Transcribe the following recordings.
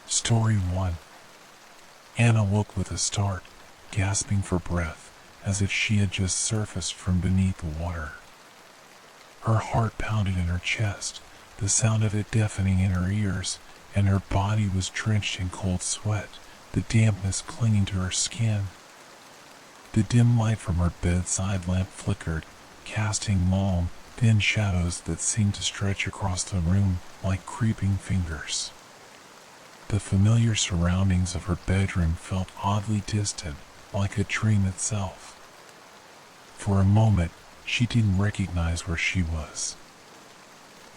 Story 1. Anna woke with a start, gasping for breath, as if she had just surfaced from beneath the water. Her heart pounded in her chest, the sound of it deafening in her ears, and her body was drenched in cold sweat, the dampness clinging to her skin. The dim light from her bedside lamp flickered, casting long, thin shadows that seemed to stretch across the room like creeping fingers. The familiar surroundings of her bedroom felt oddly distant, like a dream itself. For a moment, she didn't recognize where she was.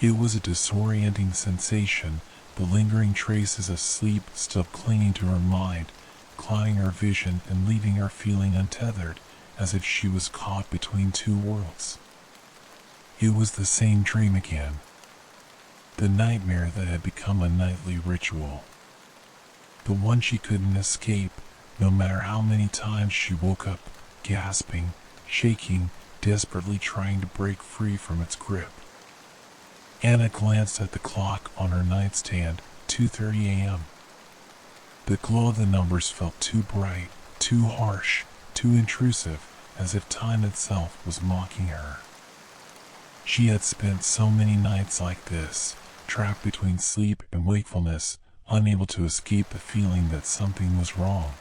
It was a disorienting sensation, the lingering traces of sleep still clinging to her mind, clouding her vision and leaving her feeling untethered, as if she was caught between two worlds. It was the same dream again. The nightmare that had become a nightly ritual. The one she couldn't escape, no matter how many times she woke up, gasping, shaking, desperately trying to break free from its grip. Anna glanced at the clock on her nightstand, 2:30 a.m. The glow of the numbers felt too bright, too harsh, too intrusive, as if time itself was mocking her. She had spent so many nights like this, trapped between sleep and wakefulness, unable to escape the feeling that something was wrong.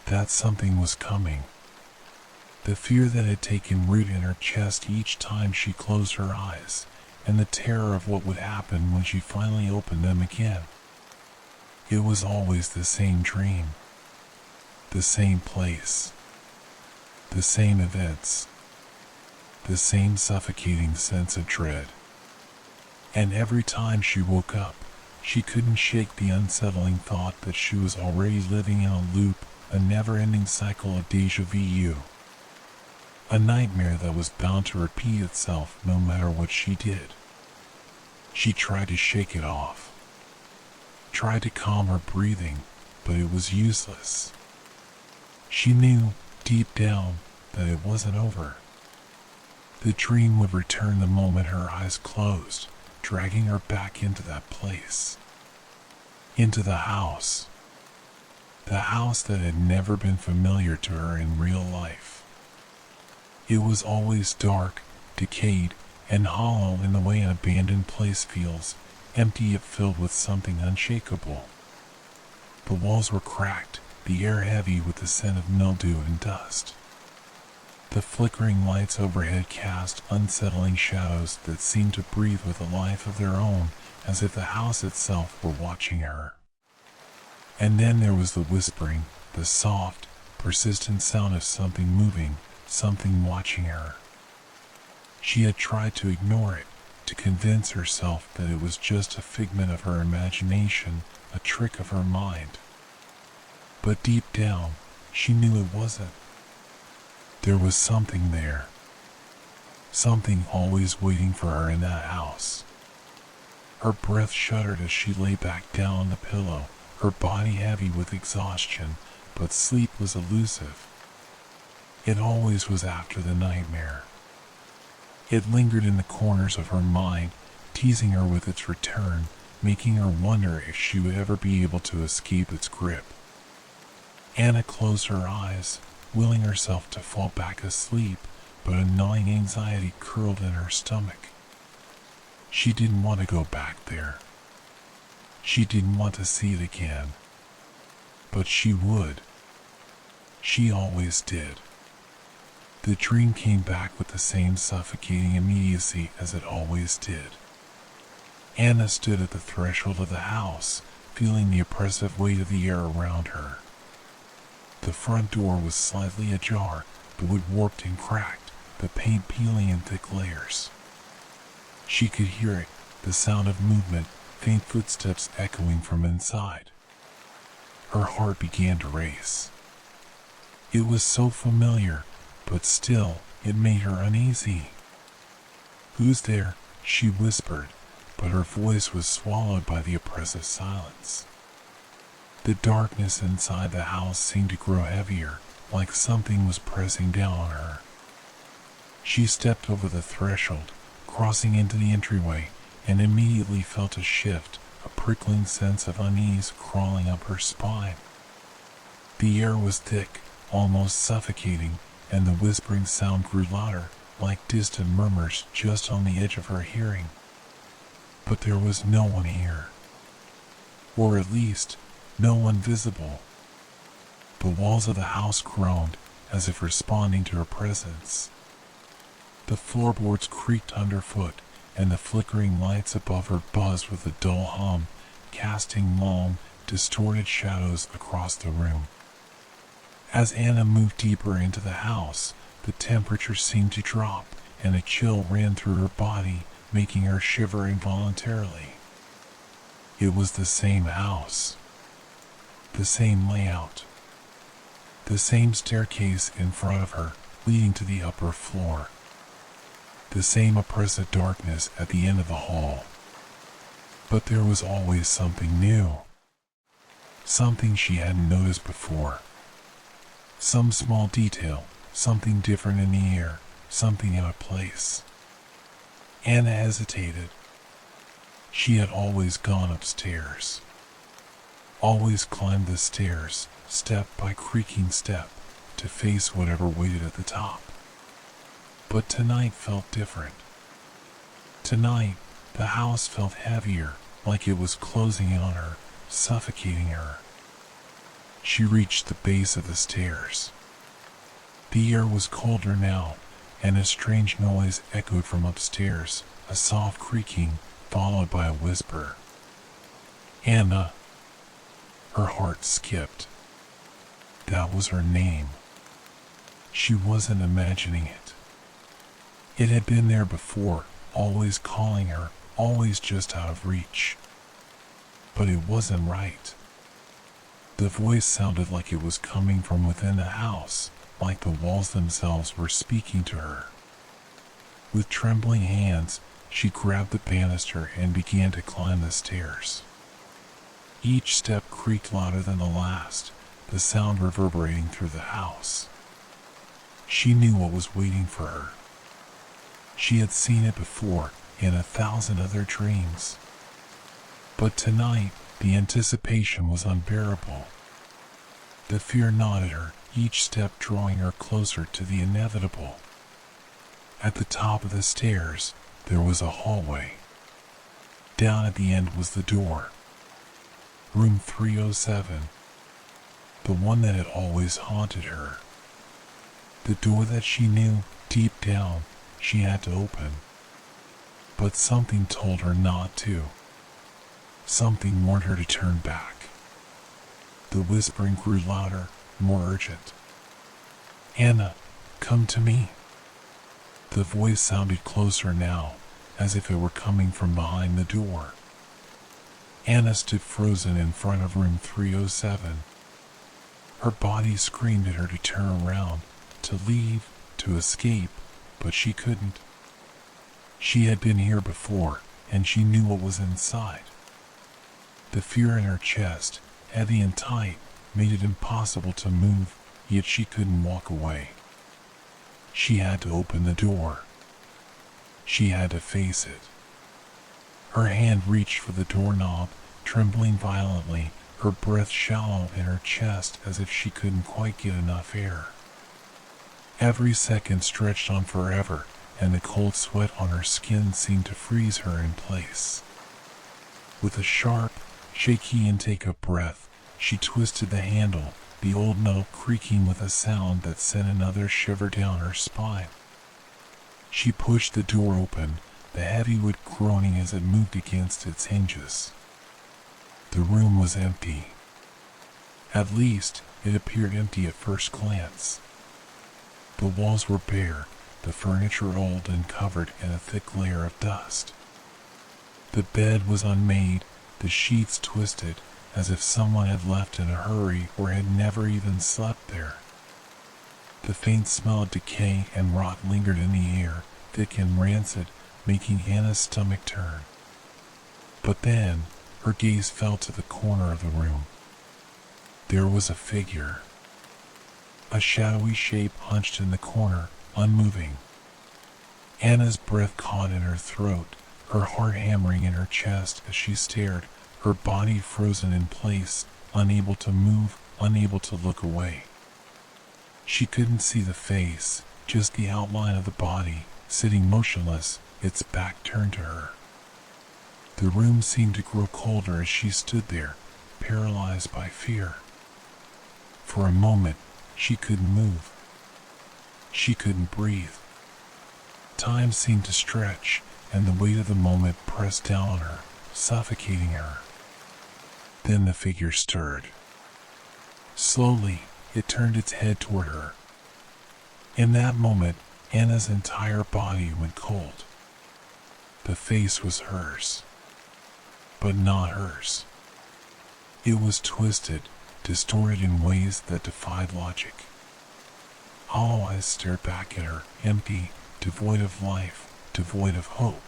That something was coming. The fear that had taken root in her chest each time she closed her eyes, and the terror of what would happen when she finally opened them again. It was always the same dream. The same place. The same events. The same suffocating sense of dread. And every time she woke up, she couldn't shake the unsettling thought that she was already living in a loop, a never-ending cycle of déjà vu. A nightmare that was bound to repeat itself no matter what she did. She tried to shake it off. Tried to calm her breathing, but it was useless. She knew, deep down, that it wasn't over. The dream would return the moment her eyes closed, dragging her back into that place. Into the house. The house that had never been familiar to her in real life. It was always dark, decayed, and hollow in the way an abandoned place feels, empty yet filled with something unshakable. The walls were cracked, the air heavy with the scent of mildew and dust. The flickering lights overhead cast unsettling shadows that seemed to breathe with a life of their own, as if the house itself were watching her. And then there was the whispering, the soft, persistent sound of something moving, something watching her. She had tried to ignore it, to convince herself that it was just a figment of her imagination, a trick of her mind. But deep down, she knew it wasn't. There was something there. Something always waiting for her in that house. Her breath shuddered as she lay back down on the pillow, her body heavy with exhaustion, but sleep was elusive. It always was after the nightmare. It lingered in the corners of her mind, teasing her with its return, making her wonder if she would ever be able to escape its grip. Anna closed her eyes, willing herself to fall back asleep, but a gnawing anxiety curled in her stomach. She didn't want to go back there. She didn't want to see it again. But she would. She always did. The dream came back with the same suffocating immediacy as it always did. Anna stood at the threshold of the house, feeling the oppressive weight of the air around her. The front door was slightly ajar, the wood warped and cracked, the paint peeling in thick layers. She could hear it, the sound of movement, faint footsteps echoing from inside. Her heart began to race. It was so familiar, but still, it made her uneasy. "Who's there?" she whispered, but her voice was swallowed by the oppressive silence. The darkness inside the house seemed to grow heavier, like something was pressing down on her. She stepped over the threshold, crossing into the entryway, and immediately felt a shift, a prickling sense of unease crawling up her spine. The air was thick, almost suffocating, and the whispering sound grew louder, like distant murmurs just on the edge of her hearing. But there was no one here. Or at least, no one visible. The walls of the house groaned, as if responding to her presence. The floorboards creaked underfoot, and the flickering lights above her buzzed with a dull hum, casting long, distorted shadows across the room. As Anna moved deeper into the house, the temperature seemed to drop, and a chill ran through her body, making her shiver involuntarily. It was the same house. The same layout. The same staircase in front of her, leading to the upper floor. The same oppressive darkness at the end of the hall. But there was always something new. Something she hadn't noticed before. Some small detail, something different in the air, something out of place. Anna hesitated. She had always gone upstairs. Always climbed the stairs, step by creaking step, to face whatever waited at the top. But tonight felt different. Tonight, the house felt heavier, like it was closing in on her, suffocating her. She reached the base of the stairs. The air was colder now, and a strange noise echoed from upstairs, a soft creaking, followed by a whisper. Anna. Her heart skipped. That was her name. She wasn't imagining it. It had been there before, always calling her, always just out of reach. But it wasn't right. The voice sounded like it was coming from within the house, like the walls themselves were speaking to her. With trembling hands, she grabbed the banister and began to climb the stairs. Each step creaked louder than the last, the sound reverberating through the house. She knew what was waiting for her. She had seen it before, in 1,000 other dreams. But tonight, the anticipation was unbearable. The fear gnawed at her, each step drawing her closer to the inevitable. At the top of the stairs, there was a hallway. Down at the end was the door. Room 307. The one that had always haunted her. The door that she knew, deep down, she had to open. But something told her not to. Something warned her to turn back. The whispering grew louder, more urgent. Anna, come to me. The voice sounded closer now, as if it were coming from behind the door. Anna stood frozen in front of room 307. Her body screamed at her to turn around, to leave, to escape, but she couldn't. She had been here before, and she knew what was inside. The fear in her chest, heavy and tight, made it impossible to move, yet she couldn't walk away. She had to open the door. She had to face it. Her hand reached for the doorknob, trembling violently, her breath shallow in her chest as if she couldn't quite get enough air. Every second stretched on forever, and the cold sweat on her skin seemed to freeze her in place. With a sharp, shaky intake of breath, she twisted the handle, the old metal creaking with a sound that sent another shiver down her spine. She pushed the door open, the heavy wood groaning as it moved against its hinges. The room was empty. At least, it appeared empty at first glance. The walls were bare, the furniture old and covered in a thick layer of dust. The bed was unmade, the sheets twisted, as if someone had left in a hurry or had never even slept there. The faint smell of decay and rot lingered in the air, thick and rancid, making Anna's stomach turn. But then, her gaze fell to the corner of the room. There was a figure. A shadowy shape hunched in the corner, unmoving. Anna's breath caught in her throat, her heart hammering in her chest as she stared, her body frozen in place, unable to move, unable to look away. She couldn't see the face, just the outline of the body, sitting motionless, its back turned to her. The room seemed to grow colder as she stood there, paralyzed by fear. For a moment, she couldn't move. She couldn't breathe. Time seemed to stretch, and the weight of the moment pressed down on her, suffocating her. Then the figure stirred. Slowly, it turned its head toward her. In that moment, Anna's entire body went cold. The face was hers, but not hers. It was twisted, distorted in ways that defied logic. Hollow eyes stared back at her, empty, devoid of life, devoid of hope.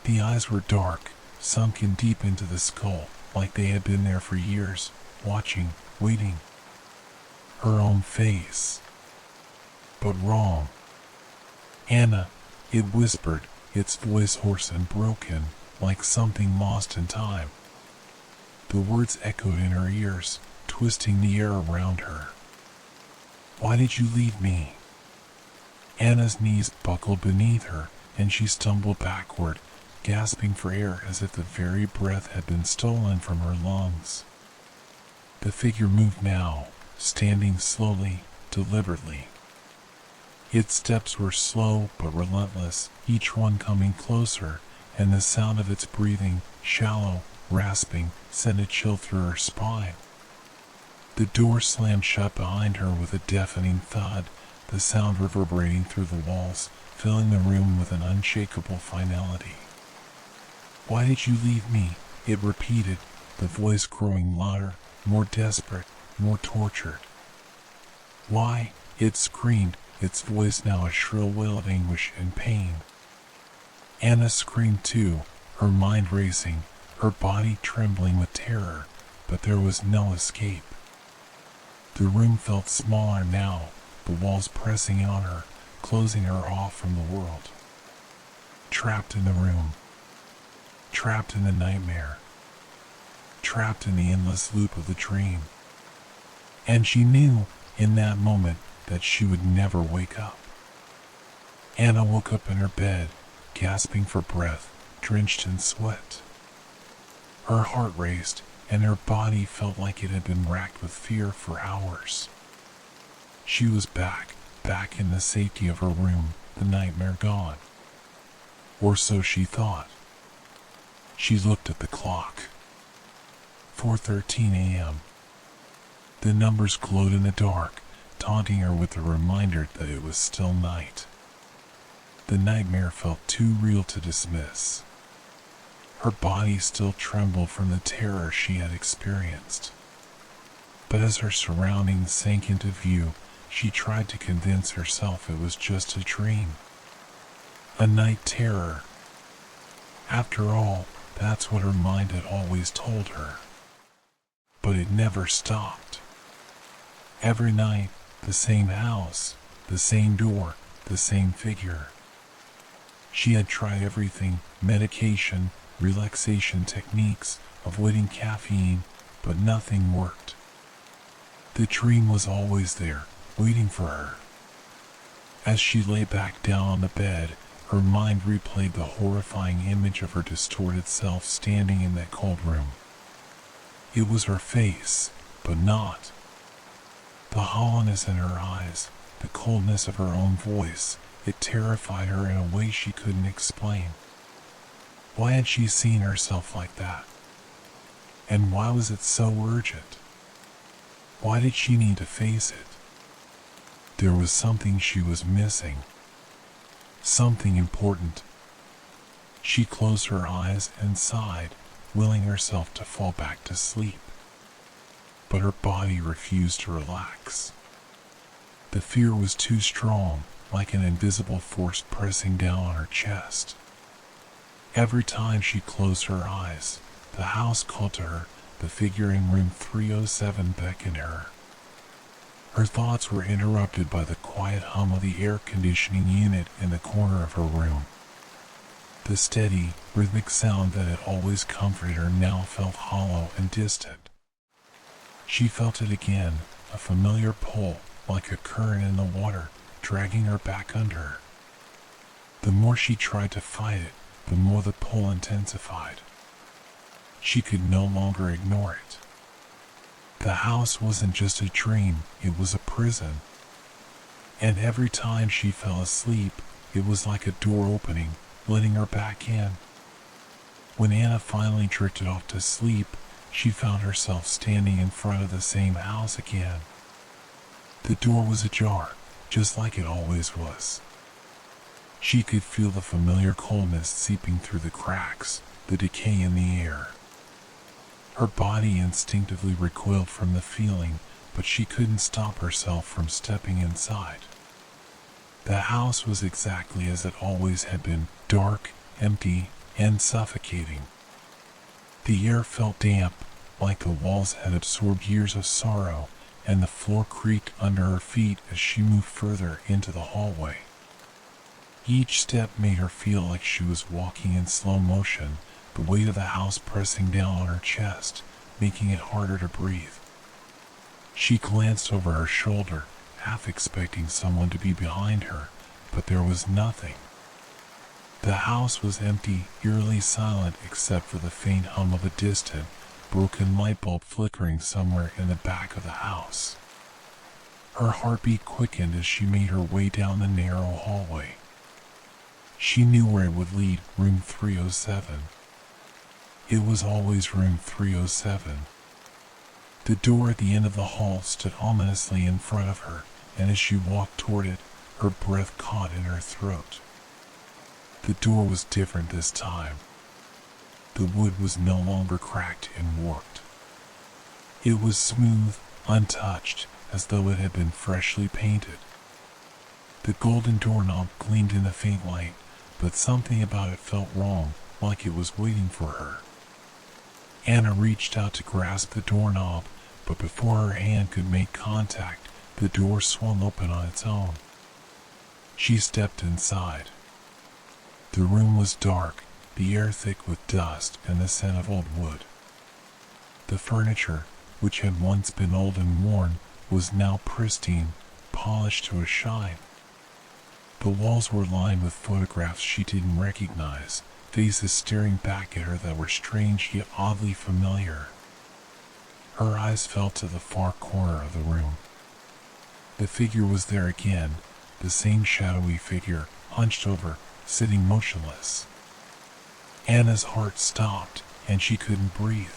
The eyes were dark, sunken deep into the skull, like they had been there for years, watching, waiting. Her own face. But wrong. Anna, it whispered, its voice hoarse and broken, like something lost in time. The words echoed in her ears, twisting the air around her. Why did you leave me? Anna's knees buckled beneath her, and she stumbled backward, gasping for air as if the very breath had been stolen from her lungs. The figure moved now, standing slowly, deliberately. Its steps were slow but relentless, each one coming closer, and the sound of its breathing, shallow, rasping, sent a chill through her spine. The door slammed shut behind her with a deafening thud, the sound reverberating through the walls, filling the room with an unshakable finality. Why did you leave me? It repeated, the voice growing louder, more desperate, more tortured. Why? It screamed, its voice now a shrill wail of anguish and pain. Anna screamed too, her mind racing, her body trembling with terror, but there was no escape. The room felt smaller now, the walls pressing on her, closing her off from the world. Trapped in the room. Trapped in the nightmare. Trapped in the endless loop of the dream. And she knew, in that moment, that she would never wake up. Anna woke up in her bed, gasping for breath, drenched in sweat. Her heart raced, and her body felt like it had been racked with fear for hours. She was back in the safety of her room, the nightmare gone. Or so she thought. She looked at the clock. 4:13 a.m. The numbers glowed in the dark, taunting her with the reminder that it was still night. The nightmare felt too real to dismiss. Her body still trembled from the terror she had experienced. But as her surroundings sank into view, she tried to convince herself it was just a dream. A night terror. After all, that's what her mind had always told her. But it never stopped. Every night, the same house, the same door, the same figure. She had tried everything, medication, relaxation techniques, avoiding caffeine, but nothing worked. The dream was always there, waiting for her. As she lay back down on the bed, her mind replayed the horrifying image of her distorted self standing in that cold room. It was her face, but not. The hollowness in her eyes, the coldness of her own voice, it terrified her in a way she couldn't explain. Why had she seen herself like that? And why was it so urgent? Why did she need to face it? There was something she was missing. Something important. She closed her eyes and sighed, willing herself to fall back to sleep. But her body refused to relax. The fear was too strong, like an invisible force pressing down on her chest. Every time she closed her eyes, the house called to her, the figure in room 307 beckoned her. Her thoughts were interrupted by the quiet hum of the air conditioning unit in the corner of her room. The steady, rhythmic sound that had always comforted her now felt hollow and distant. She felt it again, a familiar pull, like a current in the water, dragging her back under. The more she tried to fight it, the more the pull intensified. She could no longer ignore it. The house wasn't just a dream, it was a prison. And every time she fell asleep, it was like a door opening, letting her back in. When Anna finally drifted off to sleep, she found herself standing in front of the same house again. The door was ajar, just like it always was. She could feel the familiar coldness seeping through the cracks, the decay in the air. Her body instinctively recoiled from the feeling, but she couldn't stop herself from stepping inside. The house was exactly as it always had been, dark, empty, and suffocating. The air felt damp, like the walls had absorbed years of sorrow, and the floor creaked under her feet as she moved further into the hallway. Each step made her feel like she was walking in slow motion, the weight of the house pressing down on her chest, making it harder to breathe. She glanced over her shoulder, half expecting someone to be behind her, but there was nothing. The house was empty, eerily silent except for the faint hum of a distant, broken light bulb flickering somewhere in the back of the house. Her heartbeat quickened as she made her way down the narrow hallway. She knew where it would lead, room 307. It was always room 307. The door at the end of the hall stood ominously in front of her, and as she walked toward it, her breath caught in her throat. The door was different this time. The wood was no longer cracked and warped. It was smooth, untouched, as though it had been freshly painted. The golden doorknob gleamed in the faint light, but something about it felt wrong, like it was waiting for her. Anna reached out to grasp the doorknob, but before her hand could make contact, the door swung open on its own. She stepped inside. The room was dark, the air thick with dust and the scent of old wood. The furniture, which had once been old and worn, was now pristine, polished to a shine. The walls were lined with photographs she didn't recognize, faces staring back at her that were strange yet oddly familiar. Her eyes fell to the far corner of the room. The figure was there again, the same shadowy figure, hunched over, sitting motionless. Anna's heart stopped, and she couldn't breathe.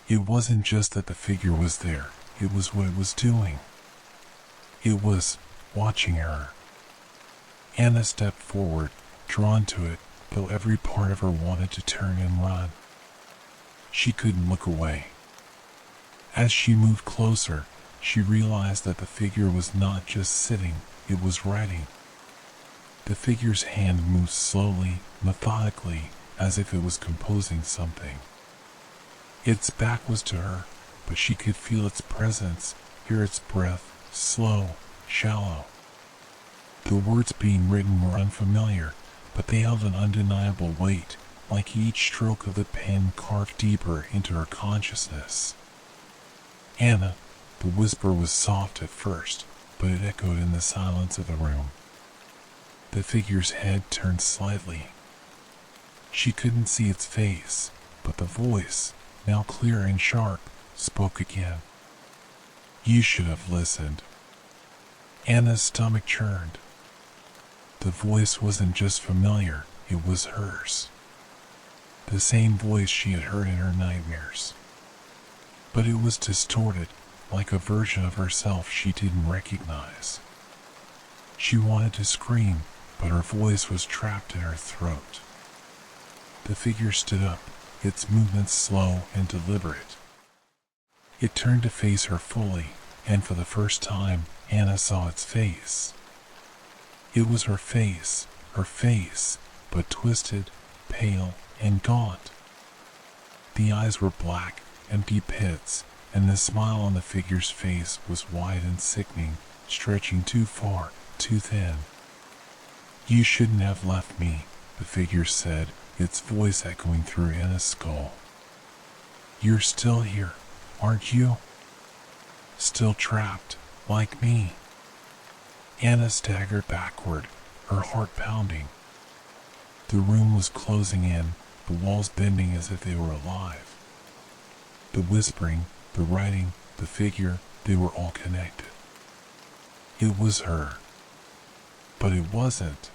It wasn't just that the figure was there, it was what it was doing. It was watching her. Anna stepped forward, drawn to it, though every part of her wanted to turn and run. She couldn't look away. As she moved closer, she realized that the figure was not just sitting, it was writing. The figure's hand moved slowly, methodically, as if it was composing something. Its back was to her, but she could feel its presence, hear its breath, slow, shallow. The words being written were unfamiliar, but they held an undeniable weight, like each stroke of the pen carved deeper into her consciousness. Anna, the whisper was soft at first, but it echoed in the silence of the room. The figure's head turned slightly. She couldn't see its face, but the voice, now clear and sharp, spoke again. "You should have listened." Anna's stomach churned. The voice wasn't just familiar, it was hers. The same voice she had heard in her nightmares. But it was distorted, like a version of herself she didn't recognize. She wanted to scream, but her voice was trapped in her throat. The figure stood up, its movements slow and deliberate. It turned to face her fully, and for the first time, Anna saw its face. It was her face, but twisted, pale, and gaunt. The eyes were black, empty pits, and the smile on the figure's face was wide and sickening, stretching too far, too thin. "You shouldn't have left me," the figure said, its voice echoing through Anna's skull. "You're still here, aren't you? Still trapped, like me?" Anna staggered backward, her heart pounding. The room was closing in, the walls bending as if they were alive. The whispering, the writing, the figure, they were all connected. It was her. But it wasn't.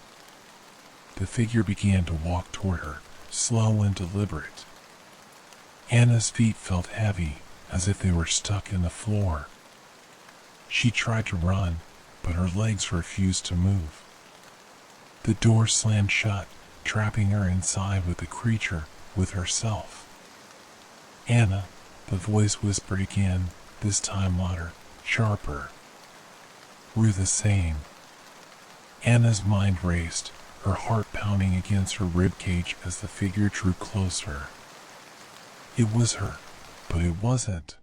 The figure began to walk toward her, slow and deliberate. Anna's feet felt heavy, as if they were stuck in the floor. She tried to run, but her legs refused to move. The door slammed shut, trapping her inside with the creature, with herself. "Anna," the voice whispered again, this time louder, sharper. "We're the same." Anna's mind raced, her heart pounding against her ribcage as the figure drew closer. It was her, but it wasn't.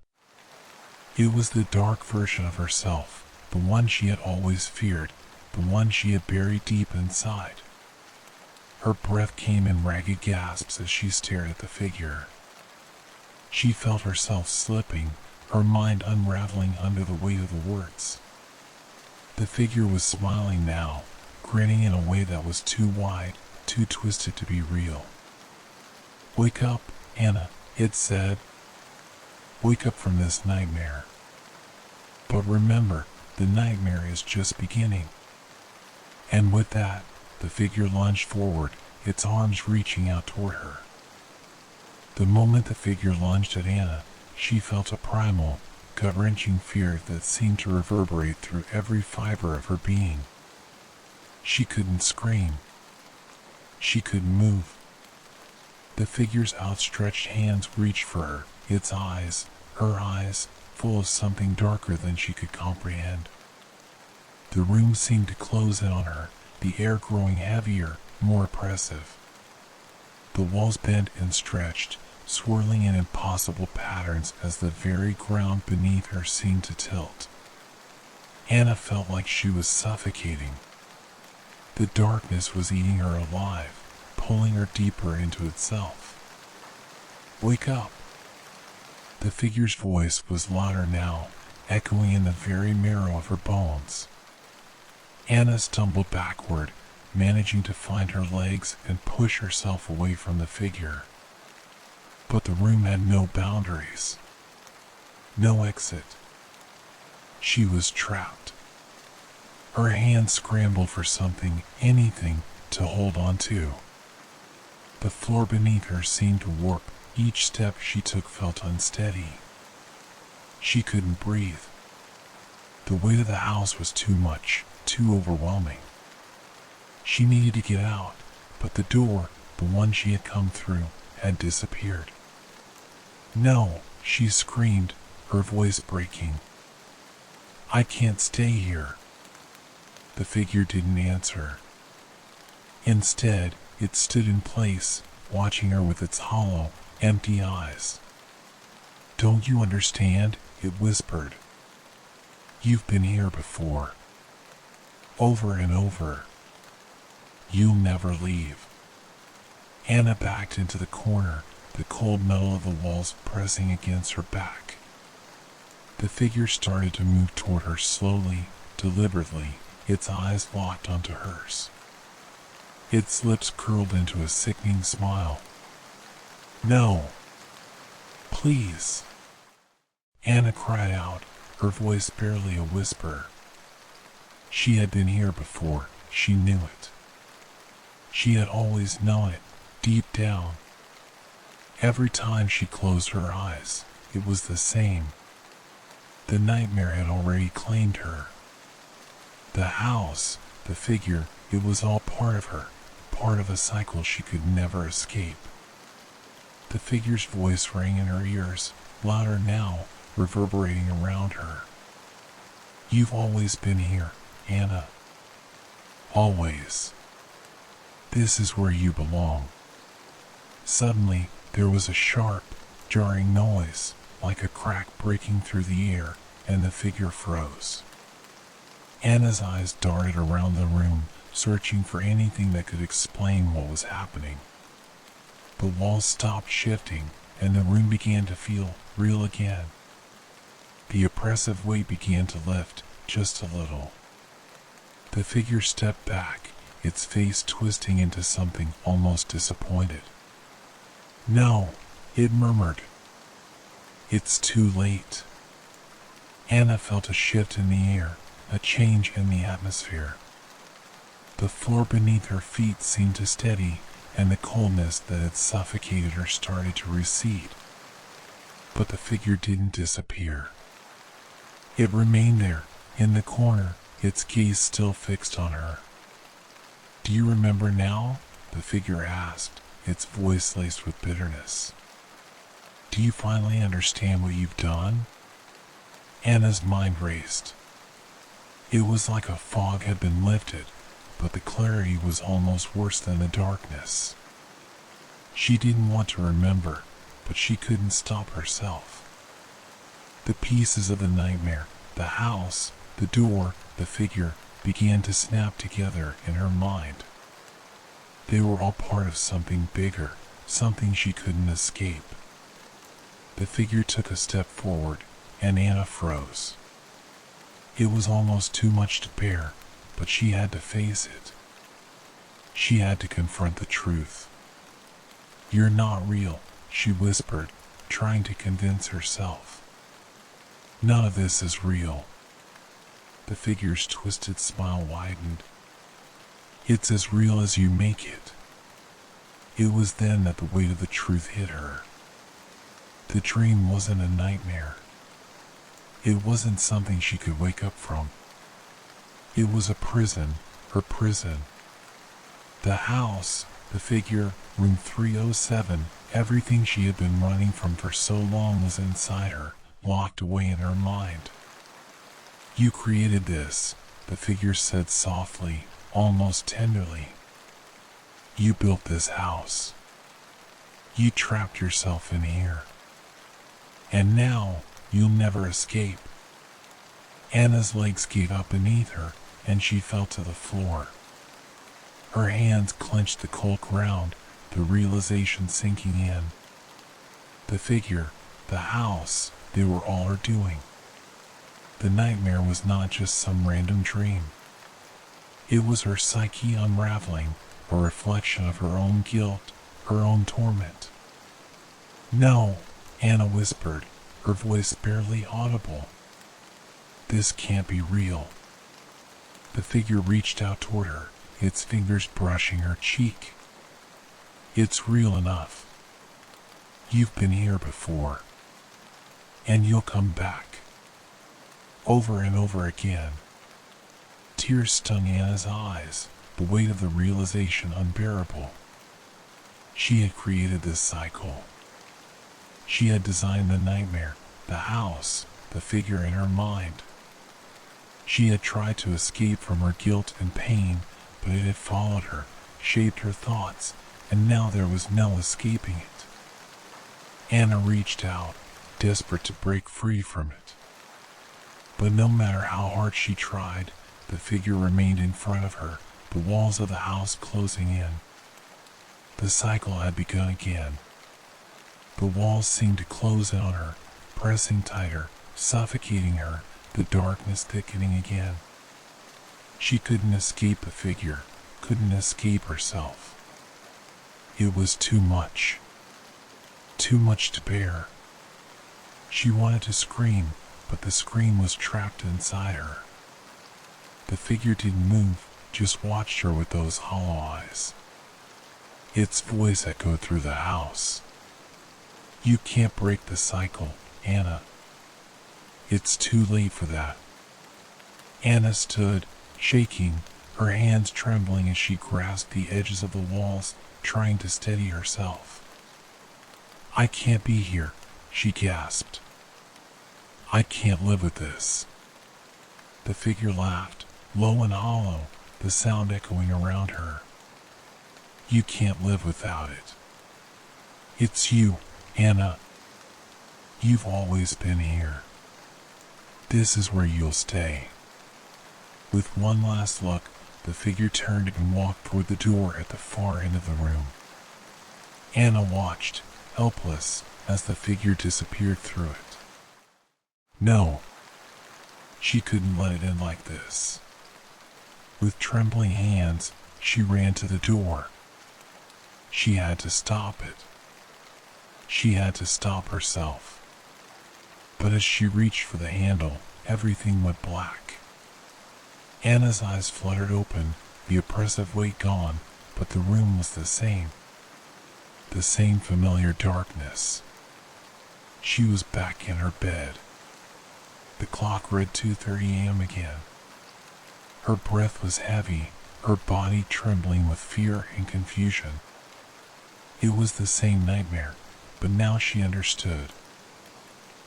It was the dark version of herself, the one she had always feared, the one she had buried deep inside. Her breath came in ragged gasps as she stared at the figure. She felt herself slipping, her mind unraveling under the weight of the words. The figure was smiling now, grinning in a way that was too wide, too twisted to be real. "Wake up, Anna," it said. "Wake up from this nightmare. But remember, the nightmare is just beginning." And with that, the figure lunged forward, its arms reaching out toward her. The moment the figure lunged at Anna, she felt a primal, gut-wrenching fear that seemed to reverberate through every fiber of her being. She couldn't scream. She couldn't move. The figure's outstretched hands reached for her, her eyes, full of something darker than she could comprehend. The room seemed to close in on her, the air growing heavier, more oppressive. The walls bent and stretched, swirling in impossible patterns as the very ground beneath her seemed to tilt. Anna felt like she was suffocating. The darkness was eating her alive, pulling her deeper into itself. "Wake up!" The figure's voice was louder now, echoing in the very marrow of her bones. Anna stumbled backward, managing to find her legs and push herself away from the figure. But the room had no boundaries. No exit. She was trapped. Her hands scrambled for something, anything, to hold on to. The floor beneath her seemed to warp. Each step she took felt unsteady. She couldn't breathe. The weight of the house was too much, too overwhelming. She needed to get out, but the door, the one she had come through, had disappeared. "No," she screamed, her voice breaking. "I can't stay here." The figure didn't answer. Instead, it stood in place, watching her with its hollow, empty eyes. "Don't you understand?" it whispered. "You've been here before. Over and over. You'll never leave." Anna backed into the corner, the cold metal of the walls pressing against her back. The figure started to move toward her slowly, deliberately, its eyes locked onto hers. Its lips curled into a sickening smile. "No. Please." Anna cried out, her voice barely a whisper. She had been here before, she knew it. She had always known it, deep down. Every time she closed her eyes, it was the same. The nightmare had already claimed her. The house, the figure, it was all part of her, part of a cycle she could never escape. The figure's voice rang in her ears, louder now, reverberating around her. "You've always been here, Anna. Always. This is where you belong." Suddenly, there was a sharp, jarring noise, like a crack breaking through the air, and the figure froze. Anna's eyes darted around the room, searching for anything that could explain what was happening. The walls stopped shifting, and the room began to feel real again. The oppressive weight began to lift, just a little. The figure stepped back, its face twisting into something almost disappointed. "No," it murmured. "It's too late." Anna felt a shift in the air, a change in the atmosphere. The floor beneath her feet seemed to steady, and the coldness that had suffocated her started to recede. But the figure didn't disappear. It remained there, in the corner, its gaze still fixed on her. "Do you remember now?" the figure asked, its voice laced with bitterness. "Do you finally understand what you've done?" Anna's mind raced. It was like a fog had been lifted, but the clarity was almost worse than the darkness. She didn't want to remember, but she couldn't stop herself. The pieces of the nightmare, the house, the door, the figure, began to snap together in her mind. They were all part of something bigger, something she couldn't escape. The figure took a step forward, and Anna froze. It was almost too much to bear, but she had to face it. She had to confront the truth. "You're not real," she whispered, trying to convince herself. "None of this is real." The figure's twisted smile widened. "It's as real as you make it." It was then that the weight of the truth hit her. The dream wasn't a nightmare. It wasn't something she could wake up from. It was a prison, her prison. The house, the figure, room 307, everything she had been running from for so long was inside her, locked away in her mind. "You created this," the figure said softly, almost tenderly. "You built this house. You trapped yourself in here. And now, you'll never escape." Anna's legs gave up beneath her, and she fell to the floor. Her hands clenched the cold ground, the realization sinking in. The figure, the house, they were all her doing. The nightmare was not just some random dream. It was her psyche unraveling, a reflection of her own guilt, her own torment. "No," Anna whispered, her voice barely audible. "This can't be real." The figure reached out toward her, its fingers brushing her cheek. "It's real enough. You've been here before. And you'll come back." Over and over again. Tears stung Anna's eyes, the weight of the realization unbearable. She had created this cycle. She had designed the nightmare, the house, the figure in her mind. She had tried to escape from her guilt and pain, but it had followed her, shaped her thoughts, and now there was no escaping it. Anna reached out, desperate to break free from it. But no matter how hard she tried, the figure remained in front of her, the walls of the house closing in. The cycle had begun again. The walls seemed to close in on her, pressing tighter, suffocating her, the darkness thickening again. She couldn't escape the figure, couldn't escape herself. It was too much. Too much to bear. She wanted to scream, but the scream was trapped inside her. The figure didn't move, just watched her with those hollow eyes. Its voice echoed through the house. "You can't break the cycle, Anna. It's too late for that." Anna stood, shaking, her hands trembling as she grasped the edges of the walls, trying to steady herself. "I can't be here," she gasped. "I can't live with this." The figure laughed, low and hollow, the sound echoing around her. "You can't live without it. It's you, Anna. You've always been here. This is where you'll stay." With one last look, the figure turned and walked toward the door at the far end of the room. Anna watched, helpless, as the figure disappeared through it. No, she couldn't let it in like this. With trembling hands, she ran to the door. She had to stop it. She had to stop herself. But as she reached for the handle, everything went black. Anna's eyes fluttered open, the oppressive weight gone, but the room was the same. The same familiar darkness. She was back in her bed. The clock read 2:30 a.m. again. Her breath was heavy, her body trembling with fear and confusion. It was the same nightmare, but now she understood.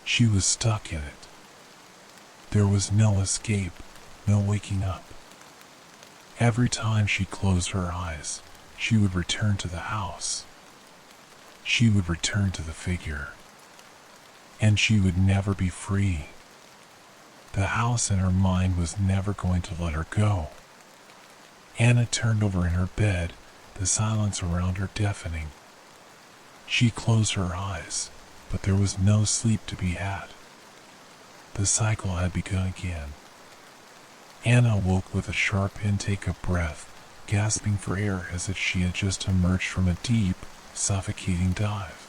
She was stuck in it. There was no escape, no waking up. Every time she closed her eyes, she would return to the house. She would return to the figure. And she would never be free. The house in her mind was never going to let her go. Anna turned over in her bed, the silence around her deafening. She closed her eyes, but there was no sleep to be had. The cycle had begun again. Anna woke with a sharp intake of breath, gasping for air as if she had just emerged from a deep, suffocating dive.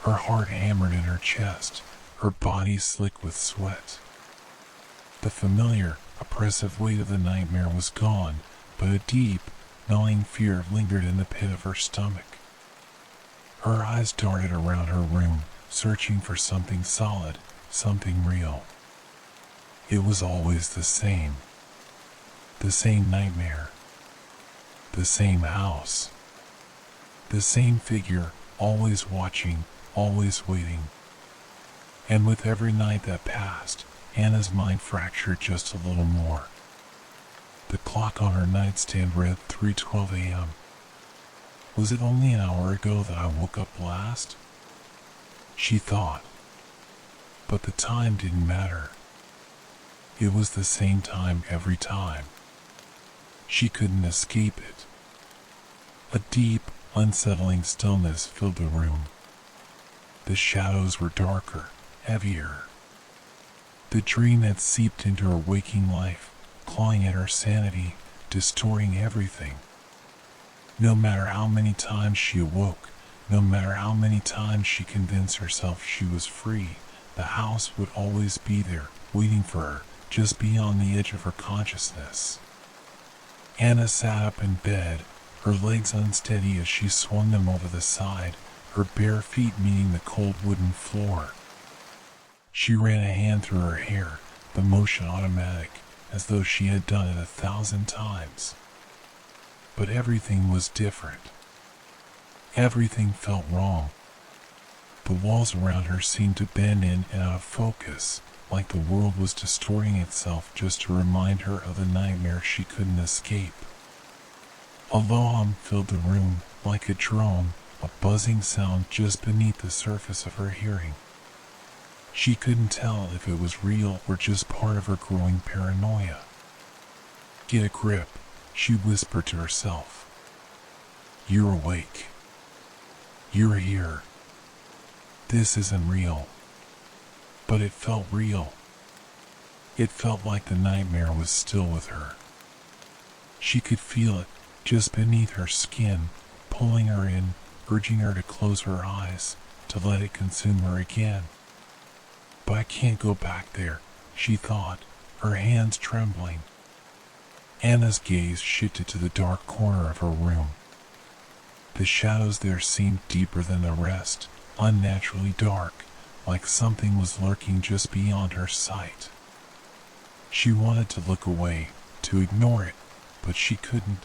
Her heart hammered in her chest, her body slick with sweat. The familiar, oppressive weight of the nightmare was gone, but a deep, gnawing fear lingered in the pit of her stomach. Her eyes darted around her room, searching for something solid, something real. It was always the same. The same nightmare. The same house. The same figure, always watching, always waiting. And with every night that passed, Anna's mind fractured just a little more. The clock on her nightstand read 3:12 a.m. Was it only an hour ago that I woke up last? She thought. But the time didn't matter. It was the same time every time. She couldn't escape it. A deep, unsettling stillness filled the room. The shadows were darker, heavier. The dream had seeped into her waking life, clawing at her sanity, distorting everything. No matter how many times she awoke, no matter how many times she convinced herself she was free, the house would always be there, waiting for her, just beyond the edge of her consciousness. Anna sat up in bed, her legs unsteady as she swung them over the side, her bare feet meeting the cold wooden floor. She ran a hand through her hair, the motion automatic, as though she had done it 1,000 times. But everything was different. Everything felt wrong. The walls around her seemed to bend in and out of focus, like the world was distorting itself just to remind her of the nightmare she couldn't escape. A low hum filled the room, like a drone, a buzzing sound just beneath the surface of her hearing. She couldn't tell if it was real or just part of her growing paranoia. Get a grip, she whispered to herself. You're awake. You're here. This isn't real. But it felt real. It felt like the nightmare was still with her. She could feel it, just beneath her skin, pulling her in, urging her to close her eyes, to let it consume her again. But I can't go back there, she thought, her hands trembling. Anna's gaze shifted to the dark corner of her room. The shadows there seemed deeper than the rest, unnaturally dark, like something was lurking just beyond her sight. She wanted to look away, to ignore it, but she couldn't.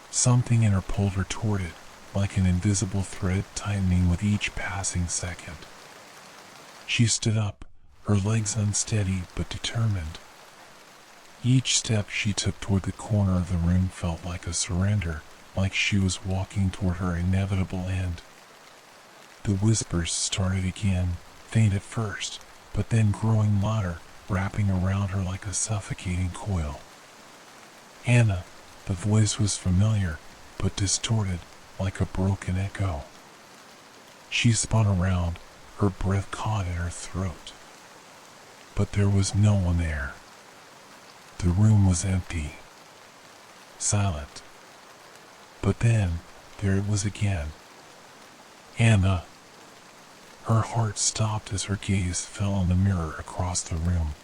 Something in her pulled her toward it, like an invisible thread tightening with each passing second. She stood up, her legs unsteady but determined. Each step she took toward the corner of the room felt like a surrender, like she was walking toward her inevitable end. The whispers started again, faint at first, but then growing louder, wrapping around her like a suffocating coil. Anna, the voice was familiar, but distorted, like a broken echo. She spun around, her breath caught in her throat. But there was no one there. The room was empty, silent. But then, there it was again. Anna. Her heart stopped as her gaze fell on the mirror across the room.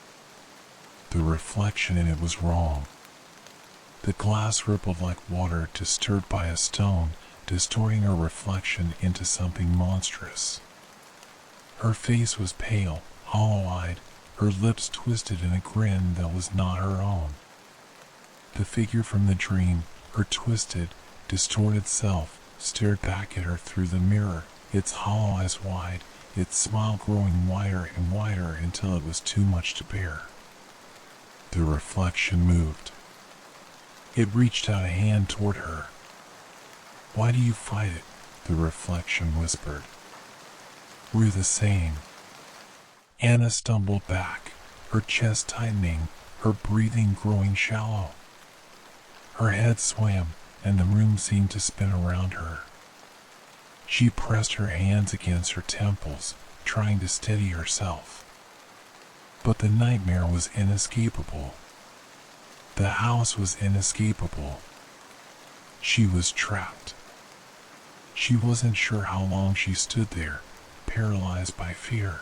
The reflection in it was wrong. The glass rippled like water disturbed by a stone, distorting her reflection into something monstrous. Her face was pale, hollow-eyed, her lips twisted in a grin that was not her own. The figure from the dream, her twisted, distorted self, stared back at her through the mirror, its hollow eyes wide, its smile growing wider and wider until it was too much to bear. The reflection moved. It reached out a hand toward her. "Why do you fight it?" the reflection whispered. "We're the same." Anna stumbled back, her chest tightening, her breathing growing shallow. Her head swam, and the room seemed to spin around her. She pressed her hands against her temples, trying to steady herself. But the nightmare was inescapable. The house was inescapable. She was trapped. She wasn't sure how long she stood there, paralyzed by fear.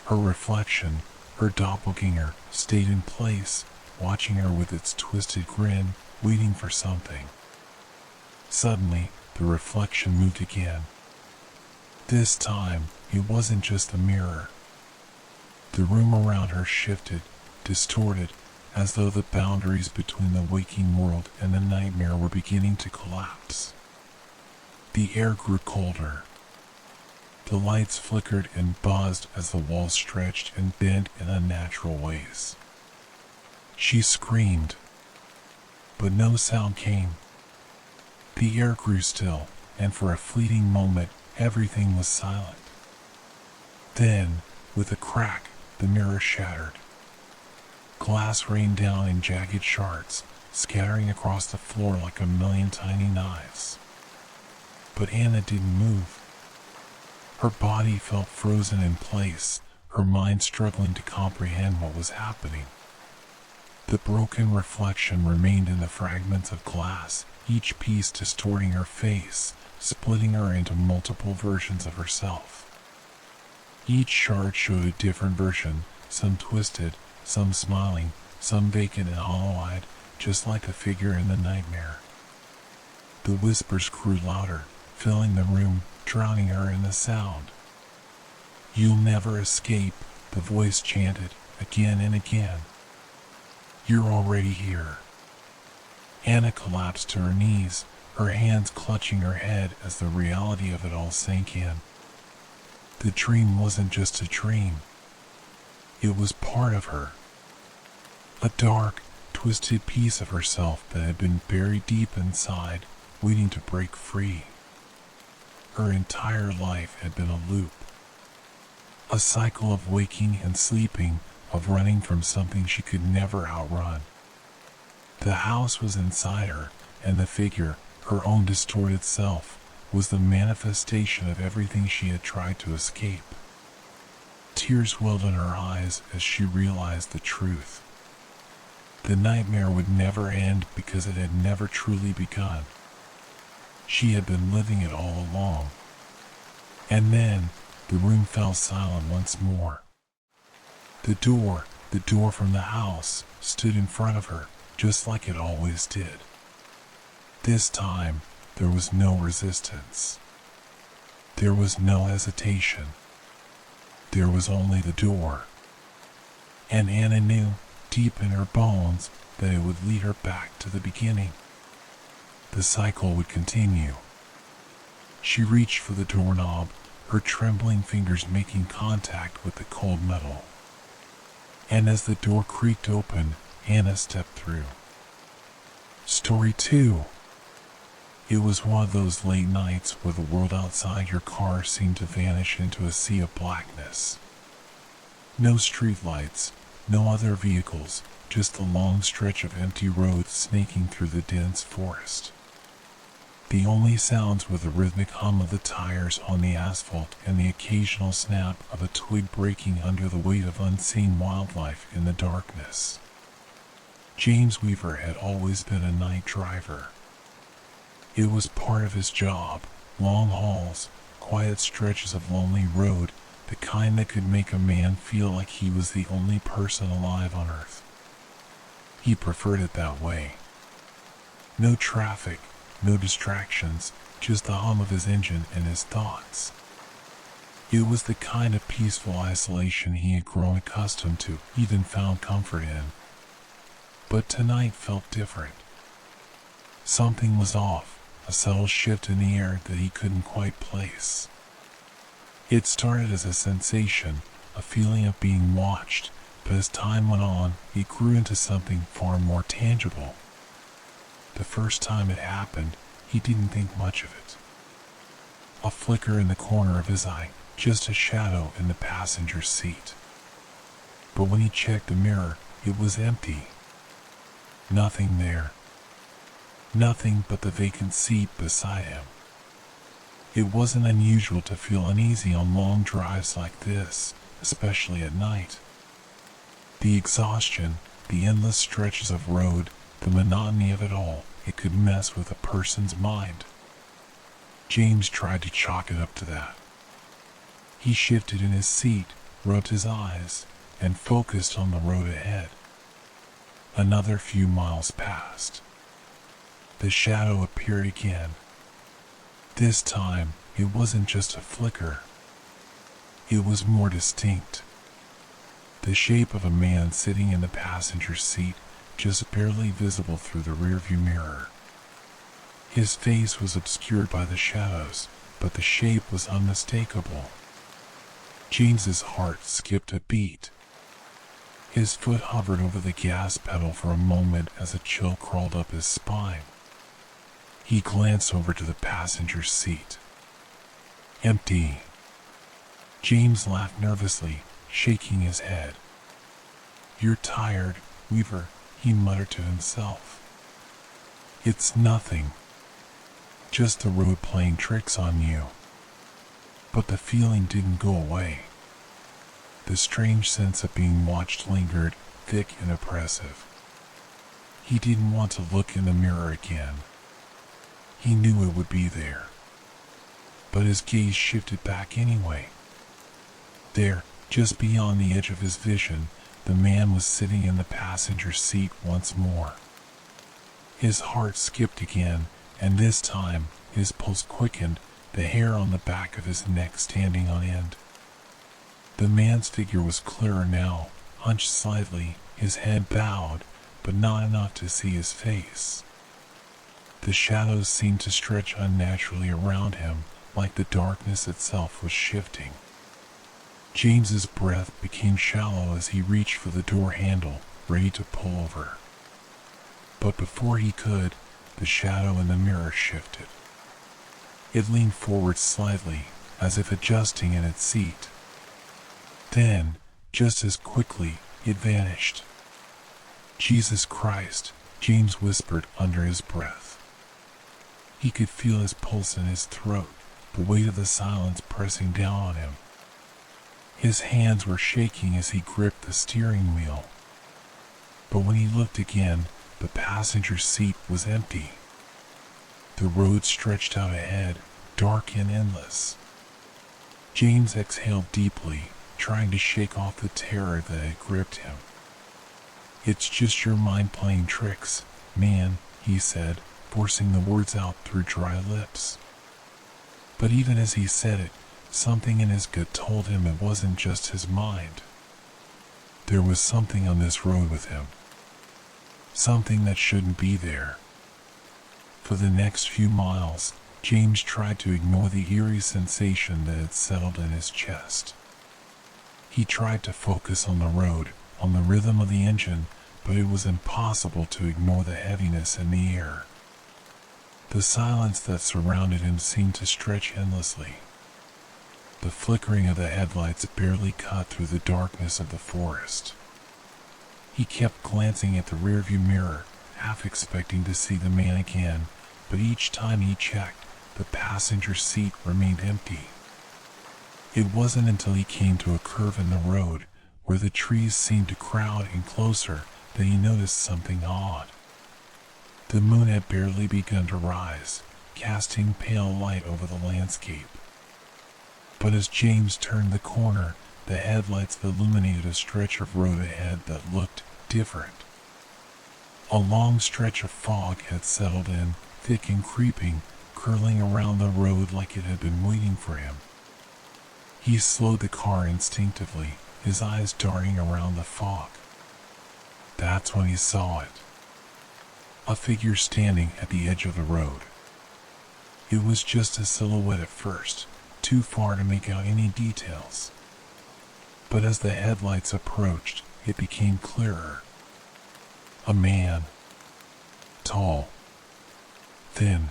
Her reflection, her doppelganger, stayed in place, watching her with its twisted grin, waiting for something. Suddenly, the reflection moved again. This time, it wasn't just a mirror. The room around her shifted, distorted, as though the boundaries between the waking world and the nightmare were beginning to collapse. The air grew colder. The lights flickered and buzzed as the walls stretched and bent in unnatural ways. She screamed, but no sound came. The air grew still, and for a fleeting moment, everything was silent. Then, with a crack, the mirror shattered. Glass rained down in jagged shards, scattering across the floor like a million tiny knives. But Anna didn't move. Her body felt frozen in place, her mind struggling to comprehend what was happening. The broken reflection remained in the fragments of glass, each piece distorting her face, splitting her into multiple versions of herself. Each shard showed a different version, some twisted, some smiling, some vacant and hollow-eyed, just like the figure in the nightmare. The whispers grew louder, filling the room, drowning her in the sound. "You'll never escape," the voice chanted, again and again. "You're already here." Anna collapsed to her knees, her hands clutching her head as the reality of it all sank in. The dream wasn't just a dream. It was part of her. A dark, twisted piece of herself that had been buried deep inside, waiting to break free. Her entire life had been a loop. A cycle of waking and sleeping, of running from something she could never outrun. The house was inside her, and the figure, her own distorted self, was the manifestation of everything she had tried to escape. Tears welled in her eyes as she realized the truth. The nightmare would never end because it had never truly begun. She had been living it all along. And then, the room fell silent once more. The door from the house, stood in front of her, just like it always did. This time, there was no resistance. There was no hesitation. There was only the door. And Anna knew, deep in her bones, that it would lead her back to the beginning. The cycle would continue. She reached for the doorknob, her trembling fingers making contact with the cold metal. And as the door creaked open, Anna stepped through. Story 2. It was one of those late nights where the world outside your car seemed to vanish into a sea of blackness. No streetlights, no other vehicles, just a long stretch of empty road snaking through the dense forest. The only sounds were the rhythmic hum of the tires on the asphalt and the occasional snap of a twig breaking under the weight of unseen wildlife in the darkness. James Weaver had always been a night driver. It was part of his job, long hauls, quiet stretches of lonely road, the kind that could make a man feel like he was the only person alive on Earth. He preferred it that way. No traffic, no distractions, just the hum of his engine and his thoughts. It was the kind of peaceful isolation he had grown accustomed to, even found comfort in. But tonight felt different. Something was off, a subtle shift in the air that he couldn't quite place. It started as a sensation, a feeling of being watched, but as time went on, it grew into something far more tangible. The first time it happened, he didn't think much of it. A flicker in the corner of his eye, just a shadow in the passenger seat. But when he checked the mirror, it was empty. Nothing there. Nothing but the vacant seat beside him. It wasn't unusual to feel uneasy on long drives like this, especially at night. The exhaustion, the endless stretches of road, the monotony of it all, it could mess with a person's mind. James tried to chalk it up to that. He shifted in his seat, rubbed his eyes, and focused on the road ahead. Another few miles passed. The shadow appeared again. This time, it wasn't just a flicker. It was more distinct. The shape of a man sitting in the passenger seat, just barely visible through the rearview mirror. His face was obscured by the shadows, but the shape was unmistakable. James's heart skipped a beat. His foot hovered over the gas pedal for a moment as a chill crawled up his spine. He glanced over to the passenger seat. Empty. James laughed nervously, shaking his head. "You're tired, Weaver," he muttered to himself. "It's nothing. Just the road playing tricks on you." But the feeling didn't go away. The strange sense of being watched lingered, thick and oppressive. He didn't want to look in the mirror again. He knew it would be there. But his gaze shifted back anyway. There, just beyond the edge of his vision, the man was sitting in the passenger seat once more. His heart skipped again, and this time, his pulse quickened, the hair on the back of his neck standing on end. The man's figure was clearer now, hunched slightly, his head bowed, but not enough to see his face. The shadows seemed to stretch unnaturally around him, like the darkness itself was shifting. James's breath became shallow as he reached for the door handle, ready to pull over. But before he could, the shadow in the mirror shifted. It leaned forward slightly, as if adjusting in its seat. Then, just as quickly, it vanished. "Jesus Christ," James whispered under his breath. He could feel his pulse in his throat, the weight of the silence pressing down on him. His hands were shaking as he gripped the steering wheel. But when he looked again, the passenger seat was empty. The road stretched out ahead, dark and endless. James exhaled deeply, trying to shake off the terror that had gripped him. "It's just your mind playing tricks, man," he said, forcing the words out through dry lips. But even as he said it, something in his gut told him it wasn't just his mind. There was something on this road with him. Something that shouldn't be there. For the next few miles, James tried to ignore the eerie sensation that had settled in his chest. He tried to focus on the road, on the rhythm of the engine, but it was impossible to ignore the heaviness in the air. The silence that surrounded him seemed to stretch endlessly. The flickering of the headlights barely cut through the darkness of the forest. He kept glancing at the rearview mirror, half expecting to see the man again, but each time he checked, the passenger seat remained empty. It wasn't until he came to a curve in the road, where the trees seemed to crowd in closer, that he noticed something odd. The moon had barely begun to rise, casting pale light over the landscape. But as James turned the corner, the headlights illuminated a stretch of road ahead that looked different. A long stretch of fog had settled in, thick and creeping, curling around the road like it had been waiting for him. He slowed the car instinctively, his eyes darting around the fog. That's when he saw it. A figure standing at the edge of the road. It was just a silhouette at first, too far to make out any details. But as the headlights approached, it became clearer. A man. Tall. Thin.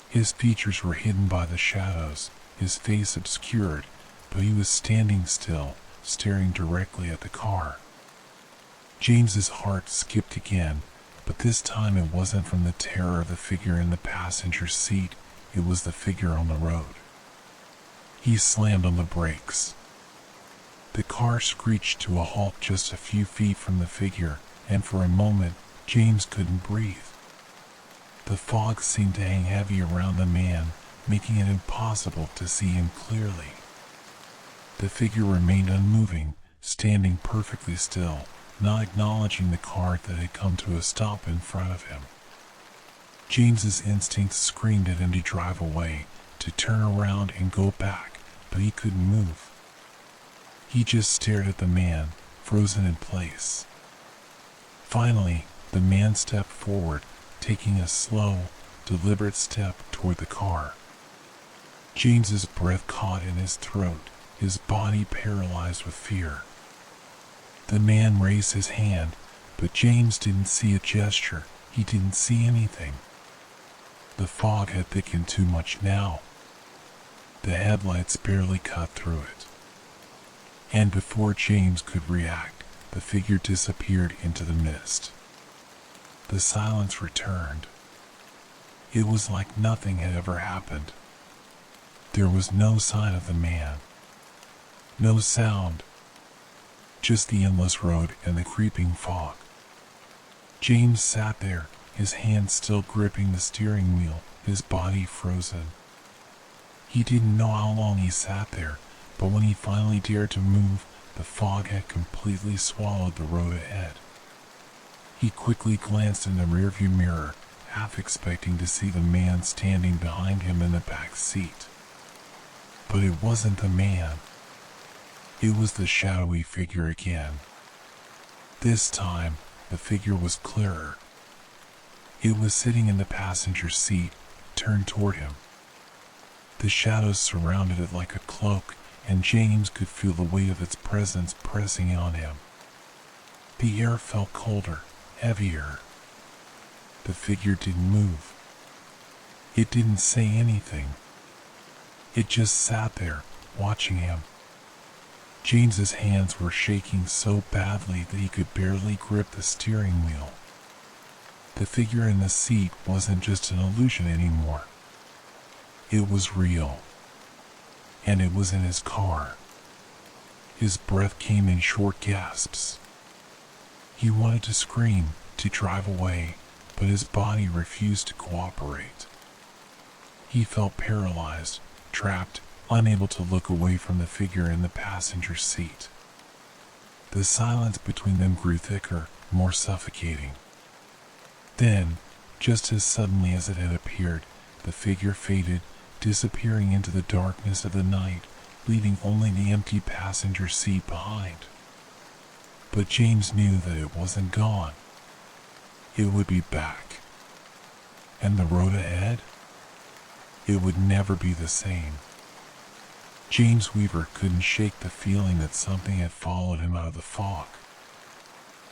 His features were hidden by the shadows, his face obscured, but he was standing still, staring directly at the car. James's heart skipped again, but this time it wasn't from the terror of the figure in the passenger seat, it was the figure on the road. He slammed on the brakes. The car screeched to a halt just a few feet from the figure, and for a moment, James couldn't breathe. The fog seemed to hang heavy around the man, making it impossible to see him clearly. The figure remained unmoving, standing perfectly still, not acknowledging the car that had come to a stop in front of him. James's instincts screamed at him to drive away, to turn around and go back, but he couldn't move. He just stared at the man, frozen in place. Finally, the man stepped forward, taking a slow, deliberate step toward the car. James's breath caught in his throat, his body paralyzed with fear. The man raised his hand, but James didn't see a gesture, he didn't see anything. The fog had thickened too much now. The headlights barely cut through it. And before James could react, the figure disappeared into the mist. The silence returned. It was like nothing had ever happened. There was no sign of the man. No sound. Just the endless road and the creeping fog. James sat there, his hands still gripping the steering wheel, his body frozen. He didn't know how long he sat there, but when he finally dared to move, the fog had completely swallowed the road ahead. He quickly glanced in the rearview mirror, half expecting to see the man standing behind him in the back seat. But it wasn't the man. It was the shadowy figure again. This time, the figure was clearer. It was sitting in the passenger seat, turned toward him. The shadows surrounded it like a cloak, and James could feel the weight of its presence pressing on him. The air felt colder, heavier. The figure didn't move. It didn't say anything. It just sat there, watching him. James's hands were shaking so badly that he could barely grip the steering wheel. The figure in the seat wasn't just an illusion anymore. It was real. And it was in his car. His breath came in short gasps. He wanted to scream, to drive away, but his body refused to cooperate. He felt paralyzed, trapped, unable to look away from the figure in the passenger seat. The silence between them grew thicker, more suffocating. Then, just as suddenly as it had appeared, the figure faded, disappearing into the darkness of the night, leaving only the empty passenger seat behind. But James knew that it wasn't gone. It would be back. And the road ahead? It would never be the same. James Weaver couldn't shake the feeling that something had followed him out of the fog.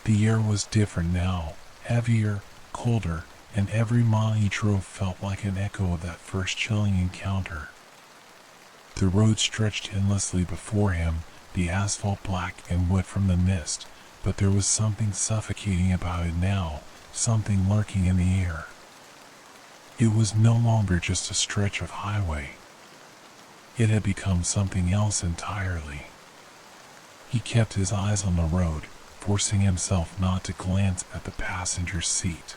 The air was different now, heavier, colder, and every mile he drove felt like an echo of that first chilling encounter. The road stretched endlessly before him, the asphalt black and wet from the mist, but there was something suffocating about it now, something lurking in the air. It was no longer just a stretch of highway. It had become something else entirely. He kept his eyes on the road, forcing himself not to glance at the passenger seat.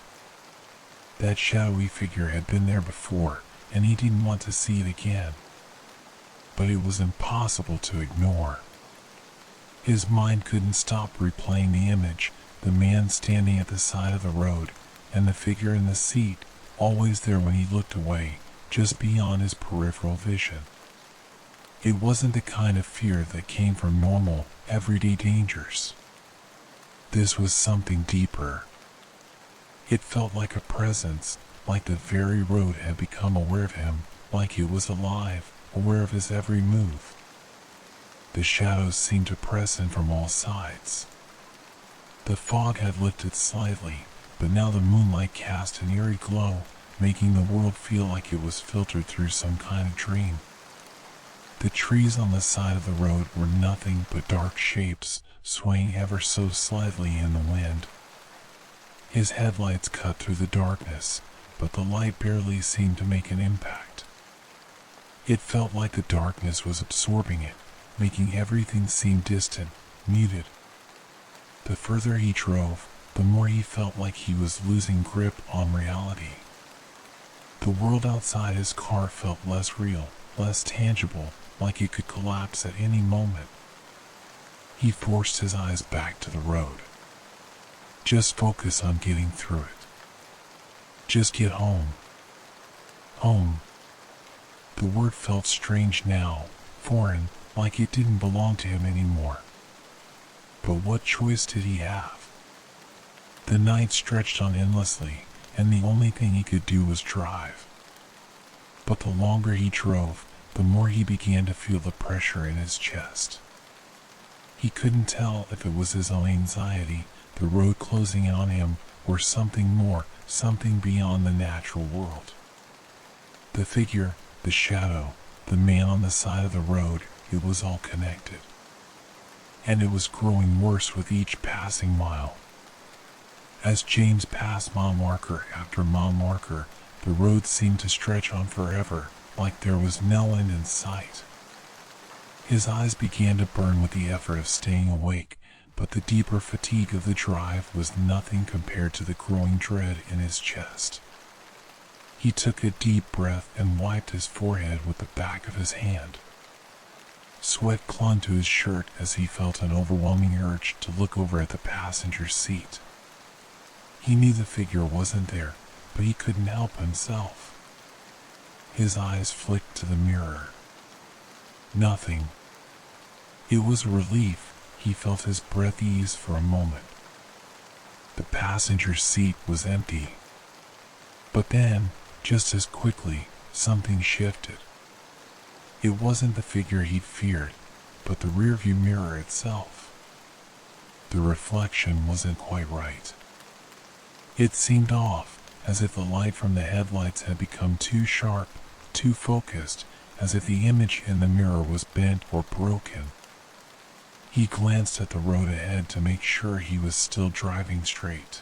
That shadowy figure had been there before, and he didn't want to see it again. But it was impossible to ignore. His mind couldn't stop replaying the image, the man standing at the side of the road, and the figure in the seat, always there when he looked away, just beyond his peripheral vision. It wasn't the kind of fear that came from normal, everyday dangers. This was something deeper. It felt like a presence, like the very road had become aware of him, like it was alive, aware of his every move. The shadows seemed to press in from all sides. The fog had lifted slightly, but now the moonlight cast an eerie glow, making the world feel like it was filtered through some kind of dream. The trees on the side of the road were nothing but dark shapes, swaying ever so slightly in the wind. His headlights cut through the darkness, but the light barely seemed to make an impact. It felt like the darkness was absorbing it, making everything seem distant, muted. The further he drove, the more he felt like he was losing grip on reality. The world outside his car felt less real, less tangible, like it could collapse at any moment. He forced his eyes back to the road. Just focus on getting through it. Just get home. Home. The word felt strange now, foreign, like it didn't belong to him anymore. But what choice did he have? The night stretched on endlessly, and the only thing he could do was drive. But the longer he drove, the more he began to feel the pressure in his chest. He couldn't tell if it was his own anxiety, the road closing in on him, or something more, something beyond the natural world. The figure, the shadow, the man on the side of the road, it was all connected. And it was growing worse with each passing mile. As James passed mile marker after mile marker, the road seemed to stretch on forever, like there was no end in sight. His eyes began to burn with the effort of staying awake, but the deeper fatigue of the drive was nothing compared to the growing dread in his chest. He took a deep breath and wiped his forehead with the back of his hand. Sweat clung to his shirt as he felt an overwhelming urge to look over at the passenger seat. He knew the figure wasn't there, but he couldn't help himself. His eyes flicked to the mirror. Nothing. It was a relief. He felt his breath ease for a moment. The passenger seat was empty. But then, just as quickly, something shifted. It wasn't the figure he'd feared, but the rearview mirror itself. The reflection wasn't quite right. It seemed off, as if the light from the headlights had become too sharp, too focused, as if the image in the mirror was bent or broken. He glanced at the road ahead to make sure he was still driving straight.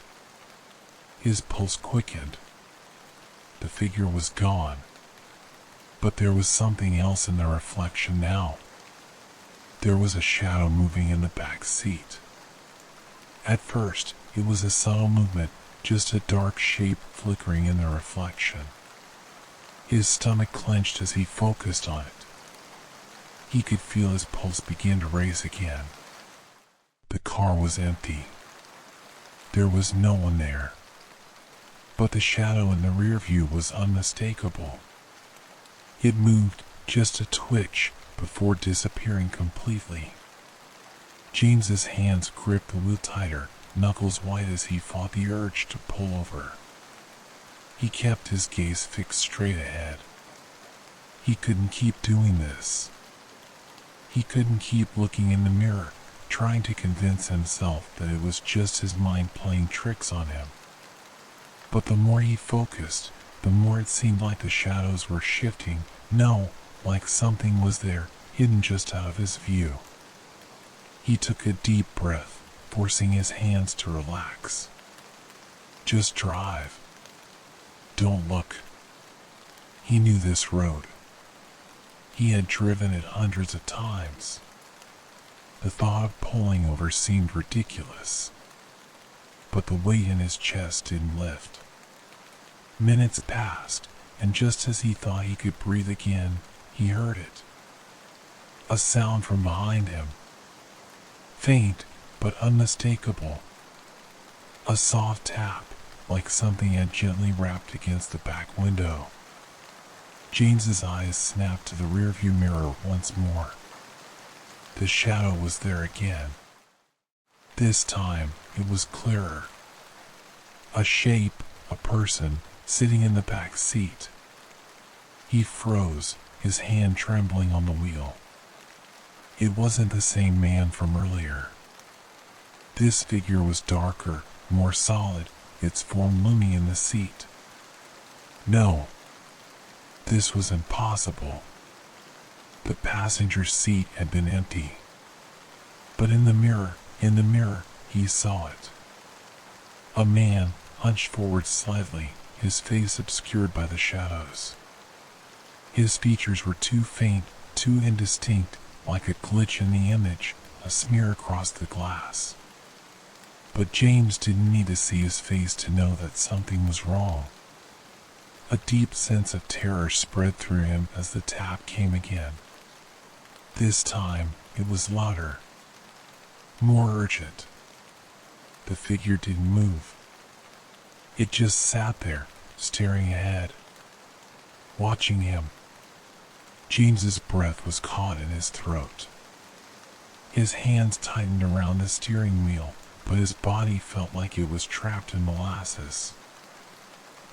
His pulse quickened. The figure was gone. But there was something else in the reflection now. There was a shadow moving in the back seat. At first, it was a subtle movement, just a dark shape flickering in the reflection. His stomach clenched as he focused on it. He could feel his pulse begin to race again. The car was empty. There was no one there. But the shadow in the rear view was unmistakable. It moved, just a twitch, before disappearing completely. James's hands gripped the wheel tighter, knuckles white as he fought the urge to pull over. He kept his gaze fixed straight ahead. He couldn't keep doing this. He couldn't keep looking in the mirror, trying to convince himself that it was just his mind playing tricks on him. But the more he focused, the more it seemed like the shadows were shifting, like something was there, hidden just out of his view. He took a deep breath, forcing his hands to relax. Just drive. Don't look. He knew this road. He had driven it hundreds of times. The thought of pulling over seemed ridiculous, but the weight in his chest didn't lift. Minutes passed, and just as he thought he could breathe again, he heard it. A sound from behind him. Faint, but unmistakable. A soft tap, like something had gently rapped against the back window. James's eyes snapped to the rearview mirror once more. The shadow was there again. This time, it was clearer. A shape, a person, sitting in the back seat. He froze, his hand trembling on the wheel. It wasn't the same man from earlier. This figure was darker, more solid, its form looming in the seat. No. This was impossible. The passenger seat had been empty. But in the mirror, he saw it. A man, hunched forward slightly, his face obscured by the shadows. His features were too faint, too indistinct, like a glitch in the image, a smear across the glass. But James didn't need to see his face to know that something was wrong. A deep sense of terror spread through him as the tap came again. This time, it was louder, more urgent. The figure didn't move. It just sat there, staring ahead, watching him. James's breath was caught in his throat. His hands tightened around the steering wheel, but his body felt like it was trapped in molasses.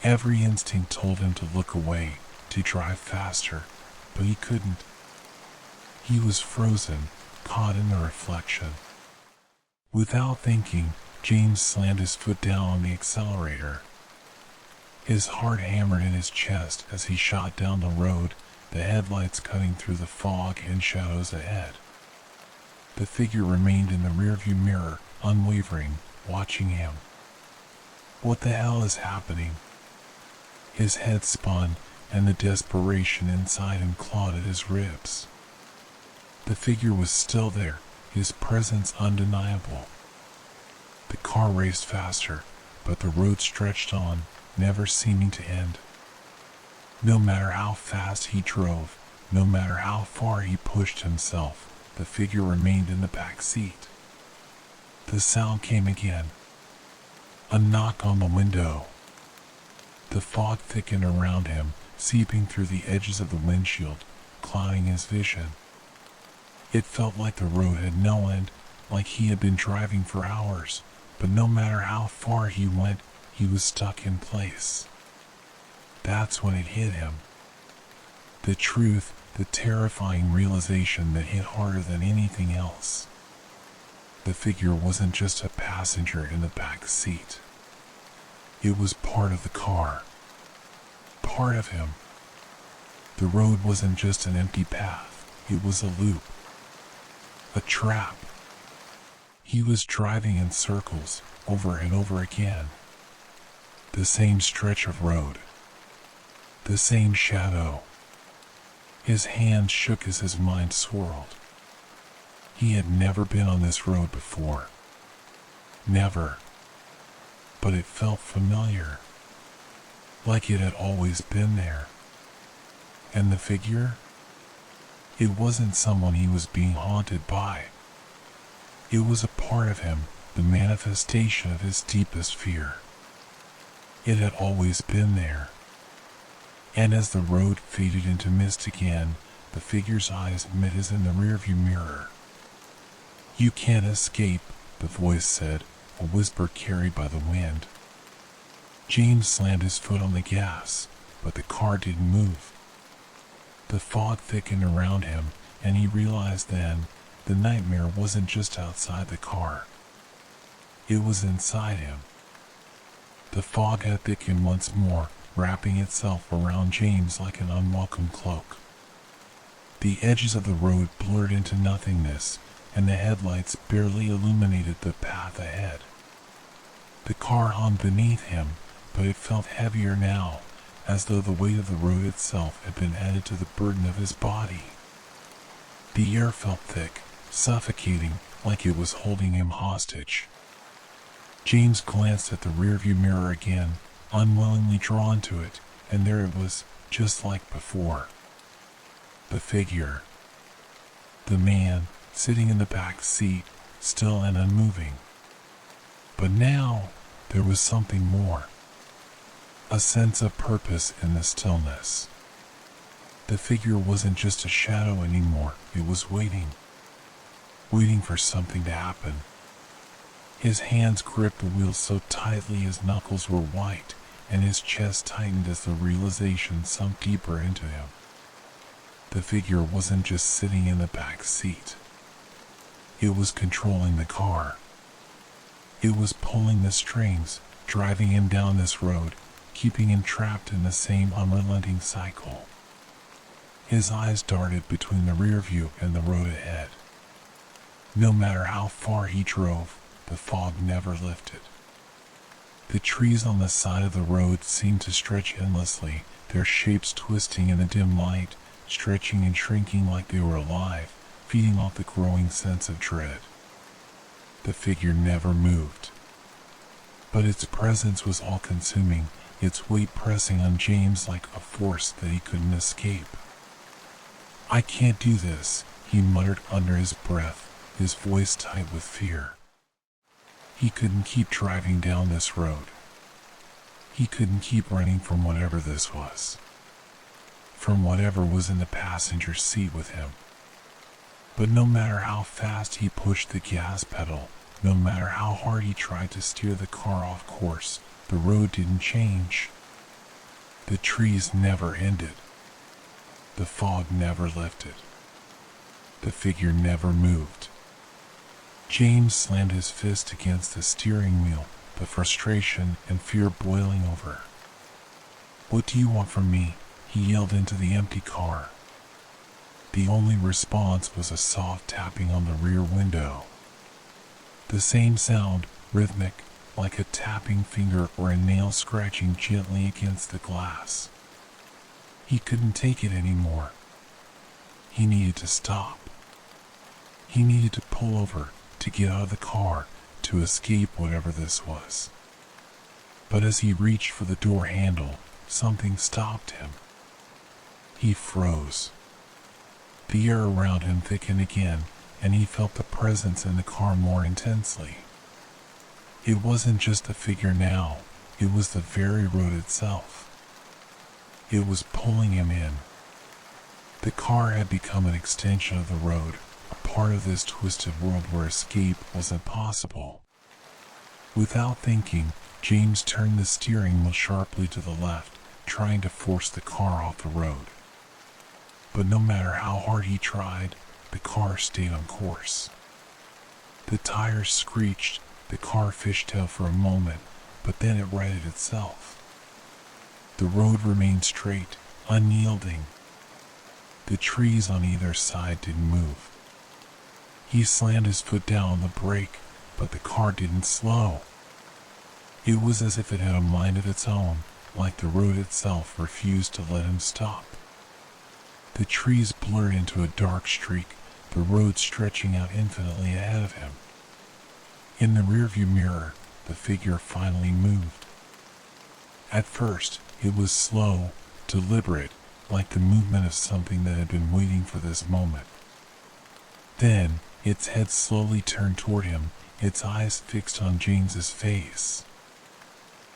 Every instinct told him to look away, to drive faster, but he couldn't. He was frozen, caught in the reflection. Without thinking, James slammed his foot down on the accelerator. His heart hammered in his chest as he shot down the road, the headlights cutting through the fog and shadows ahead. The figure remained in the rearview mirror, unwavering, watching him. What the hell is happening? His head spun, and the desperation inside him clawed at his ribs. The figure was still there, his presence undeniable. The car raced faster, but the road stretched on, never seeming to end. No matter how fast he drove, no matter how far he pushed himself, the figure remained in the back seat. The sound came again. A knock on the window. The fog thickened around him, seeping through the edges of the windshield, clouding his vision. It felt like the road had no end, like he had been driving for hours, but no matter how far he went, he was stuck in place. That's when it hit him. The truth, the terrifying realization that hit harder than anything else. The figure wasn't just a passenger in the back seat. It was part of the car. Part of him. The road wasn't just an empty path, it was a loop. A trap. He was driving in circles, over and over again. The same stretch of road. The same shadow. His hands shook as his mind swirled. He had never been on this road before. Never. But it felt familiar. Like it had always been there. And the figure? It wasn't someone he was being haunted by. It was a part of him, the manifestation of his deepest fear. It had always been there. And as the road faded into mist again, the figure's eyes met his in the rearview mirror. "You can't escape," the voice said, a whisper carried by the wind. James slammed his foot on the gas, but the car didn't move. The fog thickened around him, and he realized then the nightmare wasn't just outside the car. It was inside him. The fog had thickened once more, wrapping itself around James like an unwelcome cloak. The edges of the road blurred into nothingness, and the headlights barely illuminated the path ahead. The car hung beneath him, but it felt heavier now, as though the weight of the road itself had been added to the burden of his body. The air felt thick, suffocating, like it was holding him hostage. James glanced at the rearview mirror again, unwillingly drawn to it, and there it was, just like before. The figure. The man, sitting in the back seat, still and unmoving. But now, there was something more. A sense of purpose in the stillness. The figure wasn't just a shadow anymore, it was waiting. Waiting for something to happen. His hands gripped the wheel so tightly his knuckles were white, and his chest tightened as the realization sunk deeper into him. The figure wasn't just sitting in the back seat. It was controlling the car. It was pulling the strings, driving him down this road, keeping him trapped in the same unrelenting cycle. His eyes darted between the rear view and the road ahead. No matter how far he drove, the fog never lifted. The trees on the side of the road seemed to stretch endlessly, their shapes twisting in the dim light, stretching and shrinking like they were alive, feeding off the growing sense of dread. The figure never moved. But its presence was all-consuming, its weight pressing on James like a force that he couldn't escape. "I can't do this," he muttered under his breath, his voice tight with fear. He couldn't keep driving down this road. He couldn't keep running from whatever this was. From whatever was in the passenger seat with him. But no matter how fast he pushed the gas pedal, no matter how hard he tried to steer the car off course, the road didn't change. The trees never ended. The fog never lifted. The figure never moved. James slammed his fist against the steering wheel, the frustration and fear boiling over. "What do you want from me?" he yelled into the empty car. The only response was a soft tapping on the rear window. The same sound, rhythmic, like a tapping finger or a nail scratching gently against the glass. He couldn't take it anymore. He needed to stop. He needed to pull over, to get out of the car, to escape whatever this was. But as he reached for the door handle, something stopped him. He froze. The air around him thickened again, and he felt the presence in the car more intensely. It wasn't just the figure now, it was the very road itself. It was pulling him in. The car had become an extension of the road, a part of this twisted world where escape wasn't possible. Without thinking, James turned the steering wheel sharply to the left, trying to force the car off the road. But no matter how hard he tried, the car stayed on course. The tires screeched, the car fishtailed for a moment, but then it righted itself. The road remained straight, unyielding. The trees on either side didn't move. He slammed his foot down on the brake, but the car didn't slow. It was as if it had a mind of its own, like the road itself refused to let him stop. The trees blurred into a dark streak, the road stretching out infinitely ahead of him. In the rearview mirror, the figure finally moved. At first, it was slow, deliberate, like the movement of something that had been waiting for this moment. Then, its head slowly turned toward him, its eyes fixed on James's face.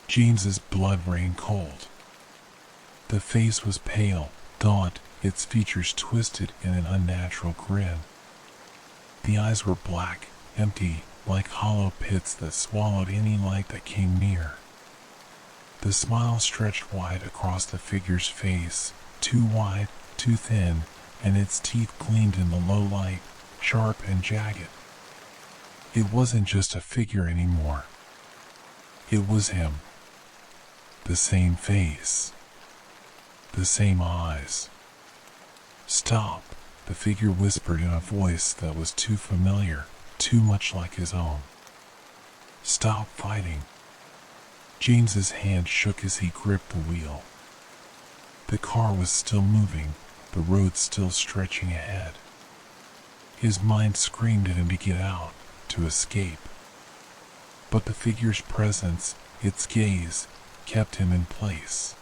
James's blood ran cold. The face was pale, gaunt, its features twisted in an unnatural grin. The eyes were black, empty, like hollow pits that swallowed any light that came near. The smile stretched wide across the figure's face, too wide, too thin, and its teeth gleamed in the low light, sharp and jagged. It wasn't just a figure anymore. It was him. The same face. The same eyes. "Stop," the figure whispered in a voice that was too familiar, too much like his own. "Stop fighting." James's hand shook as he gripped the wheel. The car was still moving, the road still stretching ahead. His mind screamed at him to get out, to escape. But the figure's presence, its gaze, kept him in place.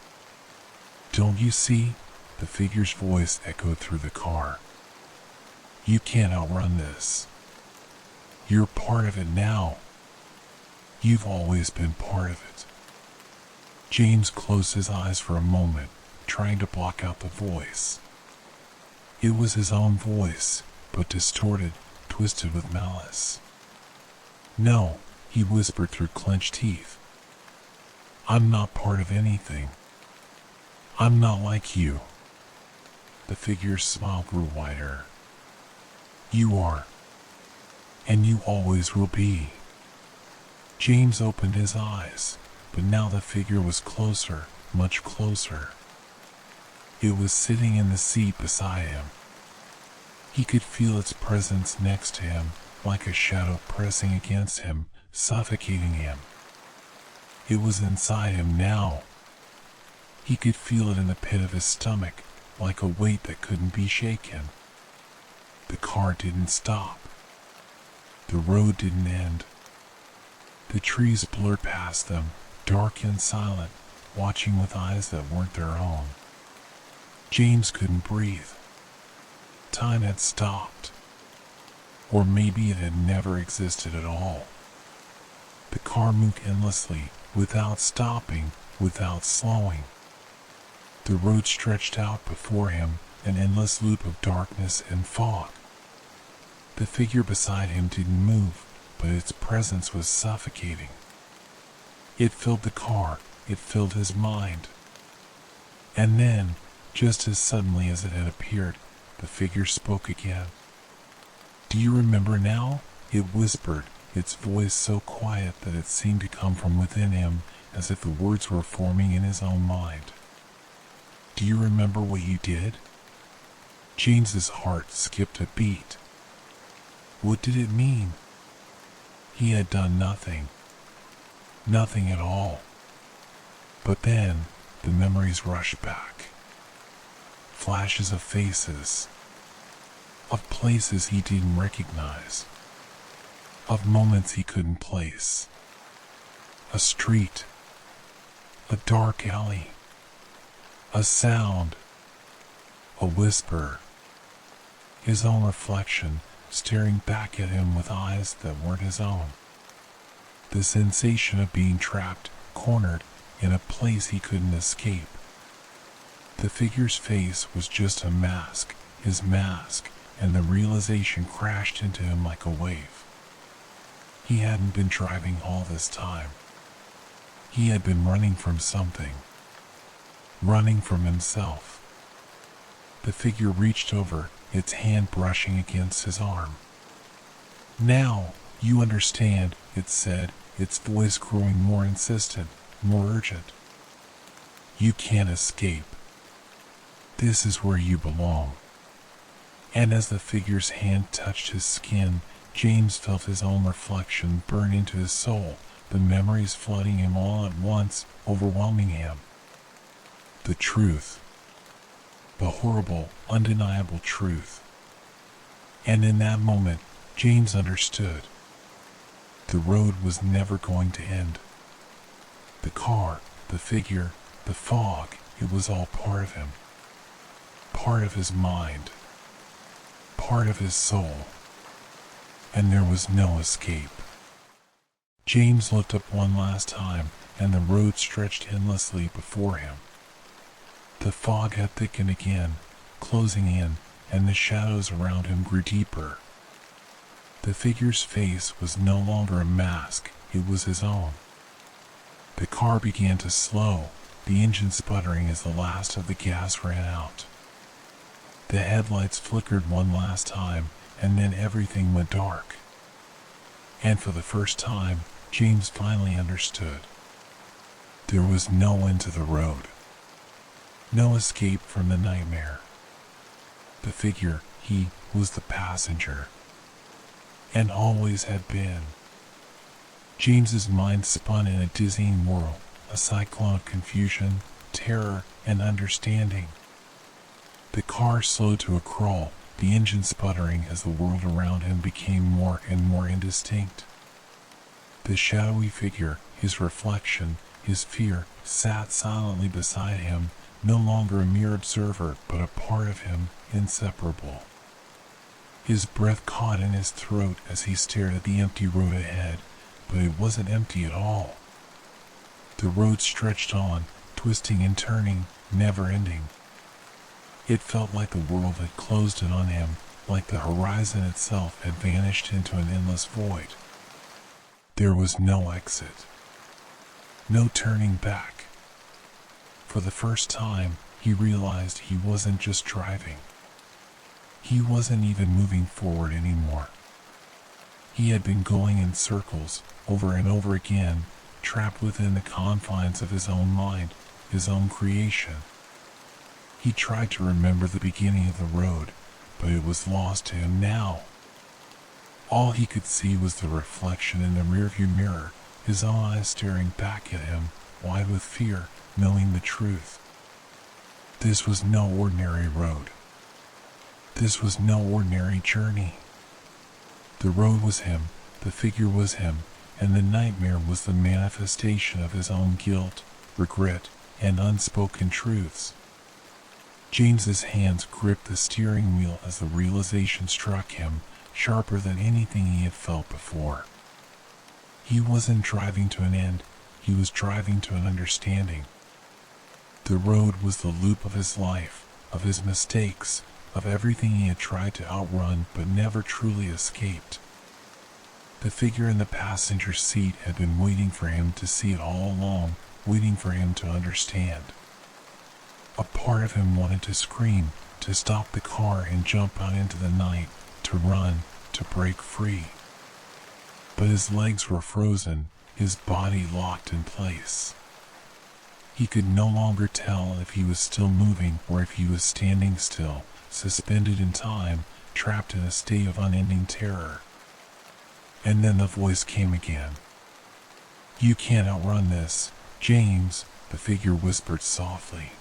"Don't you see?" The figure's voice echoed through the car. "You can't outrun this. You're part of it now. You've always been part of it." James closed his eyes for a moment, trying to block out the voice. It was his own voice, but distorted, twisted with malice. "No," he whispered through clenched teeth. "I'm not part of anything. I'm not like you." The figure's smile grew wider. "You are. And you always will be." James opened his eyes, but now the figure was closer, much closer. It was sitting in the seat beside him. He could feel its presence next to him, like a shadow pressing against him, suffocating him. It was inside him now. He could feel it in the pit of his stomach, like a weight that couldn't be shaken. The car didn't stop. The road didn't end. The trees blurred past them, dark and silent, watching with eyes that weren't their own. James couldn't breathe. Time had stopped. Or maybe it had never existed at all. The car moved endlessly, without stopping, without slowing. The road stretched out before him, an endless loop of darkness and fog. The figure beside him didn't move, but its presence was suffocating. It filled the car, it filled his mind. And then, just as suddenly as it had appeared, the figure spoke again. "Do you remember now?" it whispered, its voice so quiet that it seemed to come from within him, as if the words were forming in his own mind. "Do you remember what you did?" James's heart skipped a beat. What did it mean? He had done nothing. Nothing at all. But then, the memories rushed back. Flashes of faces. Of places he didn't recognize. Of moments he couldn't place. A street. A dark alley. A sound. A whisper. His own reflection, staring back at him with eyes that weren't his own. The sensation of being trapped, cornered, in a place he couldn't escape. The figure's face was just a mask, his mask, and the realization crashed into him like a wave. He hadn't been driving all this time. He had been running from something. Running from himself. The figure reached over, its hand brushing against his arm. "Now, you understand," it said, its voice growing more insistent, more urgent. "You can't escape. This is where you belong." And as the figure's hand touched his skin, James felt his own reflection burn into his soul, the memories flooding him all at once, overwhelming him. The truth. The horrible, undeniable truth. And in that moment, James understood. The road was never going to end. The car, the figure, the fog, it was all part of him. Part of his mind. Part of his soul. And there was no escape. James looked up one last time, and the road stretched endlessly before him. The fog had thickened again, closing in, and the shadows around him grew deeper. The figure's face was no longer a mask, it was his own. The car began to slow, the engine sputtering as the last of the gas ran out. The headlights flickered one last time, and then everything went dark. And for the first time, James finally understood. There was no end to the road. No escape from the nightmare. The figure, He was the passenger, and always had been. James's mind spun in a dizzying whirl, a cyclone of confusion, terror, and understanding. The car slowed to a crawl, the engine sputtering as the world around him became more and more indistinct. The shadowy figure, his reflection, his fear, sat silently beside him, no longer a mere observer, but a part of him, inseparable. His breath caught in his throat as he stared at the empty road ahead, but it wasn't empty at all. The road stretched on, twisting and turning, never ending. It felt like the world had closed in on him, like the horizon itself had vanished into an endless void. There was no exit. No turning back. For the first time, he realized he wasn't just driving. He wasn't even moving forward anymore. He had been going in circles, over and over again, trapped within the confines of his own mind, his own creation. He tried to remember the beginning of the road, but it was lost to him now. All he could see was the reflection in the rearview mirror, his own eyes staring back at him, wide with fear, knowing the truth. This was no ordinary road. This was no ordinary journey. The road was him, the figure was him, and the nightmare was the manifestation of his own guilt, regret, and unspoken truths. James's hands gripped the steering wheel as the realization struck him, sharper than anything he had felt before. He wasn't driving to an end, he was driving to an understanding. The road was the loop of his life, of his mistakes, of everything he had tried to outrun but never truly escaped. The figure in the passenger seat had been waiting for him to see it all along, waiting for him to understand. A part of him wanted to scream, to stop the car and jump out into the night, to run, to break free. But his legs were frozen, his body locked in place. He could no longer tell if he was still moving or if he was standing still, suspended in time, trapped in a state of unending terror. And then the voice came again. "You can't outrun this, James," the figure whispered softly.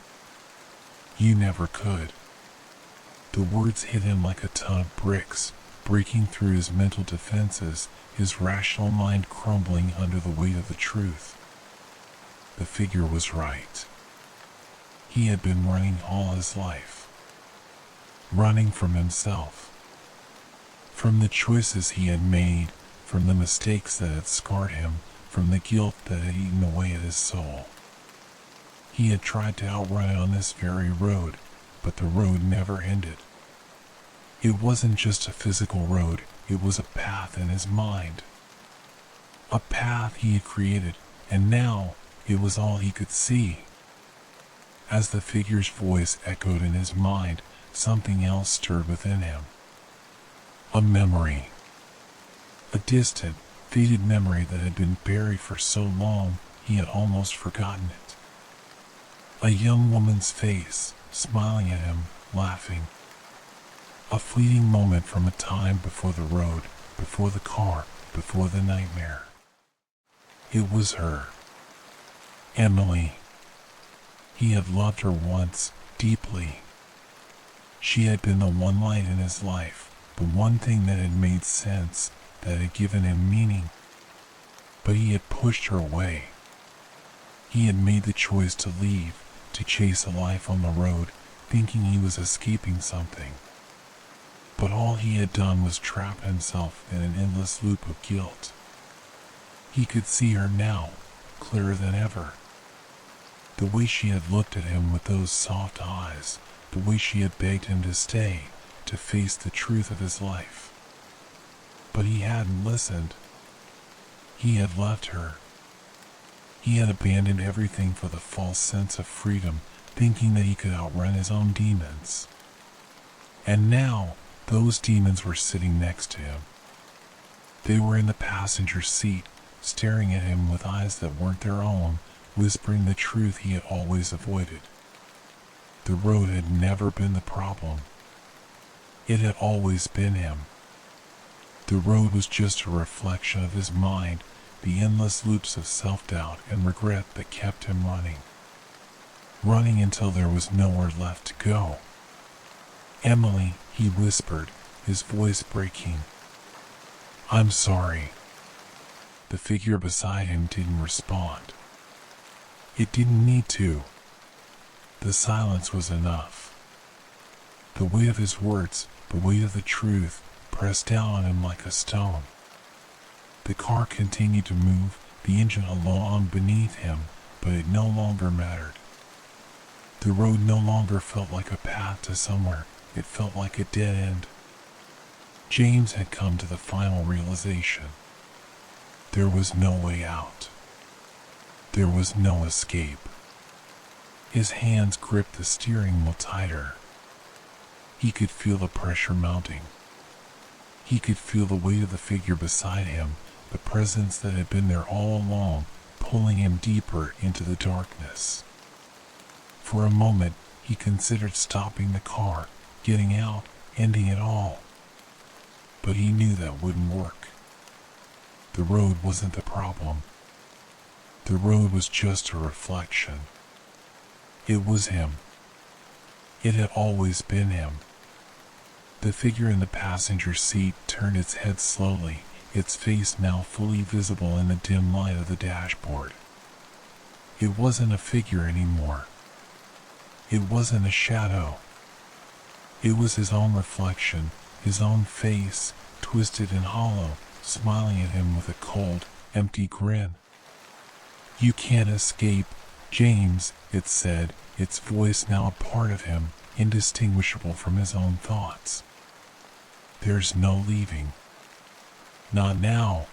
"You never could." The words hit him like a ton of bricks, breaking through his mental defenses, his rational mind crumbling under the weight of the truth. The figure was right. He had been running all his life. Running from himself. From the choices he had made, from the mistakes that had scarred him, from the guilt that had eaten away at his soul. He had tried to outrun it on this very road, but the road never ended. It wasn't just a physical road, it was a path in his mind. A path he had created, and now it was all he could see. As the figure's voice echoed in his mind, something else stirred within him. A memory. A distant, faded memory that had been buried for so long he had almost forgotten it. A young woman's face, smiling at him, laughing. A fleeting moment from a time before the road, before the car, before the nightmare. It was her. Emily. He had loved her once, deeply. She had been the one light in his life, the one thing that had made sense, that had given him meaning. But he had pushed her away. He had made the choice to leave, to chase a life on the road, thinking he was escaping something. But all he had done was trap himself in an endless loop of guilt. He could see her now, clearer than ever. The way she had looked at him with those soft eyes, the way she had begged him to stay, to face the truth of his life. But he hadn't listened. He had left her. He had abandoned everything for the false sense of freedom, thinking that he could outrun his own demons. And now, those demons were sitting next to him. They were in the passenger seat, staring at him with eyes that weren't their own, whispering the truth he had always avoided. The road had never been the problem. It had always been him. The road was just a reflection of his mind, the endless loops of self-doubt and regret that kept him running. Running until there was nowhere left to go. "Emily," he whispered, his voice breaking. "I'm sorry." The figure beside him didn't respond. It didn't need to. The silence was enough. The weight of his words, the weight of the truth, pressed down on him like a stone. The car continued to move, the engine along beneath him, but it no longer mattered. The road no longer felt like a path to somewhere, it felt like a dead end. James had come to the final realization. There was no way out. There was no escape. His hands gripped the steering wheel tighter. He could feel the pressure mounting. He could feel the weight of the figure beside him, the presence that had been there all along, pulling him deeper into the darkness. For a moment, he considered stopping the car, getting out, ending it all. But he knew that wouldn't work. The road wasn't the problem. The road was just a reflection. It was him. It had always been him. The figure in the passenger seat turned its head slowly, its face now fully visible in the dim light of the dashboard. It wasn't a figure anymore. It wasn't a shadow. It was his own reflection, his own face, twisted and hollow, smiling at him with a cold, empty grin. "You can't escape, James," it said, its voice now a part of him, indistinguishable from his own thoughts. "There's no leaving. Not now.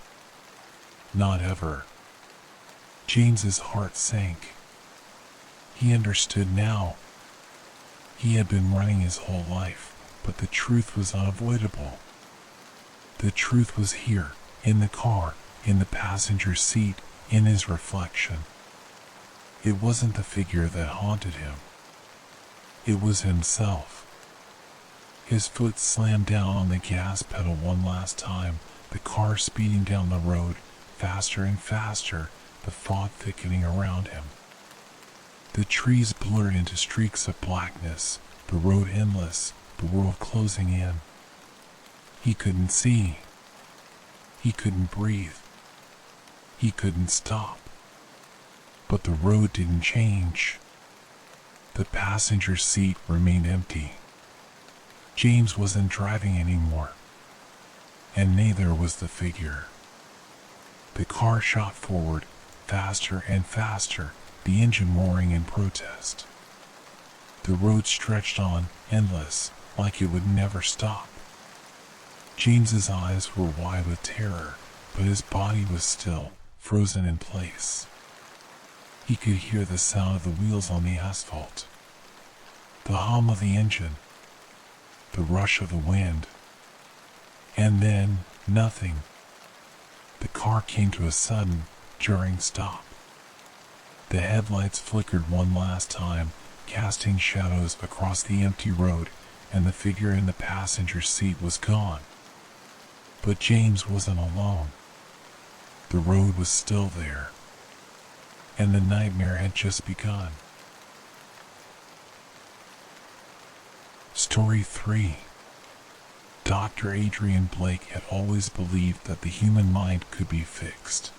Not ever." James's heart sank. He understood now. He had been running his whole life, but the truth was unavoidable. The truth was here, in the car, in the passenger seat, in his reflection. It wasn't the figure that haunted him. It was himself. His foot slammed down on the gas pedal one last time, the car speeding down the road, faster and faster, the fog thickening around him. The trees blurred into streaks of blackness, the road endless, the world closing in. He couldn't see. He couldn't breathe. He couldn't stop. But the road didn't change. The passenger seat remained empty. James wasn't driving anymore. And neither was the figure. The car shot forward, faster and faster, the engine roaring in protest. The road stretched on, endless, like it would never stop. James's eyes were wide with terror, but his body was still, frozen in place. He could hear the sound of the wheels on the asphalt, the hum of the engine, the rush of the wind. And then, nothing. The car came to a sudden, jarring stop. The headlights flickered one last time, casting shadows across the empty road, and the figure in the passenger seat was gone. But James wasn't alone. The road was still there. And the nightmare had just begun. Story 3. Dr. Adrian Blake had always believed that the human mind could be fixed.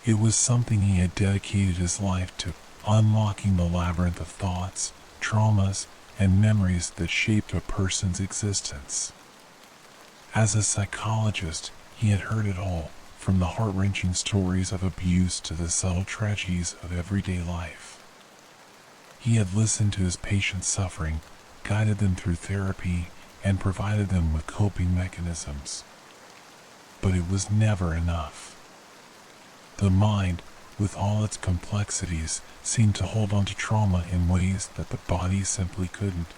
It was something he had dedicated his life to, unlocking the labyrinth of thoughts, traumas, and memories that shaped a person's existence. As a psychologist, he had heard it all, from the heart-wrenching stories of abuse to the subtle tragedies of everyday life. He had listened to his patients' suffering, guided them through therapy, and provided them with coping mechanisms. But it was never enough. The mind, with all its complexities, seemed to hold on to trauma in ways that the body simply couldn't.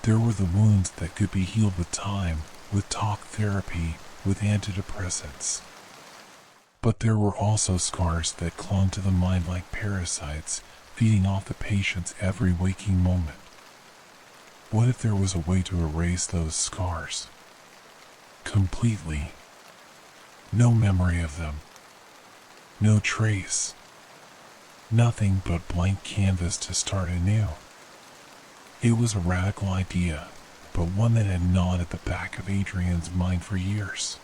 There were the wounds that could be healed with time, with talk therapy, with antidepressants. But there were also scars that clung to the mind like parasites, feeding off the patient's every waking moment. What if there was a way to erase those scars? Completely. No memory of them. No trace. Nothing but blank canvas to start anew. It was a radical idea, but one that had gnawed at the back of Adrian's mind for years.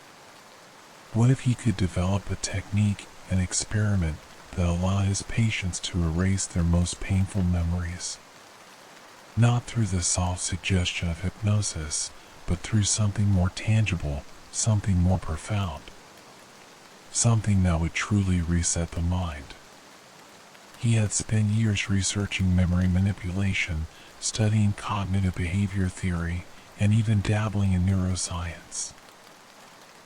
What if he could develop a technique, an experiment, that allowed his patients to erase their most painful memories? Not through the soft suggestion of hypnosis, but through something more tangible, something more profound. Something that would truly reset the mind. He had spent years researching memory manipulation, studying cognitive behavior theory, and even dabbling in neuroscience.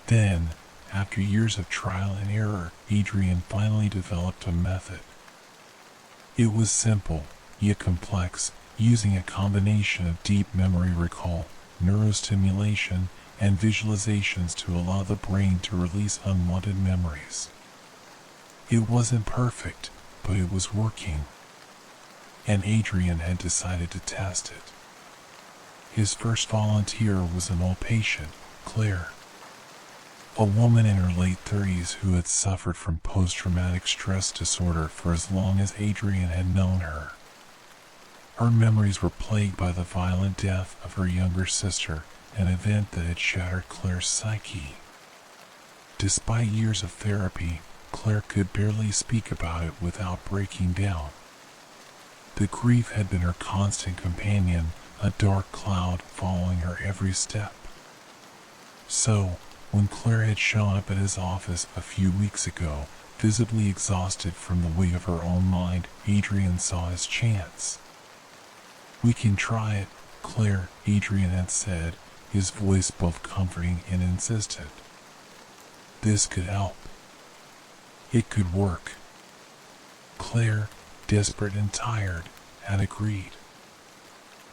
Then, after years of trial and error, Adrian finally developed a method. It was simple, yet complex, using a combination of deep memory recall, neurostimulation, and visualizations to allow the brain to release unwanted memories. It wasn't perfect, but it was working. And Adrian had decided to test it. His first volunteer was an old patient, Claire. A woman in her late 30s who had suffered from post-traumatic stress disorder for as long as Adrian had known her. Her memories were plagued by the violent death of her younger sister, an event that had shattered Claire's psyche. Despite years of therapy, Claire could barely speak about it without breaking down. The grief had been her constant companion, a dark cloud following her every step. So, when Claire had shown up at his office a few weeks ago, visibly exhausted from the weight of her own mind, Adrian saw his chance. "We can try it, Claire," Adrian had said, his voice both comforting and insistent. This could help. It could work. Claire, desperate and tired, had agreed.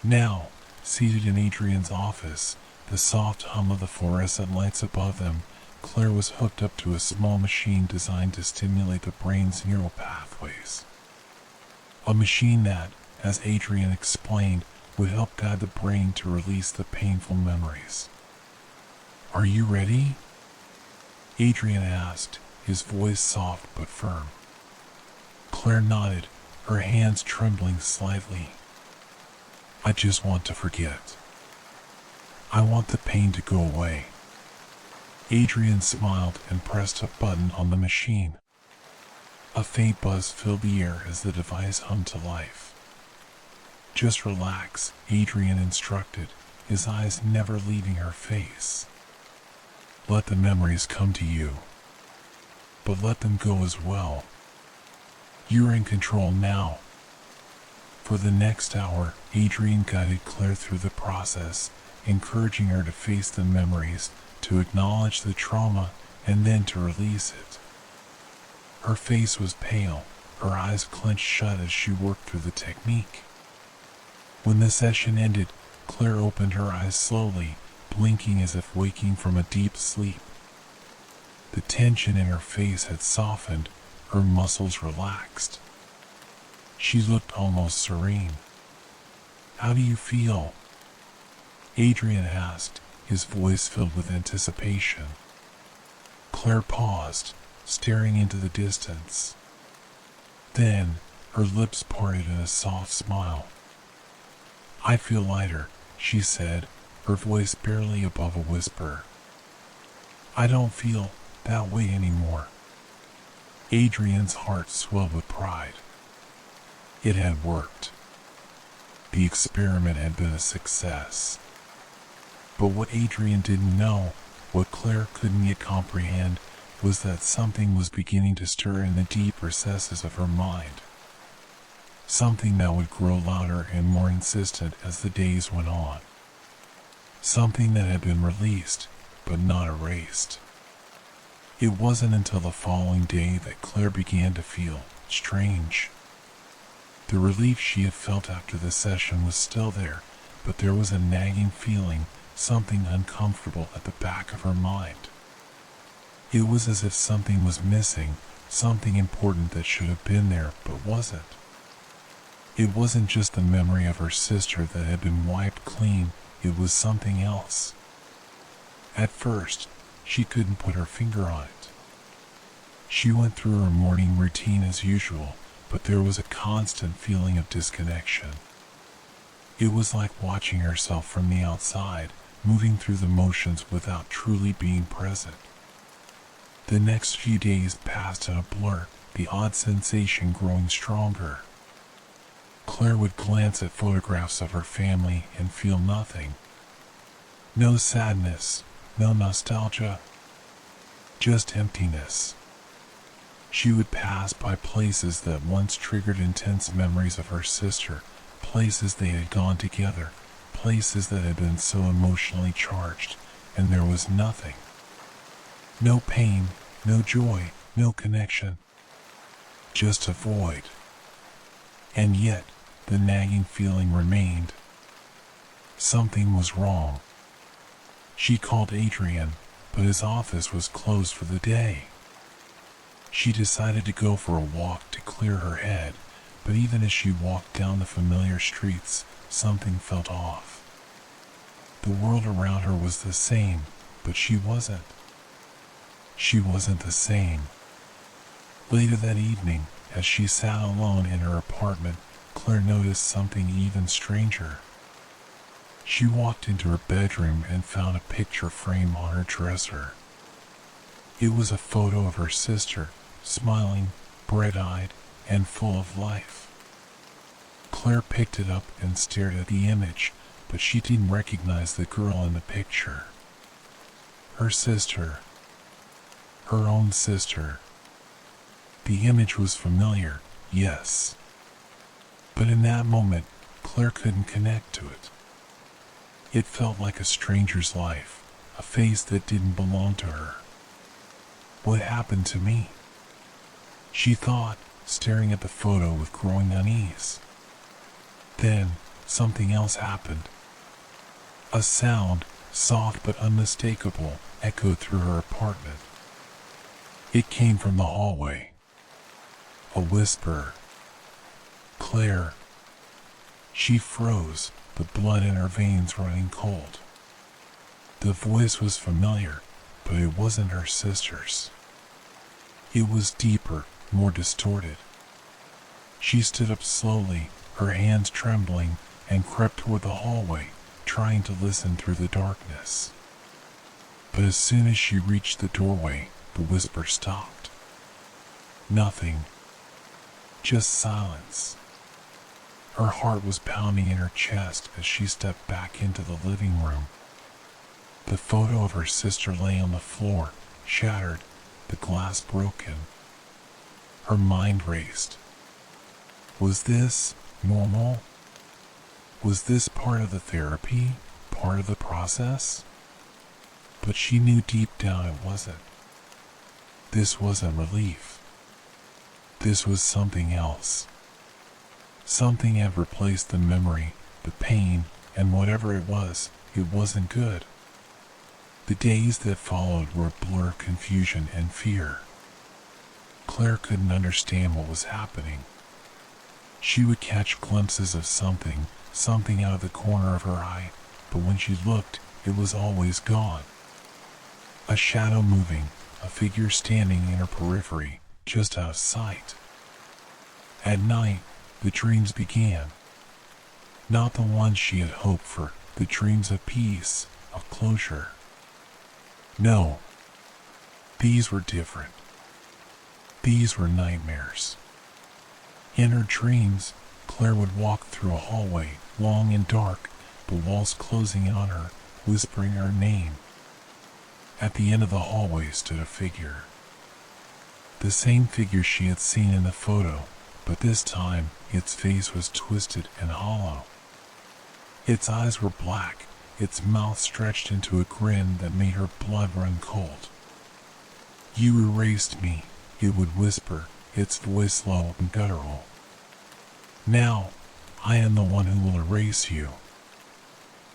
Now, seated in Adrian's office, the soft hum of the fluorescent lights above them, Claire was hooked up to a small machine designed to stimulate the brain's neural pathways. A machine that, as Adrian explained, would help guide the brain to release the painful memories. "Are you ready?" Adrian asked, his voice soft but firm. Claire nodded, her hands trembling slightly. "I just want to forget. I want the pain to go away." Adrian smiled and pressed a button on the machine. A faint buzz filled the air as the device hummed to life. "Just relax," Adrian instructed, his eyes never leaving her face. "Let the memories come to you. But let them go as well. You're in control now." For the next hour, Adrian guided Claire through the process, encouraging her to face the memories, to acknowledge the trauma, and then to release it. Her face was pale, her eyes clenched shut as she worked through the technique. When the session ended, Claire opened her eyes slowly, blinking as if waking from a deep sleep. The tension in her face had softened, her muscles relaxed. She looked almost serene. "How do you feel?" Adrian asked, his voice filled with anticipation. Claire paused, staring into the distance. Then, her lips parted in a soft smile. "I feel lighter," she said, her voice barely above a whisper. "I don't feel that way anymore." Adrian's heart swelled with pride. It had worked. The experiment had been a success. But what Adrian didn't know, what Claire couldn't yet comprehend, was that something was beginning to stir in the deep recesses of her mind. Something that would grow louder and more insistent as the days went on. Something that had been released, but not erased. It wasn't until the following day that Claire began to feel strange. The relief she had felt after the session was still there, but there was a nagging feeling, something uncomfortable at the back of her mind. It was as if something was missing, something important that should have been there but wasn't. It wasn't just the memory of her sister that had been wiped clean, it was something else. At first, she couldn't put her finger on it. She went through her morning routine as usual, but there was a constant feeling of disconnection. It was like watching herself from the outside, moving through the motions without truly being present. The next few days passed in a blur, the odd sensation growing stronger. Claire would glance at photographs of her family and feel nothing. No sadness, no nostalgia, just emptiness. She would pass by places that once triggered intense memories of her sister, places they had gone together, places that had been so emotionally charged, and there was nothing. No pain, no joy, no connection. Just a void. And yet, the nagging feeling remained. Something was wrong. She called Adrian, but his office was closed for the day. She decided to go for a walk to clear her head, but even as she walked down the familiar streets, something felt off. The world around her was the same, but she wasn't. She wasn't the same. Later that evening, as she sat alone in her apartment, Claire noticed something even stranger. She walked into her bedroom and found a picture frame on her dresser. It was a photo of her sister, smiling, bright-eyed, and full of life. Claire picked it up and stared at the image, but she didn't recognize the girl in the picture. Her sister. Her own sister. The image was familiar, yes. But in that moment, Claire couldn't connect to it. It felt like a stranger's life, a face that didn't belong to her. What happened to me? She thought, staring at the photo with growing unease. Then, something else happened. A sound, soft but unmistakable, echoed through her apartment. It came from the hallway. A whisper. Claire. She froze, the blood in her veins running cold. The voice was familiar, but it wasn't her sister's. It was deeper, more distorted. She stood up slowly, her hands trembling, and crept toward the hallway, trying to listen through the darkness. But as soon as she reached the doorway, the whisper stopped. Nothing. Just silence. Her heart was pounding in her chest as she stepped back into the living room. The photo of her sister lay on the floor, shattered, the glass broken. Her mind raced. Was this normal? Was this part of the therapy, part of the process? But she knew deep down it wasn't. This wasn't relief. This was something else. Something had replaced the memory, the pain, and whatever it wasn't good. The days that followed were a blur of confusion and fear. Claire couldn't understand what was happening. She would catch glimpses of something out of the corner of her eye, but when she looked, it was always gone. A shadow moving, a figure standing in her periphery, just out of sight. At night, the dreams began. Not the ones she had hoped for, the dreams of peace, of closure. No. These were different. These were nightmares. In her dreams, Claire would walk through a hallway, long and dark, the walls closing in on her, whispering her name. At the end of the hallway stood a figure. The same figure she had seen in the photo, but this time, its face was twisted and hollow. Its eyes were black, its mouth stretched into a grin that made her blood run cold. You erased me, it would whisper, its voice low and guttural. Now, I am the one who will erase you.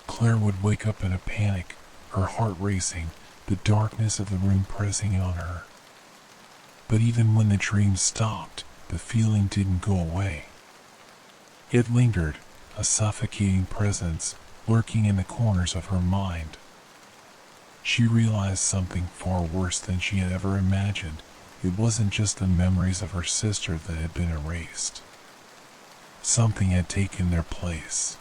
Claire would wake up in a panic, her heart racing, the darkness of the room pressing on her. But even when the dream stopped, the feeling didn't go away. It lingered, a suffocating presence, lurking in the corners of her mind. She realized something far worse than she had ever imagined. It wasn't just the memories of her sister that had been erased. Something had taken their place.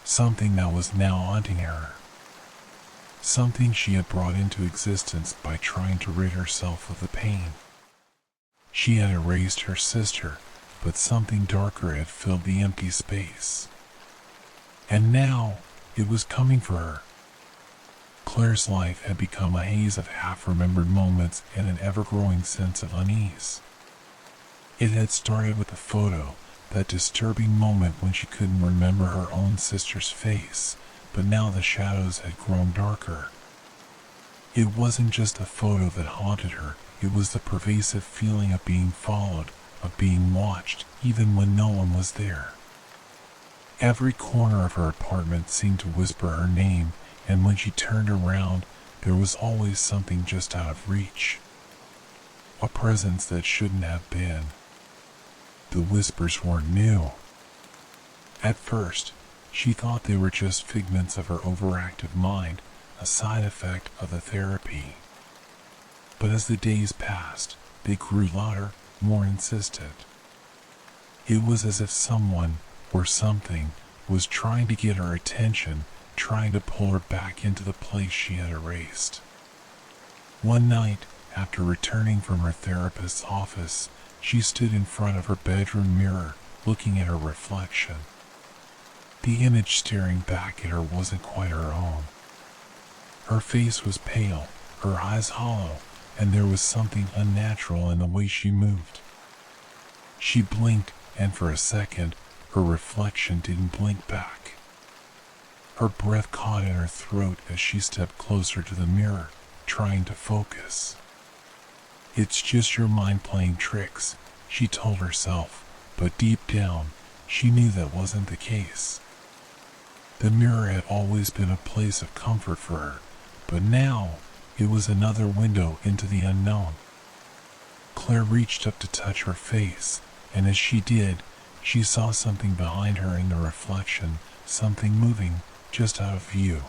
Something that was now haunting her. Something she had brought into existence by trying to rid herself of the pain. She had erased her sister, but something darker had filled the empty space. And now, it was coming for her. Claire's life had become a haze of half-remembered moments and an ever-growing sense of unease. It had started with a photo, that disturbing moment when she couldn't remember her own sister's face, but now the shadows had grown darker. It wasn't just a photo that haunted her, it was the pervasive feeling of being followed, of being watched, even when no one was there. Every corner of her apartment seemed to whisper her name, and when she turned around, there was always something just out of reach. A presence that shouldn't have been. The whispers weren't new. At first, she thought they were just figments of her overactive mind, a side effect of the therapy. But as the days passed, they grew louder, more insistent. It was as if someone, or something, was trying to get her attention, trying to pull her back into the place she had erased. One night, after returning from her therapist's office, she stood in front of her bedroom mirror, looking at her reflection. The image staring back at her wasn't quite her own. Her face was pale, her eyes hollow, and there was something unnatural in the way she moved. She blinked, and for a second, her reflection didn't blink back. Her breath caught in her throat as she stepped closer to the mirror, trying to focus. "It's just your mind playing tricks," she told herself, but deep down, she knew that wasn't the case. The mirror had always been a place of comfort for her, but now, it was another window into the unknown. Claire reached up to touch her face, and as she did, she saw something behind her in the reflection, something moving just out of view.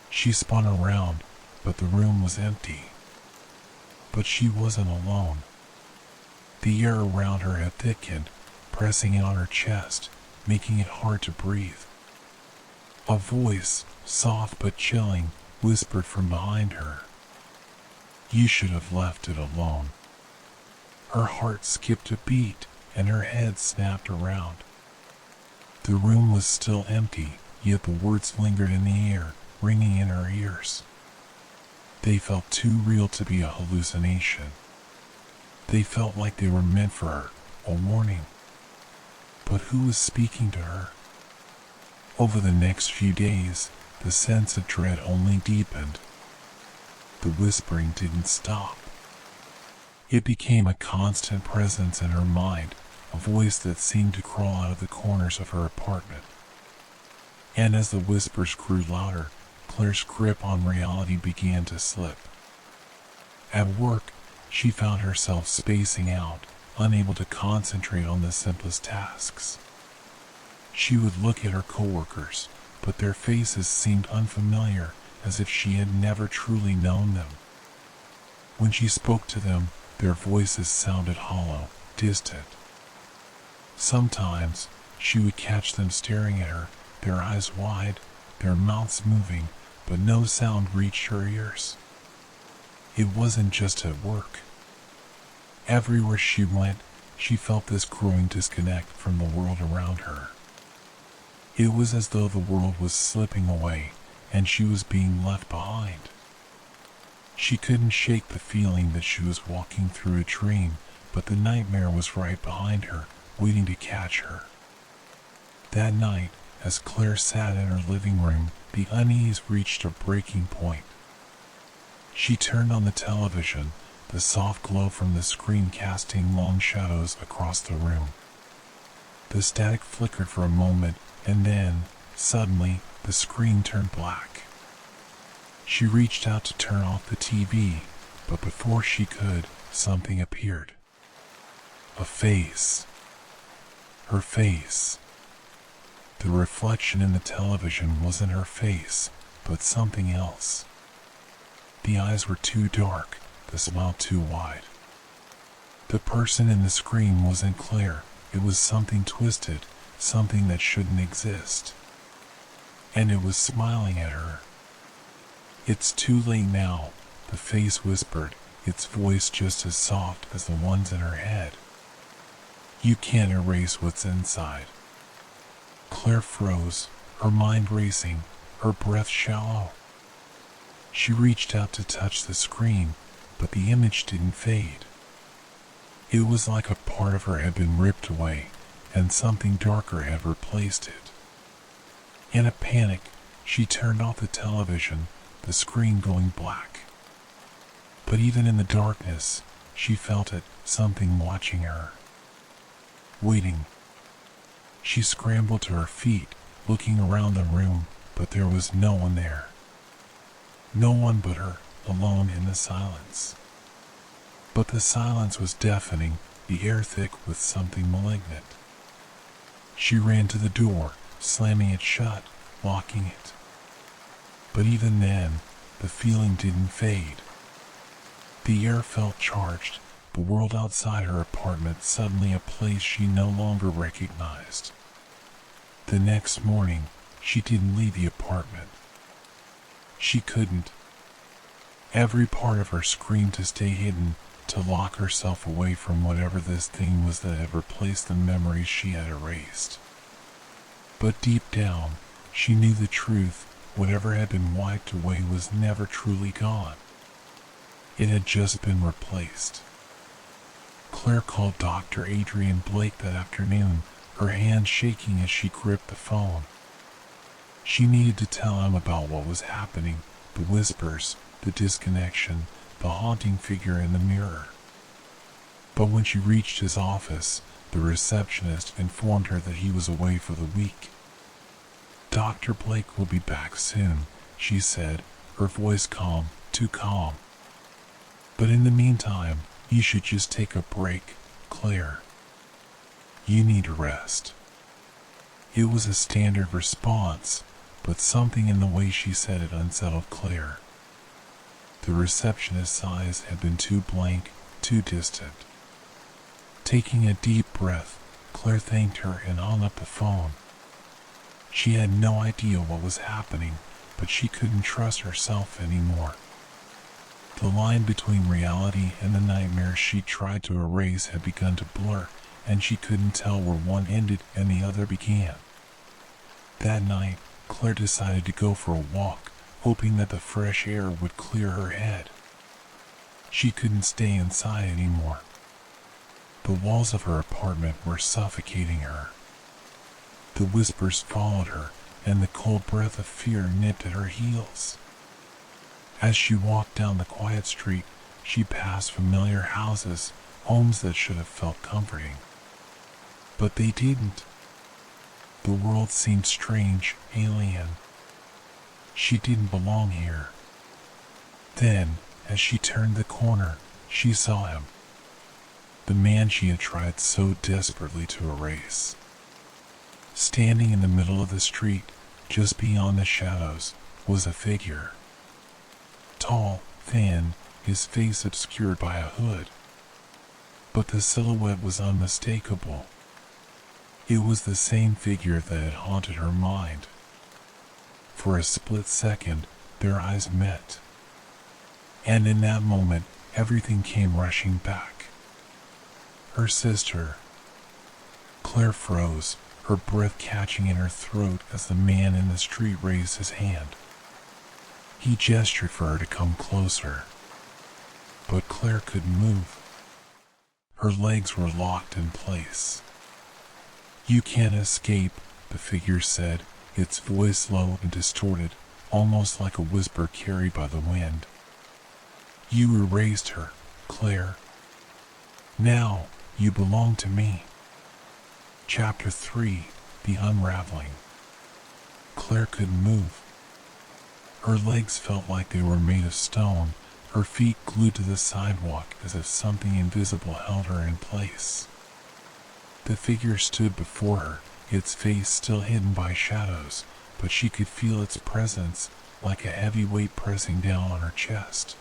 She spun around, but the room was empty. But she wasn't alone. The air around her had thickened, pressing in on her chest, making it hard to breathe. A voice, soft but chilling, whispered from behind her. "You should have left it alone." Her heart skipped a beat, and her head snapped around. The room was still empty, yet the words lingered in the air, ringing in her ears. They felt too real to be a hallucination. They felt like they were meant for her, a warning. But who was speaking to her? Over the next few days, the sense of dread only deepened. The whispering didn't stop. It became a constant presence in her mind, a voice that seemed to crawl out of the corners of her apartment. And as the whispers grew louder, Claire's grip on reality began to slip. At work, she found herself spacing out, unable to concentrate on the simplest tasks. She would look at her coworkers, but their faces seemed unfamiliar, as if she had never truly known them. When she spoke to them, their voices sounded hollow, distant. Sometimes, she would catch them staring at her, their eyes wide, their mouths moving, but no sound reached her ears. It wasn't just at work. Everywhere she went, she felt this growing disconnect from the world around her. It was as though the world was slipping away, and she was being left behind. She couldn't shake the feeling that she was walking through a dream, but the nightmare was right behind her, waiting to catch her. That night, as Claire sat in her living room, the unease reached a breaking point. She turned on the television, the soft glow from the screen casting long shadows across the room. The static flickered for a moment, and then, suddenly, the screen turned black. She reached out to turn off the TV, but before she could, something appeared. A face. Her face. The reflection in the television wasn't her face, but something else. The eyes were too dark, the smile too wide. The person in the screen wasn't Claire, it was something twisted, something that shouldn't exist. And it was smiling at her. "It's too late now," the face whispered, its voice just as soft as the ones in her head. "You can't erase what's inside." Claire froze, her mind racing, her breath shallow. She reached out to touch the screen, but the image didn't fade. It was like a part of her had been ripped away, and something darker had replaced it. In a panic, she turned off the television, the screen going black. But even in the darkness, she felt it, something watching her. Waiting. She scrambled to her feet, looking around the room, but there was no one there. No one but her, alone in the silence. But the silence was deafening, the air thick with something malignant. She ran to the door, slamming it shut, locking it. But even then, the feeling didn't fade. The air felt charged, the world outside her apartment suddenly a place she no longer recognized. The next morning, she didn't leave the apartment. She couldn't. Every part of her screamed to stay hidden, to lock herself away from whatever this thing was that had replaced the memories she had erased. But deep down, she knew the truth, whatever had been wiped away was never truly gone. It had just been replaced. Claire called Dr. Adrian Blake that afternoon, her hand shaking as she gripped the phone. She needed to tell him about what was happening, the whispers, the disconnection, the haunting figure in the mirror. But when she reached his office, the receptionist informed her that he was away for the week. "Dr. Blake will be back soon," she said, her voice calm, too calm. "But in the meantime, you should just take a break, Claire. You need rest." It was a standard response, but something in the way she said it unsettled Claire. The receptionist's eyes had been too blank, too distant. Taking a deep breath, Claire thanked her and hung up the phone. She had no idea what was happening, but she couldn't trust herself anymore. The line between reality and the nightmare she tried to erase had begun to blur, and she couldn't tell where one ended and the other began. That night, Claire decided to go for a walk, hoping that the fresh air would clear her head. She couldn't stay inside anymore. The walls of her apartment were suffocating her. The whispers followed her, and the cold breath of fear nipped at her heels. As she walked down the quiet street, she passed familiar houses, homes that should have felt comforting. But they didn't. The world seemed strange, alien. She didn't belong here. Then, as she turned the corner, she saw him. The man she had tried so desperately to erase. Standing in the middle of the street, just beyond the shadows, was a figure. Tall, thin, his face obscured by a hood. But the silhouette was unmistakable. It was the same figure that had haunted her mind. For a split second, their eyes met. And in that moment, everything came rushing back. Her sister. Claire froze, her breath catching in her throat as the man in the street raised his hand. He gestured for her to come closer. But Claire couldn't move. Her legs were locked in place. "You can't escape," the figure said, its voice low and distorted, almost like a whisper carried by the wind. "You erased her, Claire. Now, you belong to me." Chapter 3: The Unraveling. Claire couldn't move. Her legs felt like they were made of stone, her feet glued to the sidewalk as if something invisible held her in place. The figure stood before her, its face still hidden by shadows, but she could feel its presence, like a heavy weight pressing down on her chest.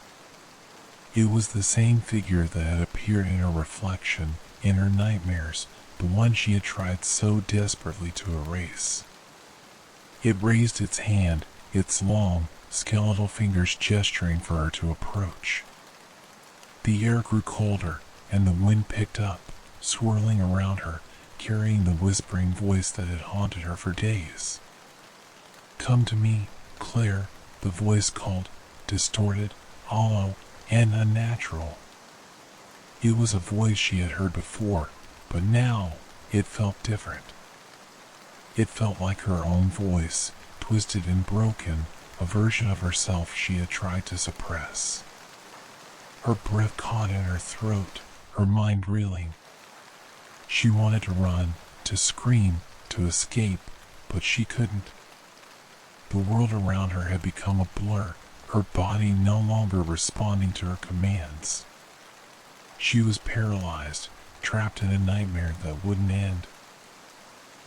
It was the same figure that had appeared in her reflection, in her nightmares, the one she had tried so desperately to erase. It raised its hand, its long, skeletal fingers gesturing for her to approach. The air grew colder, and the wind picked up, swirling around her, carrying the whispering voice that had haunted her for days. "Come to me, Claire," the voice called, distorted, hollow, and unnatural. It was a voice she had heard before, but now it felt different. It felt like her own voice, twisted and broken, a version of herself she had tried to suppress. Her breath caught in her throat, her mind reeling. She wanted to run, to scream, to escape, but she couldn't. The world around her had become a blur, her body no longer responding to her commands. She was paralyzed, trapped in a nightmare that wouldn't end.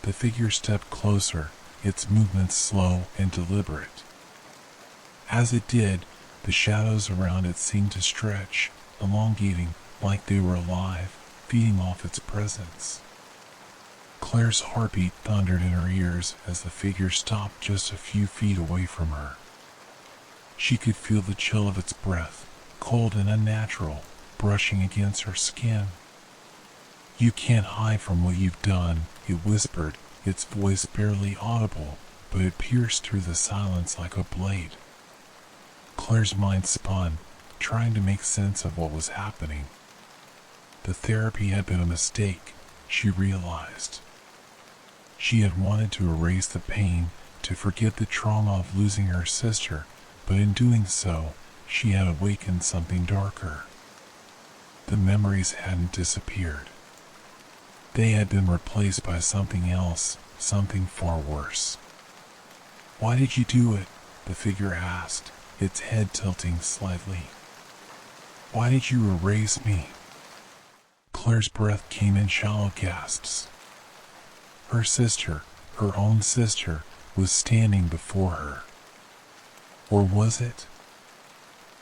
The figure stepped closer, its movements slow and deliberate. As it did, the shadows around it seemed to stretch, elongating, like they were alive, feeding off its presence. Claire's heartbeat thundered in her ears as the figure stopped just a few feet away from her. She could feel the chill of its breath, cold and unnatural, brushing against her skin. "You can't hide from what you've done," it whispered, its voice barely audible, but it pierced through the silence like a blade. Claire's mind spun, trying to make sense of what was happening. The therapy had been a mistake, she realized. She had wanted to erase the pain, to forget the trauma of losing her sister, but in doing so, she had awakened something darker. The memories hadn't disappeared. They had been replaced by something else, something far worse. "Why did you do it?" the figure asked, its head tilting slightly. "Why did you erase me?" Claire's breath came in shallow gasps. Her sister, her own sister, was standing before her. Or was it?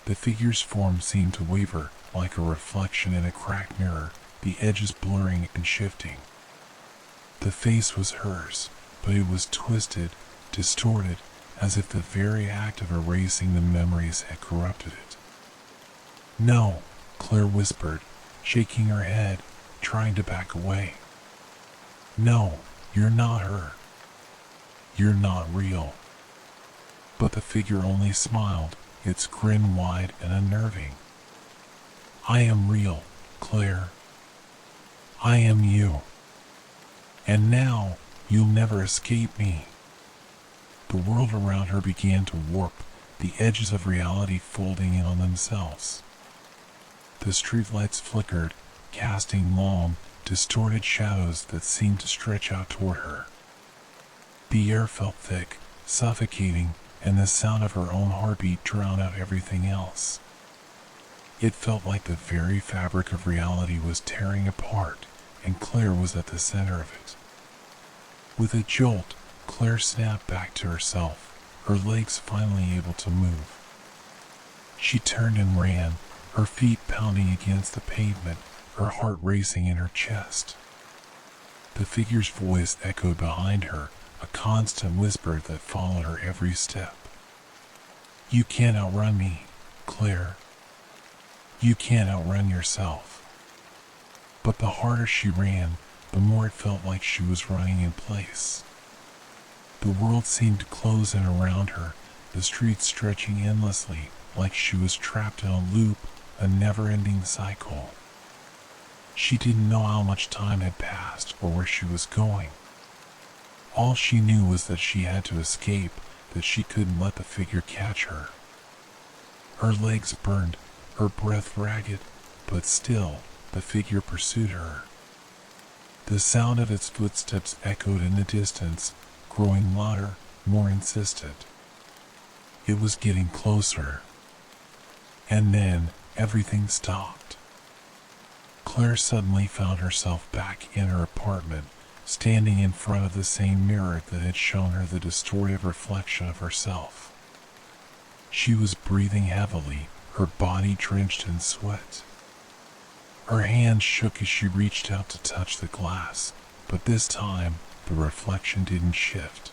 The figure's form seemed to waver, like a reflection in a cracked mirror, the edges blurring and shifting. The face was hers, but it was twisted, distorted, as if the very act of erasing the memories had corrupted it. "No," Claire whispered, shaking her head, trying to back away. "No, you're not her. You're not real." But the figure only smiled, its grin wide and unnerving. "I am real, Claire. I am you. And now, you'll never escape me." The world around her began to warp, the edges of reality folding in on themselves. The streetlights flickered, casting long, distorted shadows that seemed to stretch out toward her. The air felt thick, suffocating, and the sound of her own heartbeat drowned out everything else. It felt like the very fabric of reality was tearing apart, and Claire was at the center of it. With a jolt, Claire snapped back to herself, her legs finally able to move. She turned and ran, her feet pounding against the pavement, her heart racing in her chest. The figure's voice echoed behind her, a constant whisper that followed her every step. "You can't outrun me, Claire. You can't outrun yourself." But the harder she ran, the more it felt like she was running in place. The world seemed to close in around her, the streets stretching endlessly, like she was trapped in a loop, a never-ending cycle. She didn't know how much time had passed or where she was going. All she knew was that she had to escape, that she couldn't let the figure catch her. Her legs burned, her breath ragged, but still, the figure pursued her. The sound of its footsteps echoed in the distance, growing louder, more insistent. It was getting closer. And then, everything stopped. Claire suddenly found herself back in her apartment, standing in front of the same mirror that had shown her the distorted reflection of herself. She was breathing heavily, her body drenched in sweat. Her hands shook as she reached out to touch the glass, but this time, the reflection didn't shift.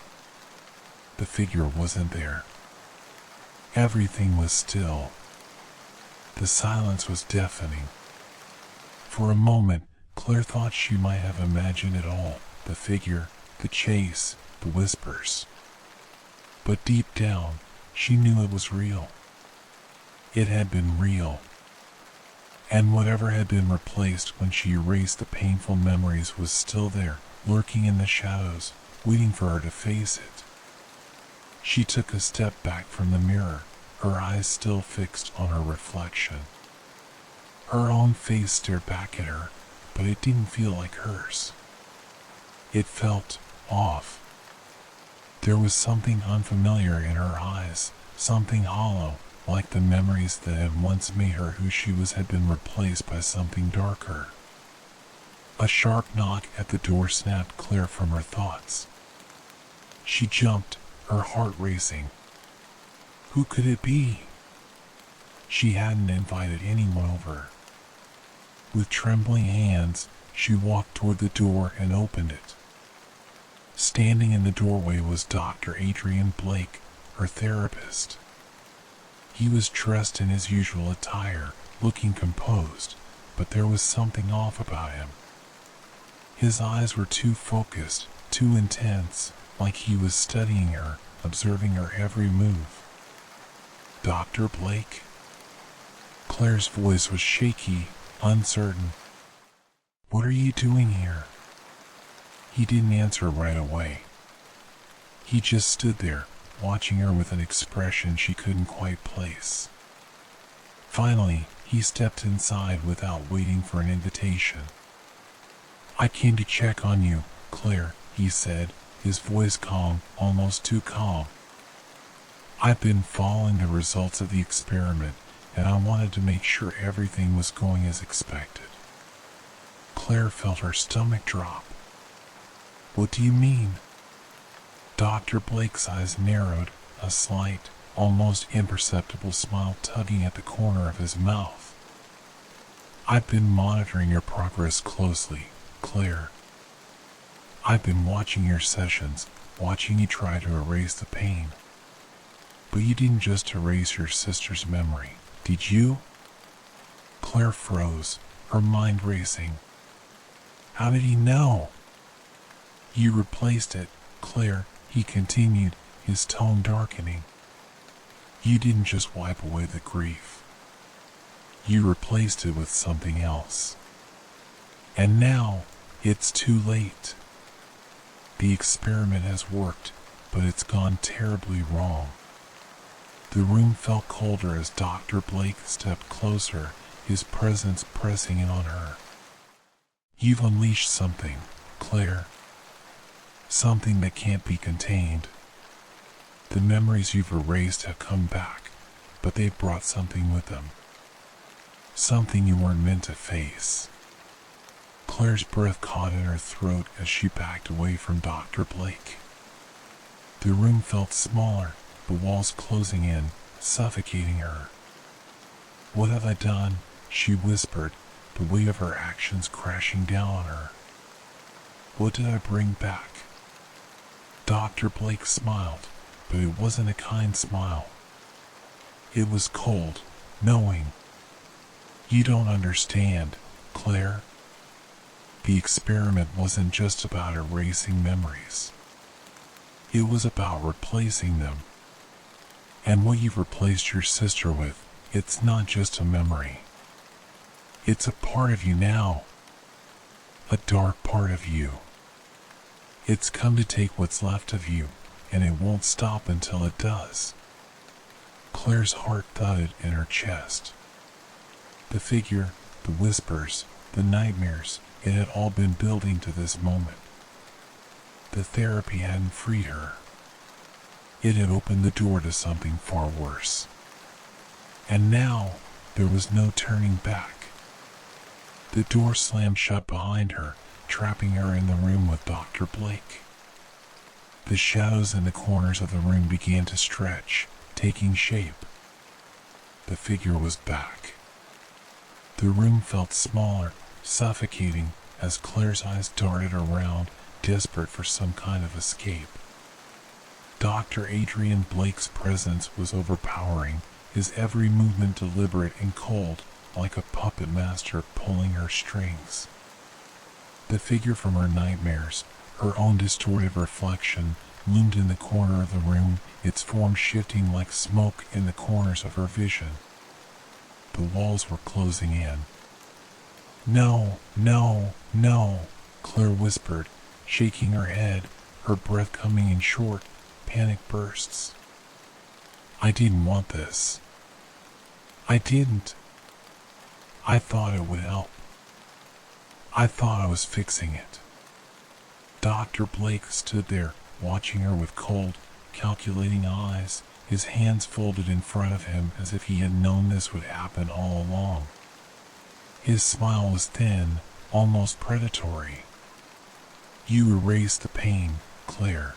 The figure wasn't there. Everything was still. The silence was deafening. For a moment, Claire thought she might have imagined it all, the figure, the chase, the whispers. But deep down, she knew it was real. It had been real. And whatever had been replaced when she erased the painful memories was still there, lurking in the shadows, waiting for her to face it. She took a step back from the mirror, her eyes still fixed on her reflection. Her own face stared back at her, but it didn't feel like hers. It felt off. There was something unfamiliar in her eyes, something hollow, like the memories that had once made her who she was had been replaced by something darker. A sharp knock at the door snapped Claire from her thoughts. She jumped, her heart racing. Who could it be? She hadn't invited anyone over. With trembling hands, she walked toward the door and opened it. Standing in the doorway was Dr. Adrian Blake, her therapist. He was dressed in his usual attire, looking composed, but there was something off about him. His eyes were too focused, too intense, like he was studying her, observing her every move. Dr. Blake? Claire's voice was shaky, uncertain. What are you doing here? He didn't answer right away. He just stood there, watching her with an expression she couldn't quite place. Finally, he stepped inside without waiting for an invitation. I came to check on you, Claire, he said, his voice calm, almost too calm. I've been following the results of the experiment, and I wanted to make sure everything was going as expected. Claire felt her stomach drop. What do you mean? Dr. Blake's eyes narrowed, a slight, almost imperceptible smile tugging at the corner of his mouth. I've been monitoring your progress closely, Claire. I've been watching your sessions, watching you try to erase the pain. But you didn't just erase your sister's memory, did you? Claire froze, her mind racing. How did he know? You replaced it, Claire, he continued, his tone darkening. You didn't just wipe away the grief. You replaced it with something else. And now, it's too late. The experiment has worked, but it's gone terribly wrong. The room felt colder as Dr. Blake stepped closer, his presence pressing in on her. You've unleashed something, Claire. Something that can't be contained. The memories you've erased have come back, but they've brought something with them. Something you weren't meant to face. Claire's breath caught in her throat as she backed away from Dr. Blake. The room felt smaller, the walls closing in, suffocating her. What have I done? She whispered, the weight of her actions crashing down on her. What did I bring back? Dr. Blake smiled, but it wasn't a kind smile. It was cold, knowing. You don't understand, Claire. The experiment wasn't just about erasing memories. It was about replacing them. And what you've replaced your sister with, it's not just a memory. It's a part of you now. A dark part of you. It's come to take what's left of you, and it won't stop until it does. Claire's heart thudded in her chest. The figure, the whispers, the nightmares, it had all been building to this moment. The therapy hadn't freed her. It had opened the door to something far worse. And now, there was no turning back. The door slammed shut behind her, trapping her in the room with Dr. Blake. The shadows in the corners of the room began to stretch, taking shape. The figure was back. The room felt smaller, suffocating, as Claire's eyes darted around, desperate for some kind of escape. Dr. Adrian Blake's presence was overpowering, his every movement deliberate and cold, like a puppet master pulling her strings. The figure from her nightmares, her own distorted reflection, loomed in the corner of the room, its form shifting like smoke in the corners of her vision. The walls were closing in. "No, no, no," Claire whispered, shaking her head, her breath coming in short, panic bursts. "I didn't want this. I didn't. I thought it would help. I thought I was fixing it." Dr. Blake stood there, watching her with cold, calculating eyes, his hands folded in front of him as if he had known this would happen all along. His smile was thin, almost predatory. "You erased the pain, Claire.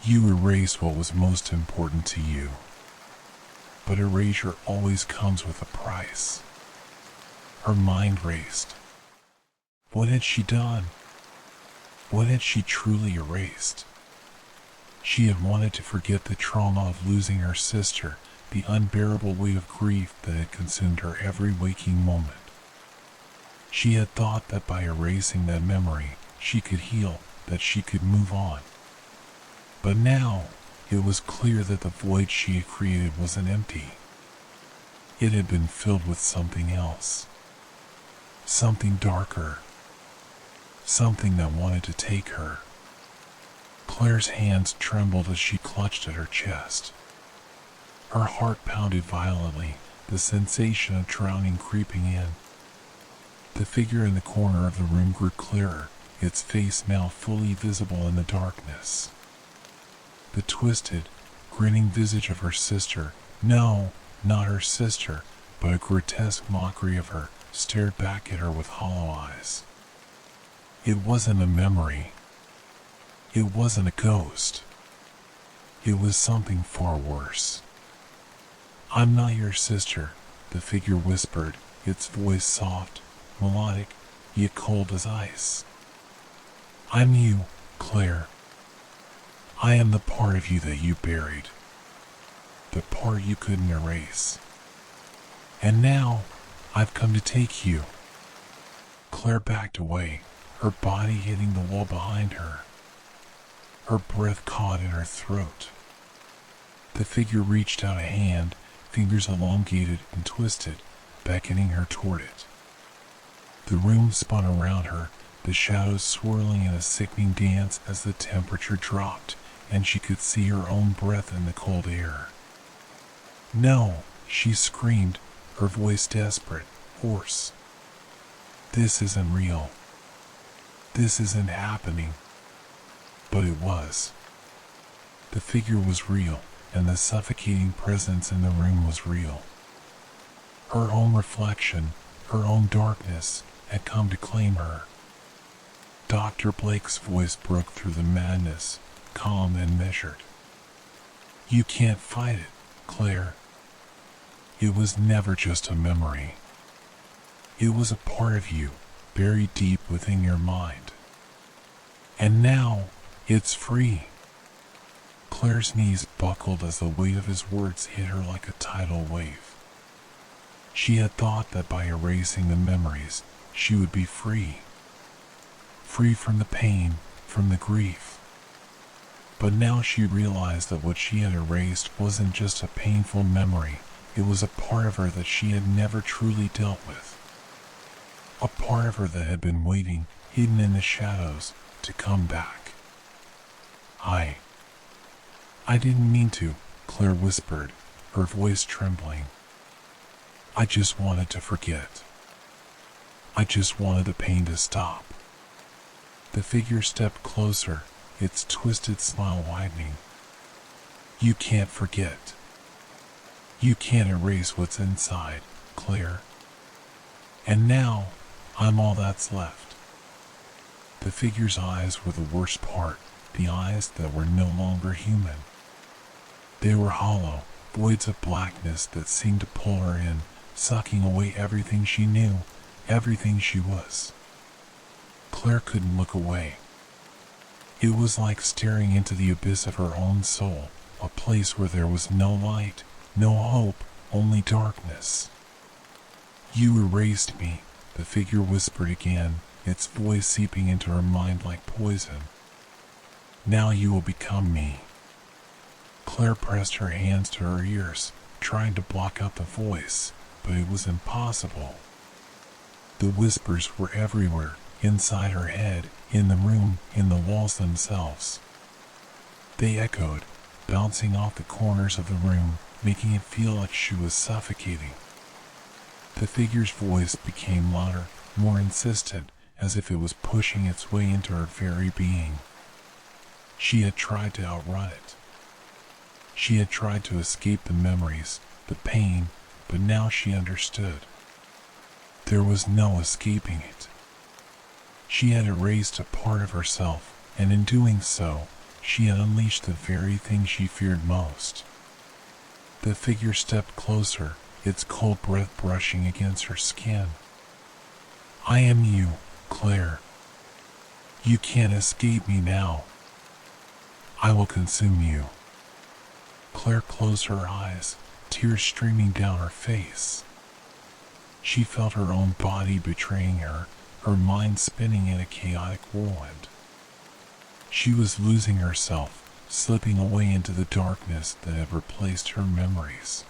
You erased what was most important to you. But erasure always comes with a price." Her mind raced. What had she done? What had she truly erased? She had wanted to forget the trauma of losing her sister, the unbearable weight of grief that had consumed her every waking moment. She had thought that by erasing that memory, she could heal, that she could move on. But now, it was clear that the void she had created wasn't empty. It had been filled with something else. Something darker. Something that wanted to take her. Claire's hands trembled as she clutched at her chest. Her heart pounded violently, the sensation of drowning creeping in. The figure in the corner of the room grew clearer, its face now fully visible in the darkness. The twisted, grinning visage of her sister, no, not her sister, but a grotesque mockery of her, stared back at her with hollow eyes. It wasn't a memory. It wasn't a ghost. It was something far worse. "I'm not your sister," the figure whispered, its voice soft, melodic, yet cold as ice. "I'm you, Claire. I am the part of you that you buried. The part you couldn't erase. And now, I've come to take you." Claire backed away, her body hitting the wall behind her. Her breath caught in her throat. The figure reached out a hand, fingers elongated and twisted, beckoning her toward it. The room spun around her, the shadows swirling in a sickening dance as the temperature dropped, and she could see her own breath in the cold air. "No," she screamed, her voice desperate, hoarse. "This isn't real. This isn't happening." But it was. The figure was real, and the suffocating presence in the room was real. Her own reflection, her own darkness, had come to claim her. Dr. Blake's voice broke through the madness, calm and measured. "You can't fight it, Claire. It was never just a memory. It was a part of you, buried deep within your mind. And now, it's free." Claire's knees buckled as the weight of his words hit her like a tidal wave. She had thought that by erasing the memories, she would be free. Free from the pain, from the grief. But now she realized that what she had erased wasn't just a painful memory, it was a part of her that she had never truly dealt with. A part of her that had been waiting, hidden in the shadows, to come back. I didn't mean to," Claire whispered, her voice trembling. "I just wanted to forget. I just wanted the pain to stop." The figure stepped closer, its twisted smile widening. "You can't forget. You can't erase what's inside, Claire. And now, I'm all that's left. The figure's eyes were the worst part, the eyes that were no longer human. They were hollow, voids of blackness that seemed to pull her in, sucking away everything she knew, everything she was. Claire couldn't look away. It was like staring into the abyss of her own soul, a place where there was no light, no hope, only darkness. You erased me, the figure whispered again, its voice seeping into her mind like poison. Now you will become me. Claire pressed her hands to her ears, trying to block out the voice, but it was impossible. The whispers were everywhere, inside her head, in the room, in the walls themselves. They echoed, bouncing off the corners of the room, making it feel like she was suffocating. The figure's voice became louder, more insistent, as if it was pushing its way into her very being. She had tried to outrun it. She had tried to escape the memories, the pain, but now she understood. There was no escaping it. She had erased a part of herself, and in doing so, she had unleashed the very thing she feared most. The figure stepped closer, its cold breath brushing against her skin. I am you, Claire. You can't escape me now. I will consume you. Claire closed her eyes, tears streaming down her face. She felt her own body betraying her, her mind spinning in a chaotic whirlwind. She was losing herself, slipping away into the darkness that had replaced her memories.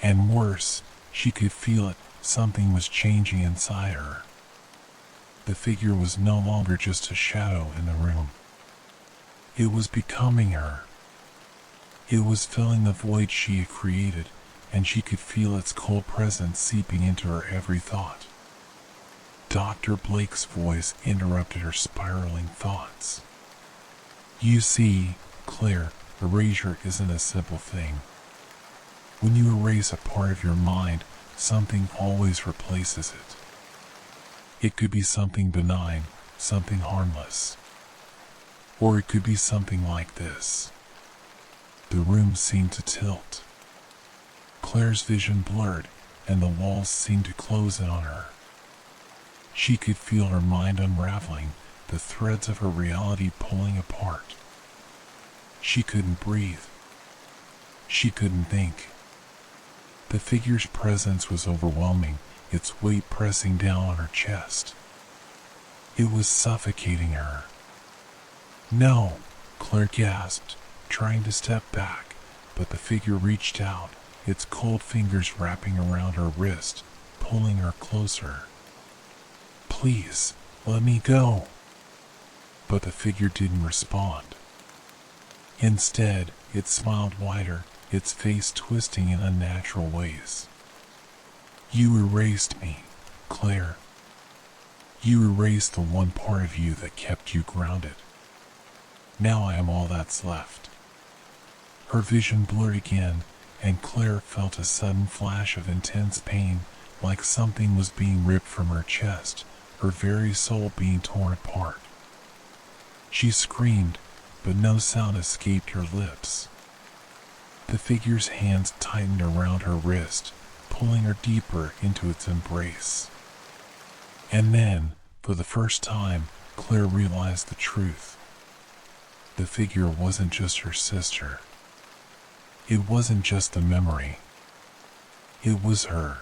And worse, she could feel it, something was changing inside her. The figure was no longer just a shadow in the room. It was becoming her. It was filling the void she had created, and she could feel its cold presence seeping into her every thought. Dr. Blake's voice interrupted her spiraling thoughts. You see, Claire, erasure isn't a simple thing. When you erase a part of your mind, something always replaces it. It could be something benign, something harmless. Or it could be something like this. The room seemed to tilt. Claire's vision blurred, and the walls seemed to close in on her. She could feel her mind unraveling, the threads of her reality pulling apart. She couldn't breathe. She couldn't think. The figure's presence was overwhelming, its weight pressing down on her chest. It was suffocating her. No, Claire gasped, trying to step back, but the figure reached out, its cold fingers wrapping around her wrist, pulling her closer. Please, let me go. But the figure didn't respond. Instead, it smiled wider, its face twisting in unnatural ways. You erased me, Claire. You erased the one part of you that kept you grounded. Now I am all that's left. Her vision blurred again, and Claire felt a sudden flash of intense pain, like something was being ripped from her chest, her very soul being torn apart. She screamed, but no sound escaped her lips. The figure's hands tightened around her wrist, pulling her deeper into its embrace. And then, for the first time, Claire realized the truth. The figure wasn't just her sister. It wasn't just a memory. It was her.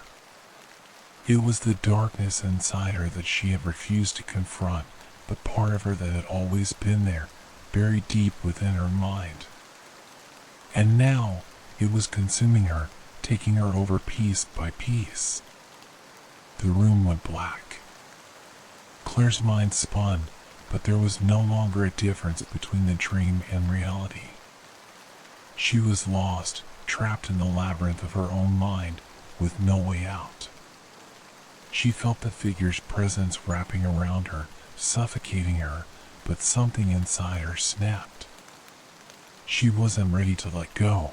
It was the darkness inside her that she had refused to confront, the part of her that had always been there, buried deep within her mind. And now, it was consuming her, taking her over piece by piece. The room went black. Claire's mind spun, but there was no longer a difference between the dream and reality. She was lost, trapped in the labyrinth of her own mind, with no way out. She felt the figure's presence wrapping around her, suffocating her, but something inside her snapped. She wasn't ready to let go.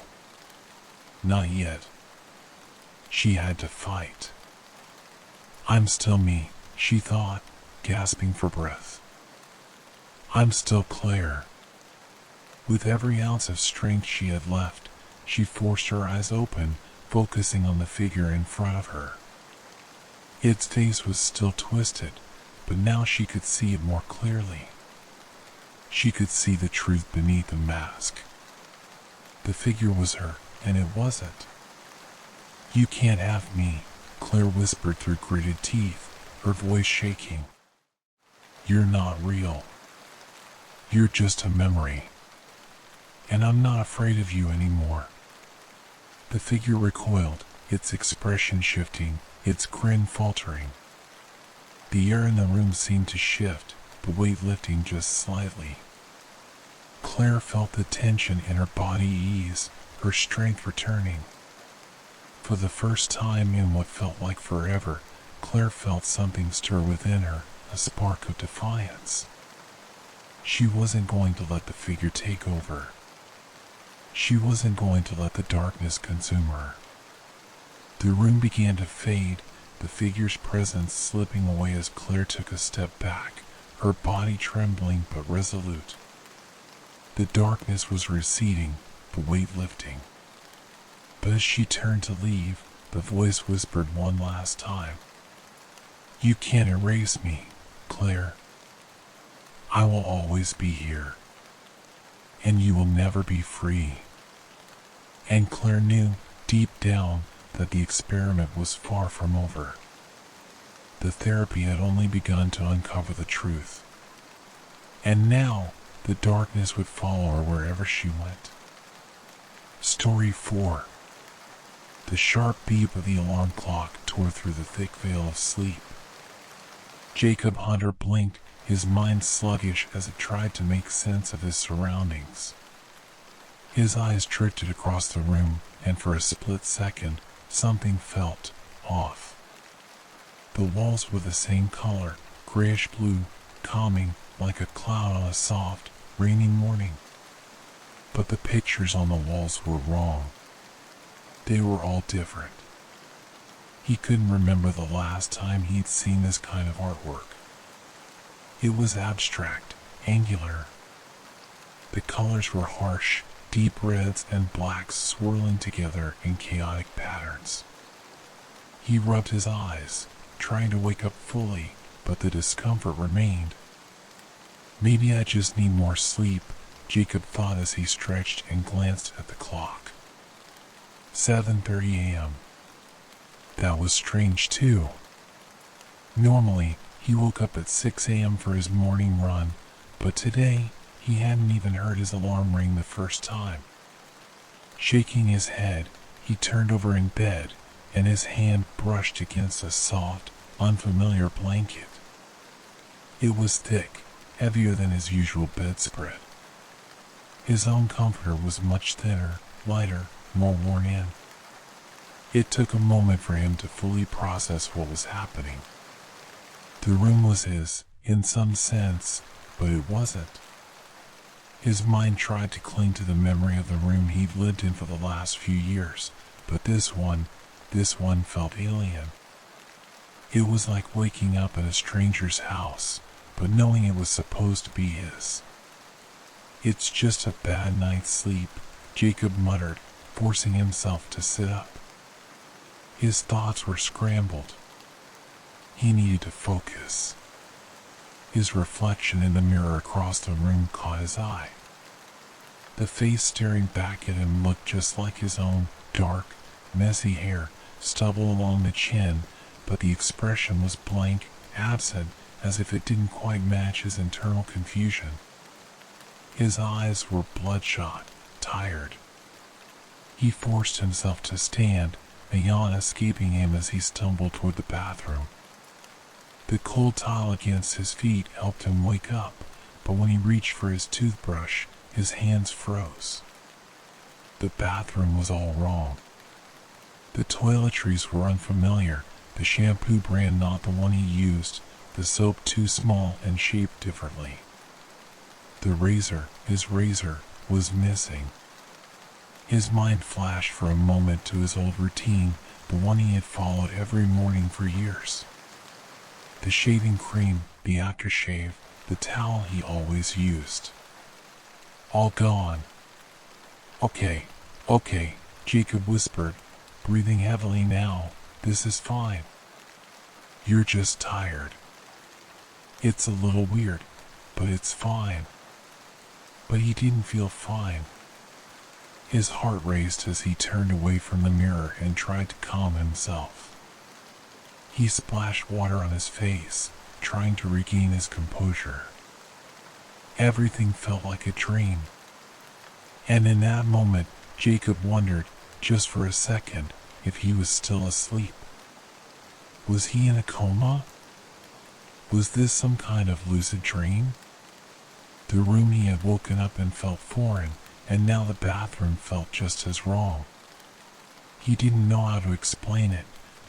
Not yet. She had to fight. I'm still me, she thought, gasping for breath. I'm still Claire. With every ounce of strength she had left, she forced her eyes open, focusing on the figure in front of her. Its face was still twisted, but now she could see it more clearly. She could see the truth beneath the mask. The figure was her, and it wasn't. You can't have me, Claire whispered through gritted teeth, her voice shaking. You're not real. You're just a memory. And I'm not afraid of you anymore. The figure recoiled, its expression shifting, its grin faltering. The air in the room seemed to shift, the weight lifting just slightly. Claire felt the tension in her body ease, her strength returning. For the first time in what felt like forever, Claire felt something stir within her, a spark of defiance. She wasn't going to let the figure take over. She wasn't going to let the darkness consume her. The room began to fade, the figure's presence slipping away as Claire took a step back, her body trembling but resolute. The darkness was receding, the weight lifting. But as she turned to leave, the voice whispered one last time. You can't erase me, Claire. I will always be here. And you will never be free. And Claire knew, deep down, that the experiment was far from over. The therapy had only begun to uncover the truth. And now, the darkness would follow her wherever she went. Story 4. The sharp beep of the alarm clock tore through the thick veil of sleep. Jacob Hunter blinked, his mind sluggish as it tried to make sense of his surroundings. His eyes drifted across the room, and for a split second, something felt off. The walls were the same color, grayish-blue, calming, like a cloud on a soft, rainy morning. But the pictures on the walls were wrong. They were all different. He couldn't remember the last time he'd seen this kind of artwork. It was abstract, angular. The colors were harsh, deep reds and blacks swirling together in chaotic patterns. He rubbed his eyes, trying to wake up fully, but the discomfort remained. Maybe I just need more sleep, Jacob thought as he stretched and glanced at the clock. 7:30 a.m. That was strange too. Normally, he woke up at 6 a.m. for his morning run, but today, he hadn't even heard his alarm ring the first time. Shaking his head, he turned over in bed, and his hand brushed against a soft, unfamiliar blanket. It was thick, heavier than his usual bedspread. His own comforter was much thinner, lighter, more worn in. It took a moment for him to fully process what was happening. The room was his, in some sense, but it wasn't. His mind tried to cling to the memory of the room he'd lived in for the last few years, but this one felt alien. It was like waking up in a stranger's house, but knowing it was supposed to be his. It's just a bad night's sleep, Jacob muttered, forcing himself to sit up. His thoughts were scrambled. He needed to focus. His reflection in the mirror across the room caught his eye. The face staring back at him looked just like his own, dark, messy hair, stubble along the chin, but the expression was blank, absent, as if it didn't quite match his internal confusion. His eyes were bloodshot, tired. He forced himself to stand, a yawn escaping him as he stumbled toward the bathroom. The cold tile against his feet helped him wake up, but when he reached for his toothbrush, his hands froze. The bathroom was all wrong. The toiletries were unfamiliar, the shampoo brand not the one he used, the soap too small and shaped differently. The razor, his razor, was missing. His mind flashed for a moment to his old routine, the one he had followed every morning for years. The shaving cream, the aftershave, the towel he always used. All gone. Okay, okay, Jacob whispered, breathing heavily now. This is fine. You're just tired. It's a little weird, but it's fine. But he didn't feel fine. His heart raced as he turned away from the mirror and tried to calm himself. He splashed water on his face, trying to regain his composure. Everything felt like a dream. And in that moment, Jacob wondered, just for a second, if he was still asleep. Was he in a coma? Was this some kind of lucid dream? The room he had woken up in felt foreign, and now the bathroom felt just as wrong. He didn't know how to explain it,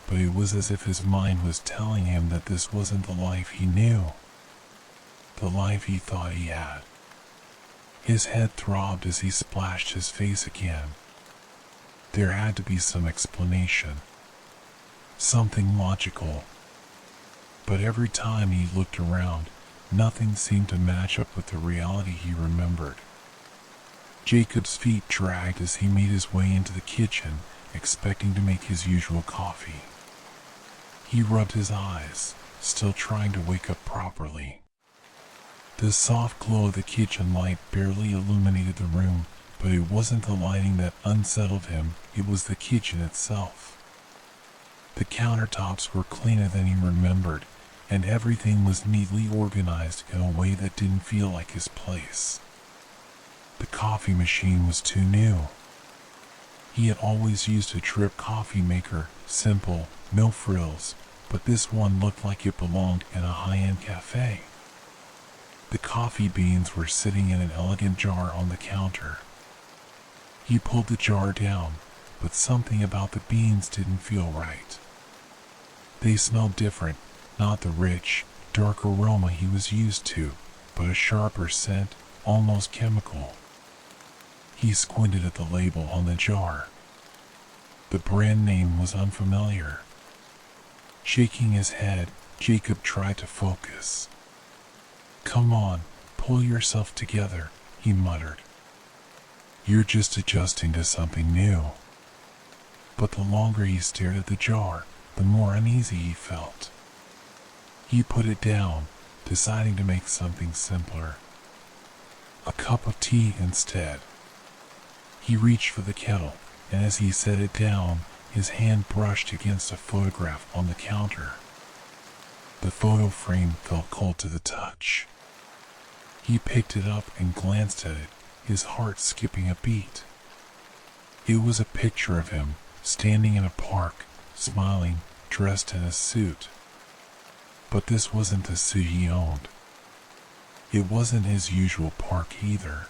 but it was as if his mind was telling him that this wasn't the life he knew. The life he thought he had. His head throbbed as he splashed his face again. There had to be some explanation. Something logical. But every time he looked around, nothing seemed to match up with the reality he remembered. Jacob's feet dragged as he made his way into the kitchen, expecting to make his usual coffee. He rubbed his eyes, still trying to wake up properly. The soft glow of the kitchen light barely illuminated the room, but it wasn't the lighting that unsettled him, it was the kitchen itself. The countertops were cleaner than he remembered, and everything was neatly organized in a way that didn't feel like his place. The coffee machine was too new. He had always used a drip coffee maker, simple, no frills, but this one looked like it belonged in a high-end cafe. The coffee beans were sitting in an elegant jar on the counter. He pulled the jar down, but something about the beans didn't feel right. They smelled different, not the rich, dark aroma he was used to, but a sharper scent, almost chemical. He squinted at the label on the jar. The brand name was unfamiliar. Shaking his head, Jacob tried to focus. "Come on, pull yourself together," he muttered. "You're just adjusting to something new." But the longer he stared at the jar, the more uneasy he felt. He put it down, deciding to make something simpler. A cup of tea instead. He reached for the kettle, and as he set it down, his hand brushed against a photograph on the counter. The photo frame felt cold to the touch. He picked it up and glanced at it, his heart skipping a beat. It was a picture of him, standing in a park, smiling, dressed in a suit. But this wasn't the suit he owned. It wasn't his usual park either.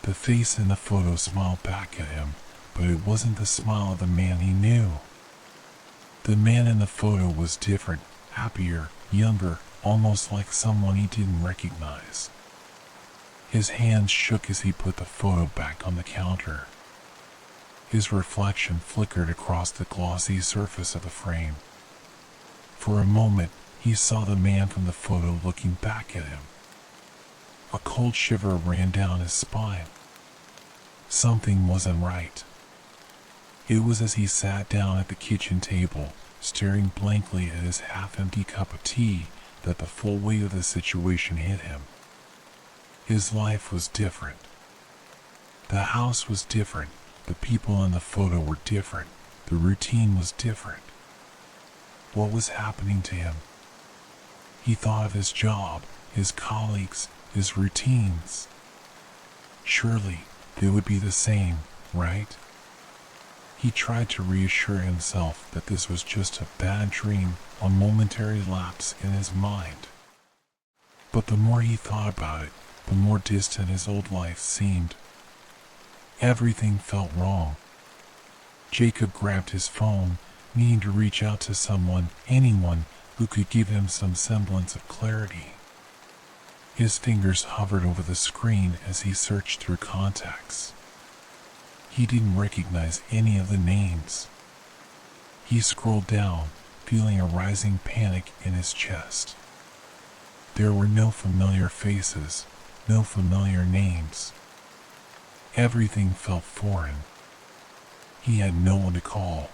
The face in the photo smiled back at him, but it wasn't the smile of the man he knew. The man in the photo was different, happier, younger, almost like someone he didn't recognize. His hands shook as he put the photo back on the counter. His reflection flickered across the glossy surface of the frame. For a moment, he saw the man from the photo looking back at him. A cold shiver ran down his spine. Something wasn't right. It was as he sat down at the kitchen table, staring blankly at his half-empty cup of tea, that the full weight of the situation hit him. His life was different. The house was different, the people in the photo were different, the routine was different. What was happening to him? He thought of his job, his colleagues, his routines. Surely, they would be the same, right? He tried to reassure himself that this was just a bad dream, a momentary lapse in his mind. But the more he thought about it, the more distant his old life seemed. Everything felt wrong. Jacob grabbed his phone, needing to reach out to someone, anyone, who could give him some semblance of clarity. His fingers hovered over the screen as he searched through contacts. He didn't recognize any of the names. He scrolled down, feeling a rising panic in his chest. There were no familiar faces, no familiar names. Everything felt foreign. He had no one to call.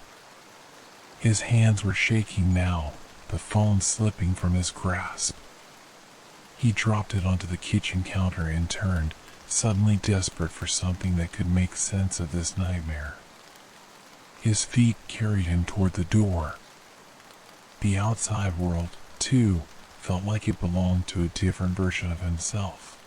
His hands were shaking now, the phone slipping from his grasp. He dropped it onto the kitchen counter and turned, suddenly desperate for something that could make sense of this nightmare. His feet carried him toward the door. The outside world, too, felt like it belonged to a different version of himself.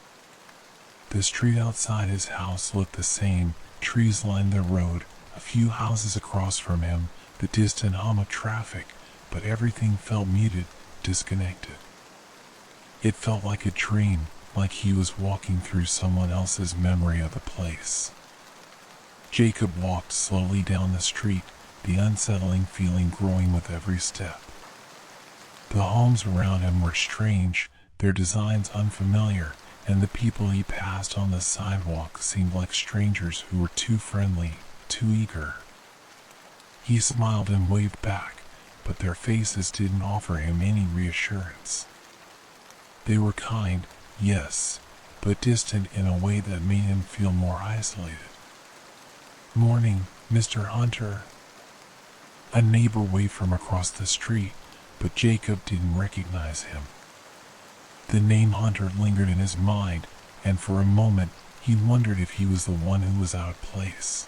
The street outside his house looked the same. Trees lined the road, a few houses across from him, the distant hum of traffic, but everything felt muted, disconnected. It felt like a dream, like he was walking through someone else's memory of the place. Jacob walked slowly down the street, the unsettling feeling growing with every step. The homes around him were strange, their designs unfamiliar, and the people he passed on the sidewalk seemed like strangers who were too friendly, too eager. He smiled and waved back, but their faces didn't offer him any reassurance. They were kind, yes, but distant in a way that made him feel more isolated. "Morning, Mr. Hunter." A neighbor waved from across the street, but Jacob didn't recognize him. The name Hunter lingered in his mind, and for a moment he wondered if he was the one who was out of place.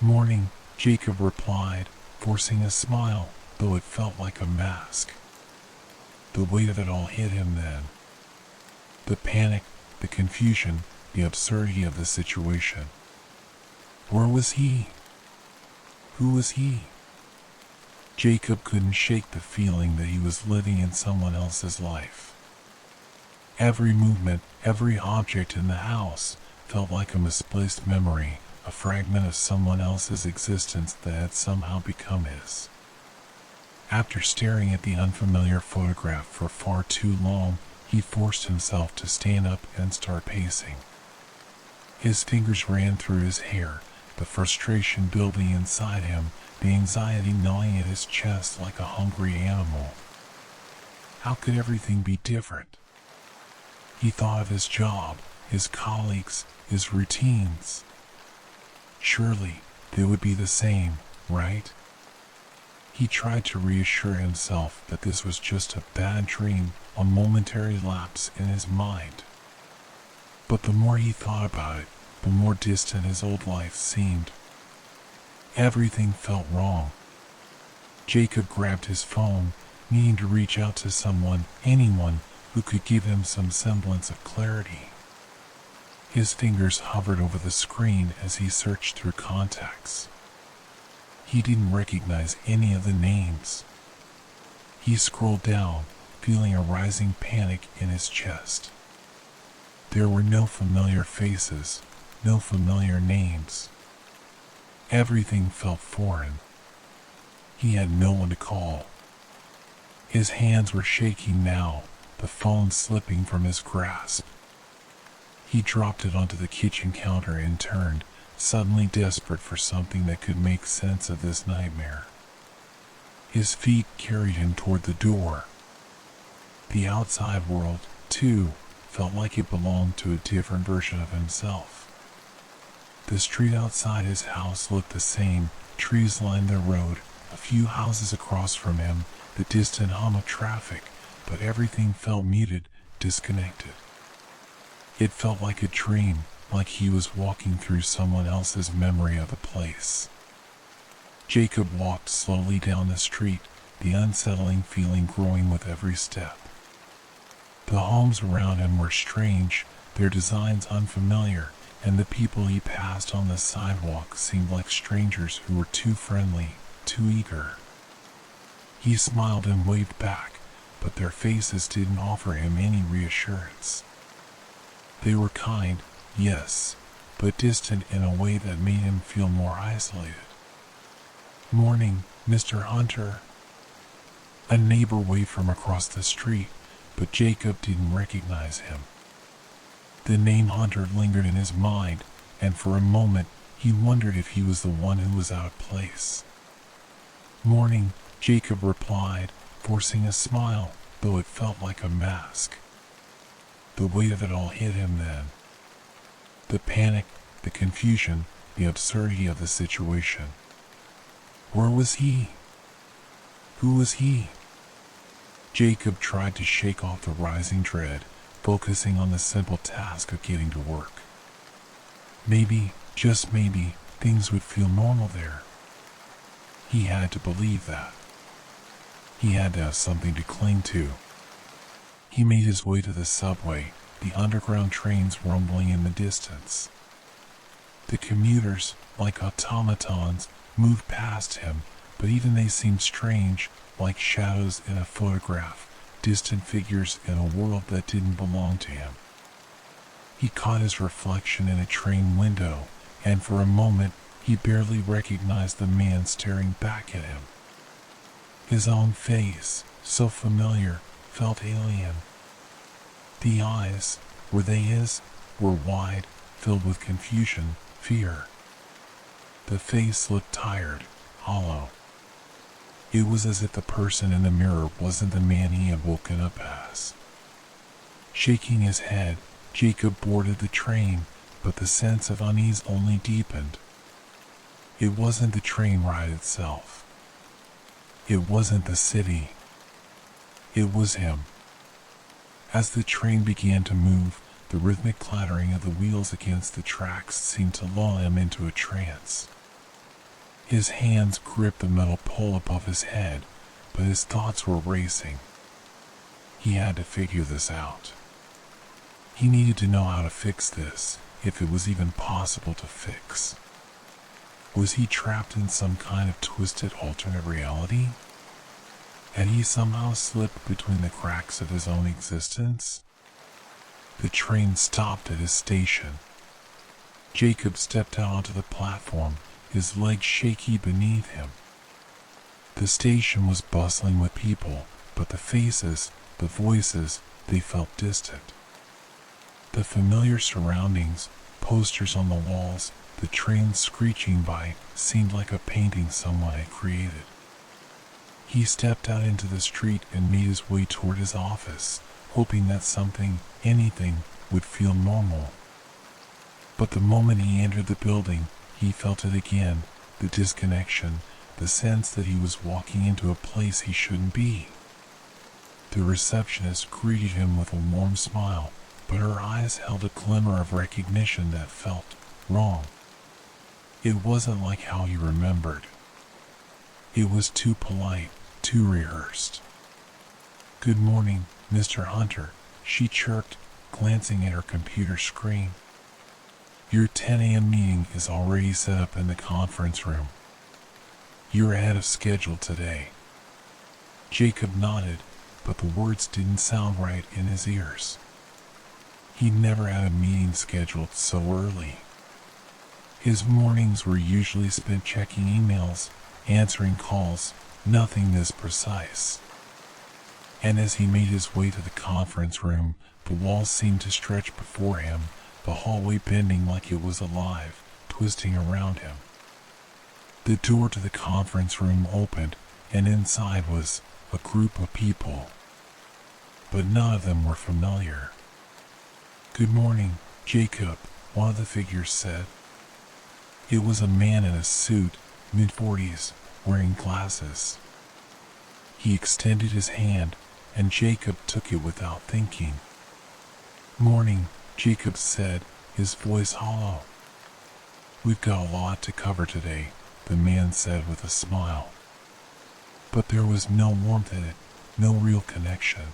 "Morning," Jacob replied, forcing a smile, though it felt like a mask. The weight of it all hit him then. The panic, the confusion, the absurdity of the situation. Where was he? Who was he? Jacob couldn't shake the feeling that he was living in someone else's life. Every movement, every object in the house felt like a misplaced memory, a fragment of someone else's existence that had somehow become his. After staring at the unfamiliar photograph for far too long, he forced himself to stand up and start pacing. His fingers ran through his hair, the frustration building inside him, the anxiety gnawing at his chest like a hungry animal. How could everything be different? He thought of his job, his colleagues, his routines. Surely, they would be the same, right? He tried to reassure himself that this was just a bad dream, a momentary lapse in his mind. But the more he thought about it, the more distant his old life seemed. Everything felt wrong. Jacob grabbed his phone, needing to reach out to someone, anyone, who could give him some semblance of clarity. His fingers hovered over the screen as he searched through contacts. He didn't recognize any of the names. He scrolled down, feeling a rising panic in his chest. There were no familiar faces, no familiar names. Everything felt foreign. He had no one to call. His hands were shaking now, the phone slipping from his grasp. He dropped it onto the kitchen counter and turned, suddenly desperate for something that could make sense of this nightmare. His feet carried him toward the door. The outside world, too, felt like it belonged to a different version of himself. The street outside his house looked the same. Trees lined the road, a few houses across from him, the distant hum of traffic, but everything felt muted, disconnected. It felt like a dream, like he was walking through someone else's memory of the place. Jacob walked slowly down the street, the unsettling feeling growing with every step. The homes around him were strange, their designs unfamiliar, and the people he passed on the sidewalk seemed like strangers who were too friendly, too eager. He smiled and waved back, but their faces didn't offer him any reassurance. They were kind, yes, but distant in a way that made him feel more isolated. "Morning, Mr. Hunter." A neighbor waved from across the street, but Jacob didn't recognize him. The name Hunter lingered in his mind, and for a moment he wondered if he was the one who was out of place. "Morning, Jacob replied, forcing a smile, though it felt like a mask. The weight of it all hit him then. The panic, the confusion, the absurdity of the situation. Where was he? Who was he? Jacob tried to shake off the rising dread, focusing on the simple task of getting to work. Maybe, just maybe, things would feel normal there. He had to believe that. He had to have something to cling to. He made his way to the subway, the underground trains rumbling in the distance. The commuters, like automatons, moved past him, but even they seemed strange, like shadows in a photograph, distant figures in a world that didn't belong to him. He caught his reflection in a train window, and for a moment he barely recognized the man staring back at him. His own face, so familiar, felt alien. The eyes, were they his, were wide, filled with confusion, fear. The face looked tired, hollow. It was as if the person in the mirror wasn't the man he had woken up as. Shaking his head, Jacob boarded the train, but the sense of unease only deepened. It wasn't the train ride itself. It wasn't the city. It was him. As the train began to move, the rhythmic clattering of the wheels against the tracks seemed to lull him into a trance. His hands gripped the metal pole above his head, but his thoughts were racing. He had to figure this out. He needed to know how to fix this, if it was even possible to fix. Was he trapped in some kind of twisted alternate reality? Had he somehow slipped between the cracks of his own existence? The train stopped at his station. Jacob stepped out onto the platform, his legs shaky beneath him. The station was bustling with people, but the faces, the voices, they felt distant. The familiar surroundings, posters on the walls, the train screeching by, seemed like a painting someone had created. He stepped out into the street and made his way toward his office, hoping that something, anything, would feel normal. But the moment he entered the building, he felt it again, the disconnection, the sense that he was walking into a place he shouldn't be. The receptionist greeted him with a warm smile, but her eyes held a glimmer of recognition that felt wrong. It wasn't like how he remembered. It was too polite, too rehearsed. "Good morning, Mr. Hunter," she chirped, glancing at her computer screen. "Your 10 a.m. meeting is already set up in the conference room. You're ahead of schedule today." Jacob nodded, but the words didn't sound right in his ears. He'd never had a meeting scheduled so early. His mornings were usually spent checking emails, answering calls, nothing this precise. And as he made his way to the conference room, the walls seemed to stretch before him, the hallway bending like it was alive, twisting around him. The door to the conference room opened, and inside was a group of people. But none of them were familiar. "Good morning, Jacob," one of the figures said. It was a man in a suit, mid-40s, wearing glasses. He extended his hand, and Jacob took it without thinking. "Morning," Jacob said, his voice hollow. "We've got a lot to cover today," the man said with a smile. But there was no warmth in it, no real connection.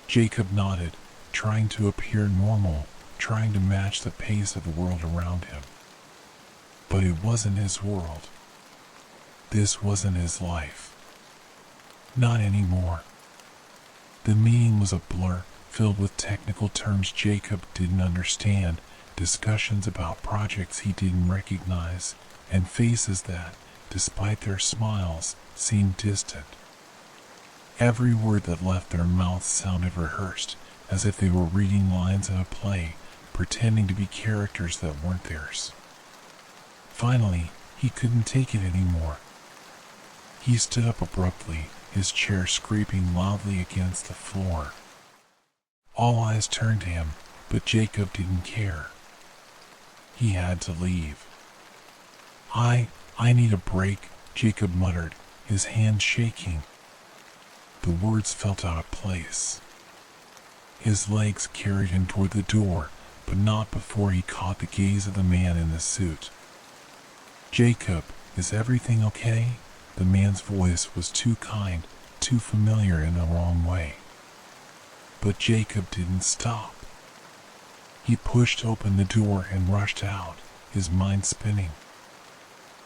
Jacob nodded, trying to appear normal, trying to match the pace of the world around him. But it wasn't his world. This wasn't his life. Not anymore. The meeting was a blur, filled with technical terms Jacob didn't understand, discussions about projects he didn't recognize, and faces that, despite their smiles, seemed distant. Every word that left their mouths sounded rehearsed, as if they were reading lines in a play, pretending to be characters that weren't theirs. Finally, he couldn't take it anymore. He stood up abruptly, his chair scraping loudly against the floor. All eyes turned to him, but Jacob didn't care. He had to leave. I need a break, Jacob muttered, his hand shaking. The words felt out of place. His legs carried him toward the door, but not before he caught the gaze of the man in the suit. Jacob, is everything okay? The man's voice was too kind, too familiar in the wrong way. But Jacob didn't stop. He pushed open the door and rushed out, his mind spinning.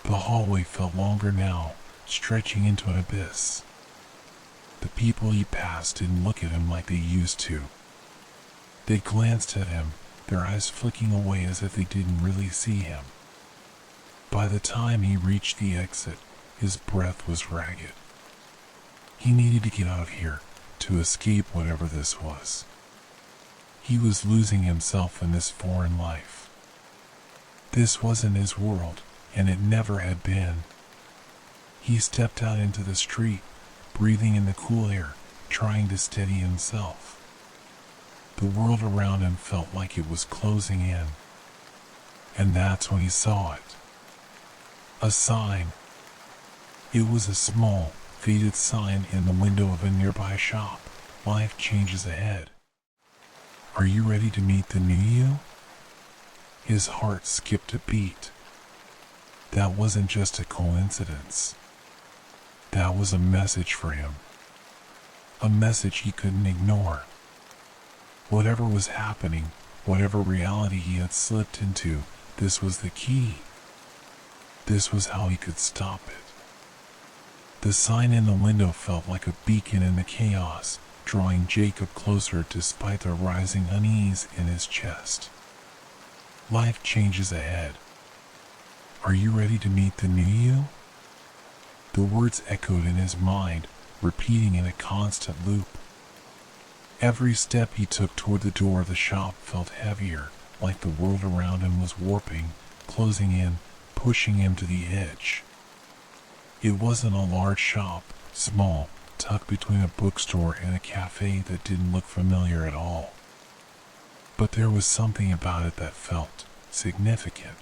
The hallway felt longer now, stretching into an abyss. The people he passed didn't look at him like they used to. They glanced at him, their eyes flicking away as if they didn't really see him. By the time he reached the exit, his breath was ragged. He needed to get out of here, to escape whatever this was. He was losing himself in this foreign life. This wasn't his world, and it never had been. He stepped out into the street, breathing in the cool air, trying to steady himself. The world around him felt like it was closing in. And that's when he saw it. A sign. It was a small, faded sign in the window of a nearby shop. Life changes ahead. Are you ready to meet the new you? His heart skipped a beat. That wasn't just a coincidence. That was a message for him. A message he couldn't ignore. Whatever was happening, whatever reality he had slipped into, this was the key. This was how he could stop it. The sign in the window felt like a beacon in the chaos, drawing Jacob closer despite the rising unease in his chest. Life changes ahead. Are you ready to meet the new you? The words echoed in his mind, repeating in a constant loop. Every step he took toward the door of the shop felt heavier, like the world around him was warping, closing in, pushing him to the edge. It wasn't a large shop, small, tucked between a bookstore and a cafe that didn't look familiar at all. But there was something about it that felt significant.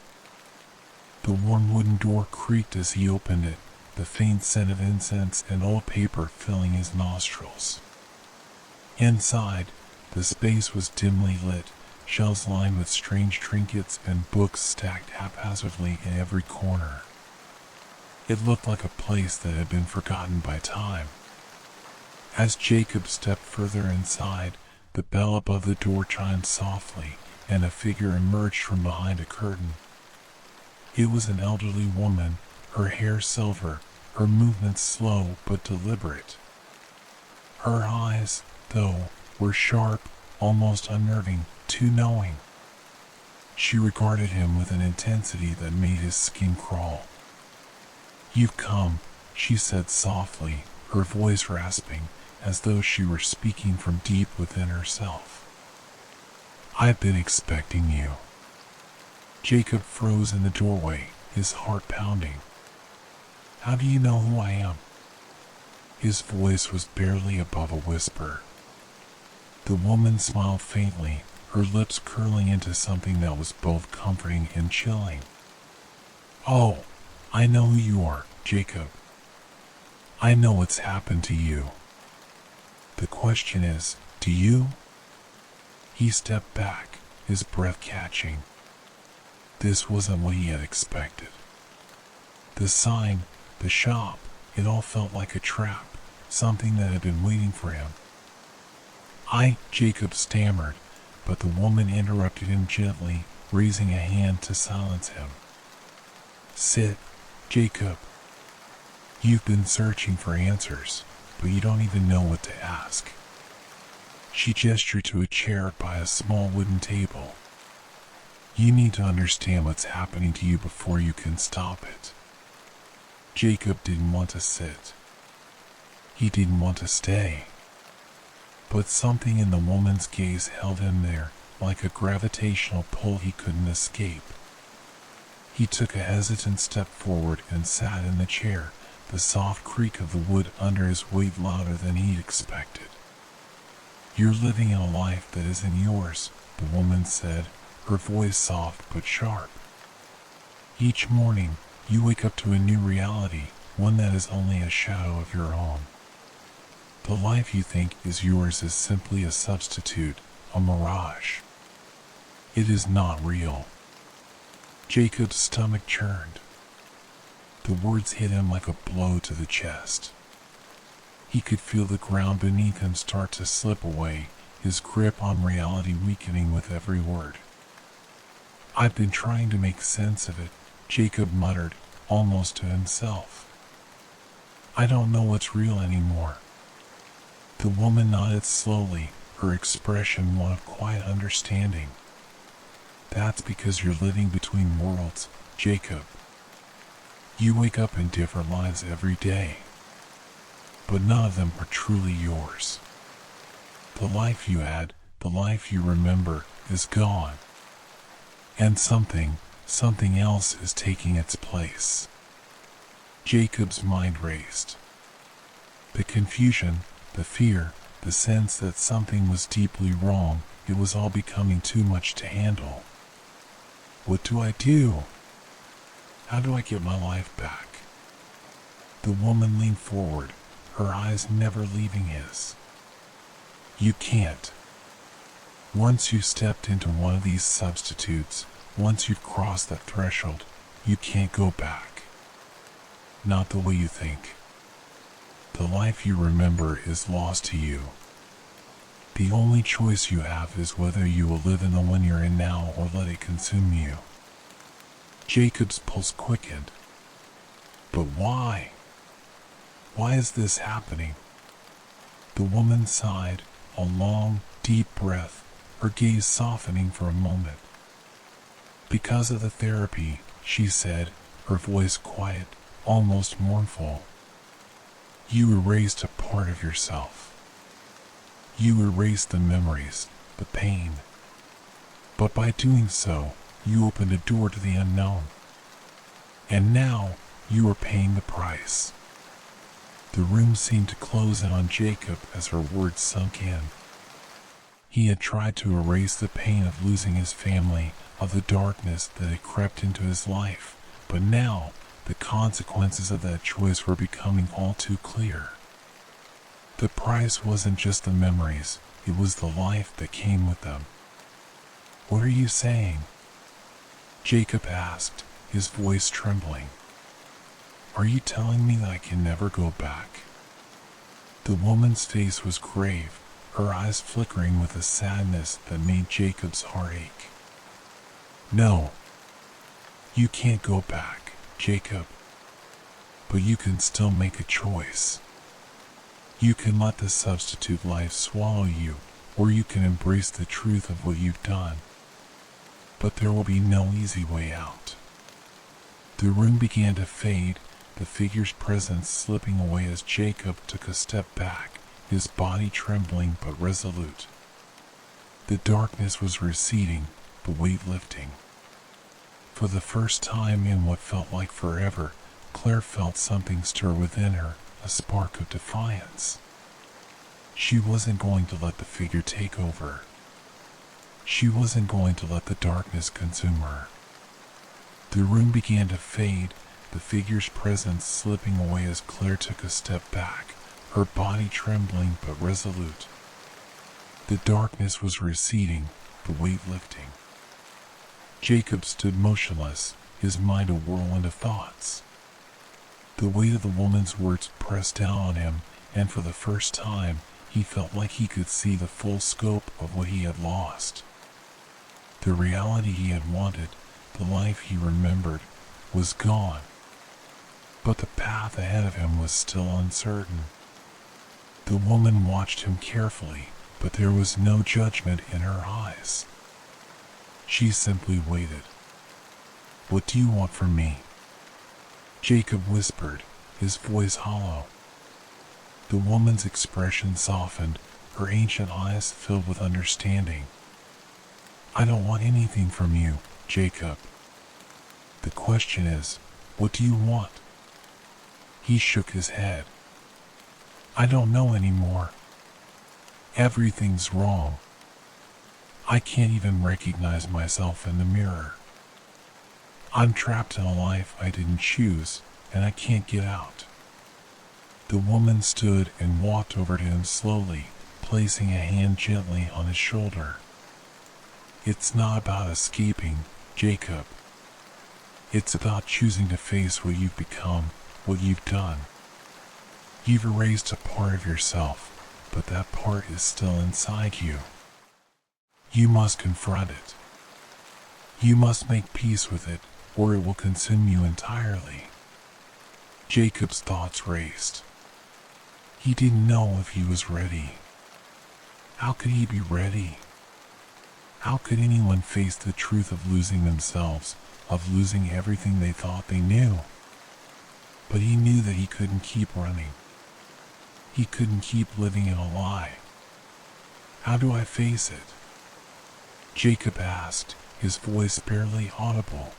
The warm wooden door creaked as he opened it, the faint scent of incense and old paper filling his nostrils. Inside, the space was dimly lit, shelves lined with strange trinkets and books stacked haphazardly in every corner. It looked like a place that had been forgotten by time. As Jacob stepped further inside, the bell above the door chimed softly, and a figure emerged from behind a curtain. It was an elderly woman, her hair silver, her movements slow but deliberate. Her eyes, though, were sharp, almost unnerving, too knowing. She regarded him with an intensity that made his skin crawl. "You've come," she said softly, her voice rasping, as though she were speaking from deep within herself. "I've been expecting you." Jacob froze in the doorway, his heart pounding. "How do you know who I am?" His voice was barely above a whisper. The woman smiled faintly, her lips curling into something that was both comforting and chilling. "Oh, I know who you are, Jacob. I know what's happened to you. The question is, do you?" He stepped back, his breath catching. This wasn't what he had expected. The sign, the shop, it all felt like a trap, something that had been waiting for him. Jacob stammered, but the woman interrupted him gently, raising a hand to silence him. "Sit, Jacob. You've been searching for answers, but you don't even know what to ask." She gestured to a chair by a small wooden table. "You need to understand what's happening to you before you can stop it." Jacob didn't want to sit. He didn't want to stay. But something in the woman's gaze held him there, like a gravitational pull he couldn't escape. He took a hesitant step forward and sat in the chair, the soft creak of the wood under his weight louder than he'd expected. "You're living in a life that isn't yours," the woman said, her voice soft but sharp. "Each morning, you wake up to a new reality, one that is only a shadow of your own. The life you think is yours is simply a substitute, a mirage. It is not real." Jacob's stomach churned. The words hit him like a blow to the chest. He could feel the ground beneath him start to slip away, his grip on reality weakening with every word. "I've been trying to make sense of it," Jacob muttered, almost to himself. "I don't know what's real anymore." The woman nodded slowly, her expression one of quiet understanding. "That's because you're living between worlds, Jacob. You wake up in different lives every day, but none of them are truly yours. The life you had, the life you remember, is gone. And something else is taking its place." Jacob's mind raced. The confusion, the fear, the sense that something was deeply wrong, it was all becoming too much to handle. "What do I do? How do I get my life back?" The woman leaned forward, her eyes never leaving his. "You can't. Once you stepped into one of these substitutes, once you've crossed that threshold, you can't go back. Not the way you think. The life you remember is lost to you. The only choice you have is whether you will live in the one you're in now or let it consume you." Jacob's pulse quickened. "But why? Why is this happening?" The woman sighed, a long, deep breath, her gaze softening for a moment. "Because of the therapy," she said, her voice quiet, almost mournful. "You erased a part of yourself. You erased the memories, the pain. But by doing so, you opened a door to the unknown. And now, you are paying the price." The room seemed to close in on Jacob as her words sunk in. He had tried to erase the pain of losing his family, of the darkness that had crept into his life, but now, the consequences of that choice were becoming all too clear. The price wasn't just the memories, it was the life that came with them. "What are you saying?" Jacob asked, his voice trembling. "Are you telling me that I can never go back?" The woman's face was grave, her eyes flickering with a sadness that made Jacob's heart ache. "No. You can't go back, Jacob. But you can still make a choice. You can let the substitute life swallow you, or you can embrace the truth of what you've done. But there will be no easy way out." The room began to fade, the figure's presence slipping away as Jacob took a step back, his body trembling but resolute. The darkness was receding, the weight lifting. For the first time in what felt like forever, Claire felt something stir within her, a spark of defiance. She wasn't going to let the figure take over. She wasn't going to let the darkness consume her. The room began to fade, the figure's presence slipping away as Claire took a step back, her body trembling but resolute. The darkness was receding, the weight lifting. Jacob stood motionless, his mind a whirlwind of thoughts. The weight of the woman's words pressed down on him, and for the first time, he felt like he could see the full scope of what he had lost. The reality he had wanted, the life he remembered, was gone. But the path ahead of him was still uncertain. The woman watched him carefully, but there was no judgment in her eyes. She simply waited. "What do you want from me?" Jacob whispered, his voice hollow. The woman's expression softened, her ancient eyes filled with understanding. "I don't want anything from you, Jacob. The question is, what do you want?" He shook his head. I don't know anymore. Everything's wrong. I can't even recognize myself in the mirror. I'm trapped in a life I didn't choose, and I can't get out. The woman stood and walked over to him slowly, placing a hand gently on his shoulder. It's not about escaping, Jacob. It's about choosing to face what you've become, what you've done. You've erased a part of yourself, but that part is still inside you. You must confront it. You must make peace with it, or it will consume you entirely. Jacob's thoughts raced. He didn't know if he was ready. How could he be ready? How could anyone face the truth of losing themselves, of losing everything they thought they knew? But he knew that he couldn't keep running. He couldn't keep living in a lie. How do I face it? Jacob asked, his voice barely audible.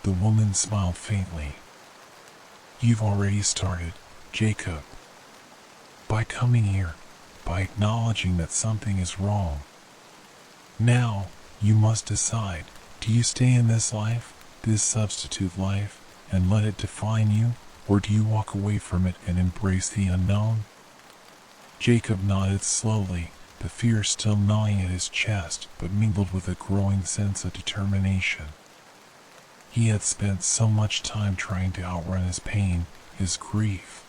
The woman smiled faintly. You've already started, Jacob. By coming here, by acknowledging that something is wrong. Now, you must decide, do you stay in this life, this substitute life, and let it define you, or do you walk away from it and embrace the unknown? Jacob nodded slowly, the fear still gnawing at his chest, but mingled with a growing sense of determination. He had spent so much time trying to outrun his pain, his grief.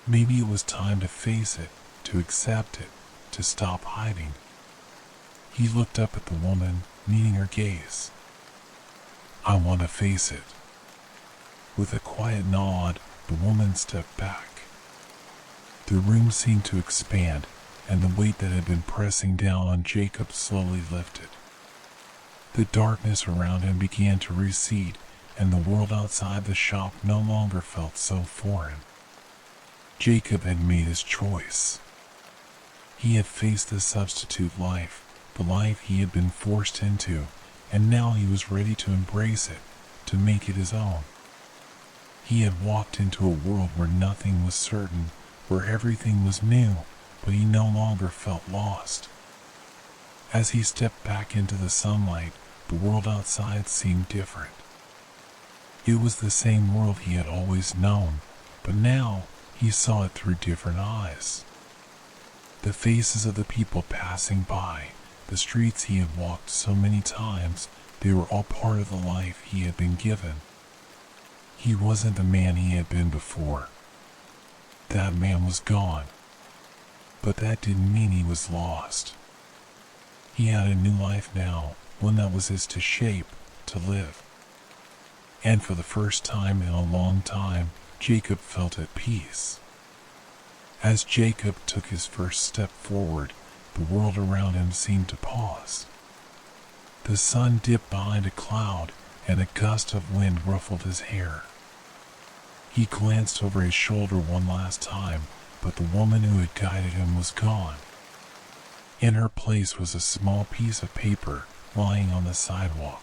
Maybe it was time to face it, to accept it, to stop hiding. He looked up at the woman, meeting her gaze. I want to face it. With a quiet nod, the woman stepped back. The room seemed to expand, and the weight that had been pressing down on Jacob slowly lifted. The darkness around him began to recede, and the world outside the shop no longer felt so foreign. Jacob had made his choice. He had faced the substitute life, the life he had been forced into, and now he was ready to embrace it, to make it his own. He had walked into a world where nothing was certain, where everything was new, but he no longer felt lost. As he stepped back into the sunlight, the world outside seemed different. It was the same world he had always known, but now he saw it through different eyes. The faces of the people passing by, the streets he had walked so many times, they were all part of the life he had been given. He wasn't the man he had been before. That man was gone. But that didn't mean he was lost. He had a new life now, one that was his to shape, to live. And for the first time in a long time, Jacob felt at peace. As Jacob took his first step forward, the world around him seemed to pause. The sun dipped behind a cloud, and a gust of wind ruffled his hair. He glanced over his shoulder one last time, but the woman who had guided him was gone. In her place was a small piece of paper lying on the sidewalk.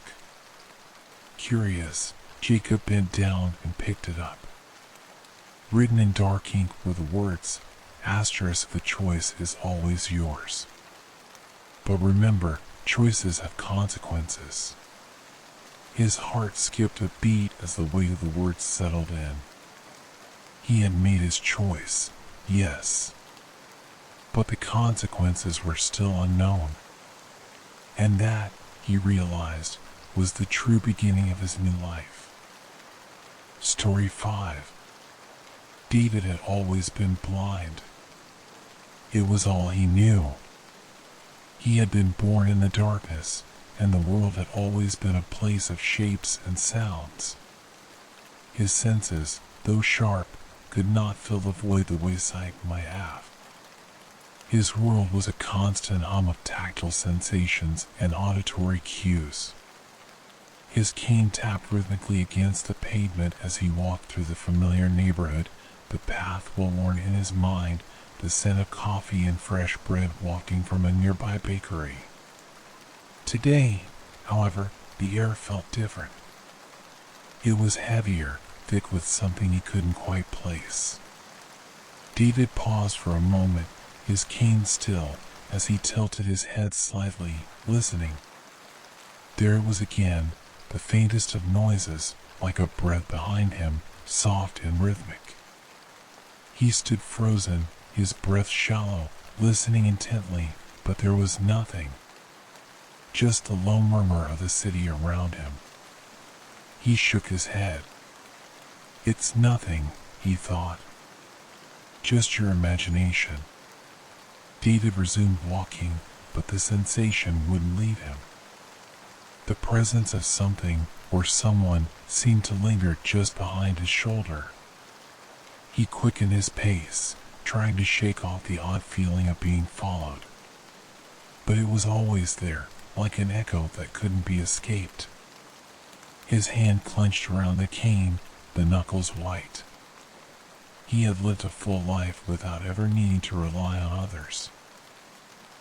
Curious, Jacob bent down and picked it up. Written in dark ink were the words, "Asterisk, the choice is always yours. But remember, choices have consequences." His heart skipped a beat as the weight of the words settled in. He had made his choice, yes. But the consequences were still unknown. And that, he realized, was the true beginning of his new life. Story 5. David had always been blind. It was all he knew. He had been born in the darkness, and the world had always been a place of shapes and sounds. His senses, though sharp, could not fill the void the way sight might have. His world was a constant hum of tactile sensations and auditory cues. His cane tapped rhythmically against the pavement as he walked through the familiar neighborhood, the path well worn in his mind, the scent of coffee and fresh bread wafting from a nearby bakery. Today, however, the air felt different. It was heavier, thick with something he couldn't quite place. David paused for a moment, his cane still, as he tilted his head slightly, listening. There it was again, the faintest of noises, like a breath behind him, soft and rhythmic. He stood frozen, his breath shallow, listening intently, but there was nothing. Just the low murmur of the city around him. He shook his head. It's nothing, he thought. Just your imagination. David resumed walking, but the sensation wouldn't leave him. The presence of something, or someone, seemed to linger just behind his shoulder. He quickened his pace, trying to shake off the odd feeling of being followed. But it was always there, like an echo that couldn't be escaped. His hand clenched around the cane, the knuckles white. He had lived a full life without ever needing to rely on others.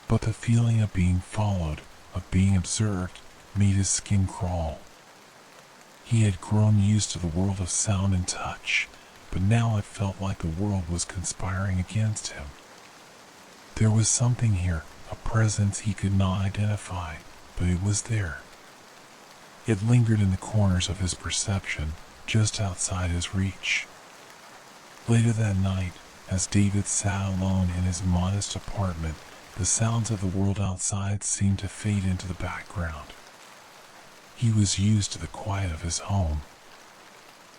But the feeling of being followed, of being observed, made his skin crawl. He had grown used to the world of sound and touch, but now it felt like the world was conspiring against him. There was something here, a presence he could not identify, but it was there. It lingered in the corners of his perception, just outside his reach. Later that night, as David sat alone in his modest apartment, the sounds of the world outside seemed to fade into the background. He was used to the quiet of his home.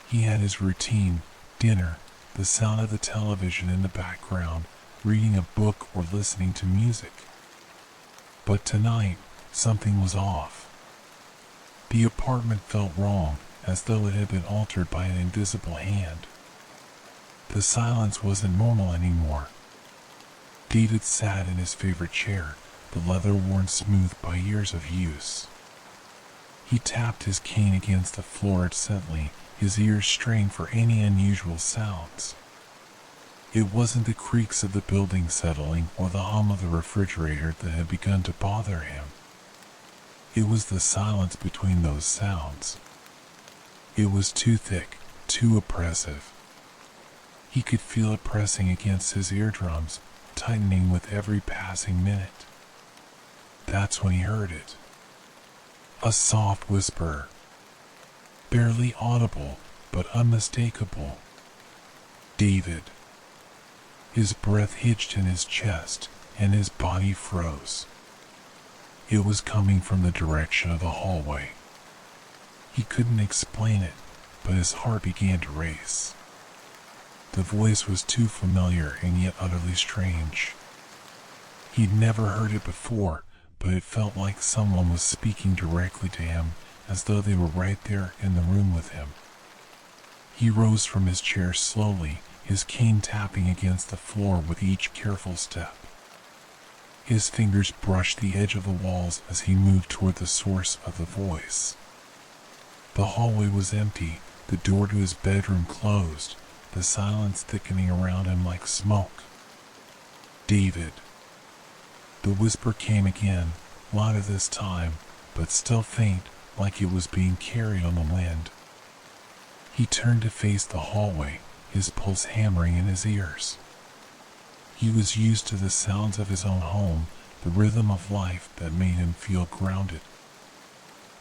He had his routine, dinner, the sound of the television in the background, reading a book or listening to music. But tonight, something was off. The apartment felt wrong, as though it had been altered by an invisible hand. The silence wasn't normal anymore. David sat in his favorite chair, the leather worn smooth by years of use. He tapped his cane against the floor intently, his ears strained for any unusual sounds. It wasn't the creaks of the building settling or the hum of the refrigerator that had begun to bother him. It was the silence between those sounds. It was too thick, too oppressive. He could feel it pressing against his eardrums, tightening with every passing minute. That's when he heard it. A soft whisper. Barely audible, but unmistakable. David. His breath hitched in his chest, and his body froze. It was coming from the direction of the hallway. He couldn't explain it, but his heart began to race. The voice was too familiar and yet utterly strange. He'd never heard it before, but it felt like someone was speaking directly to him, as though they were right there in the room with him. He rose from his chair slowly, his cane tapping against the floor with each careful step. His fingers brushed the edge of the walls as he moved toward the source of the voice. The hallway was empty, the door to his bedroom closed, the silence thickening around him like smoke. David. The whisper came again, louder this time, but still faint, like it was being carried on the wind. He turned to face the hallway, his pulse hammering in his ears. He was used to the sounds of his own home, the rhythm of life that made him feel grounded.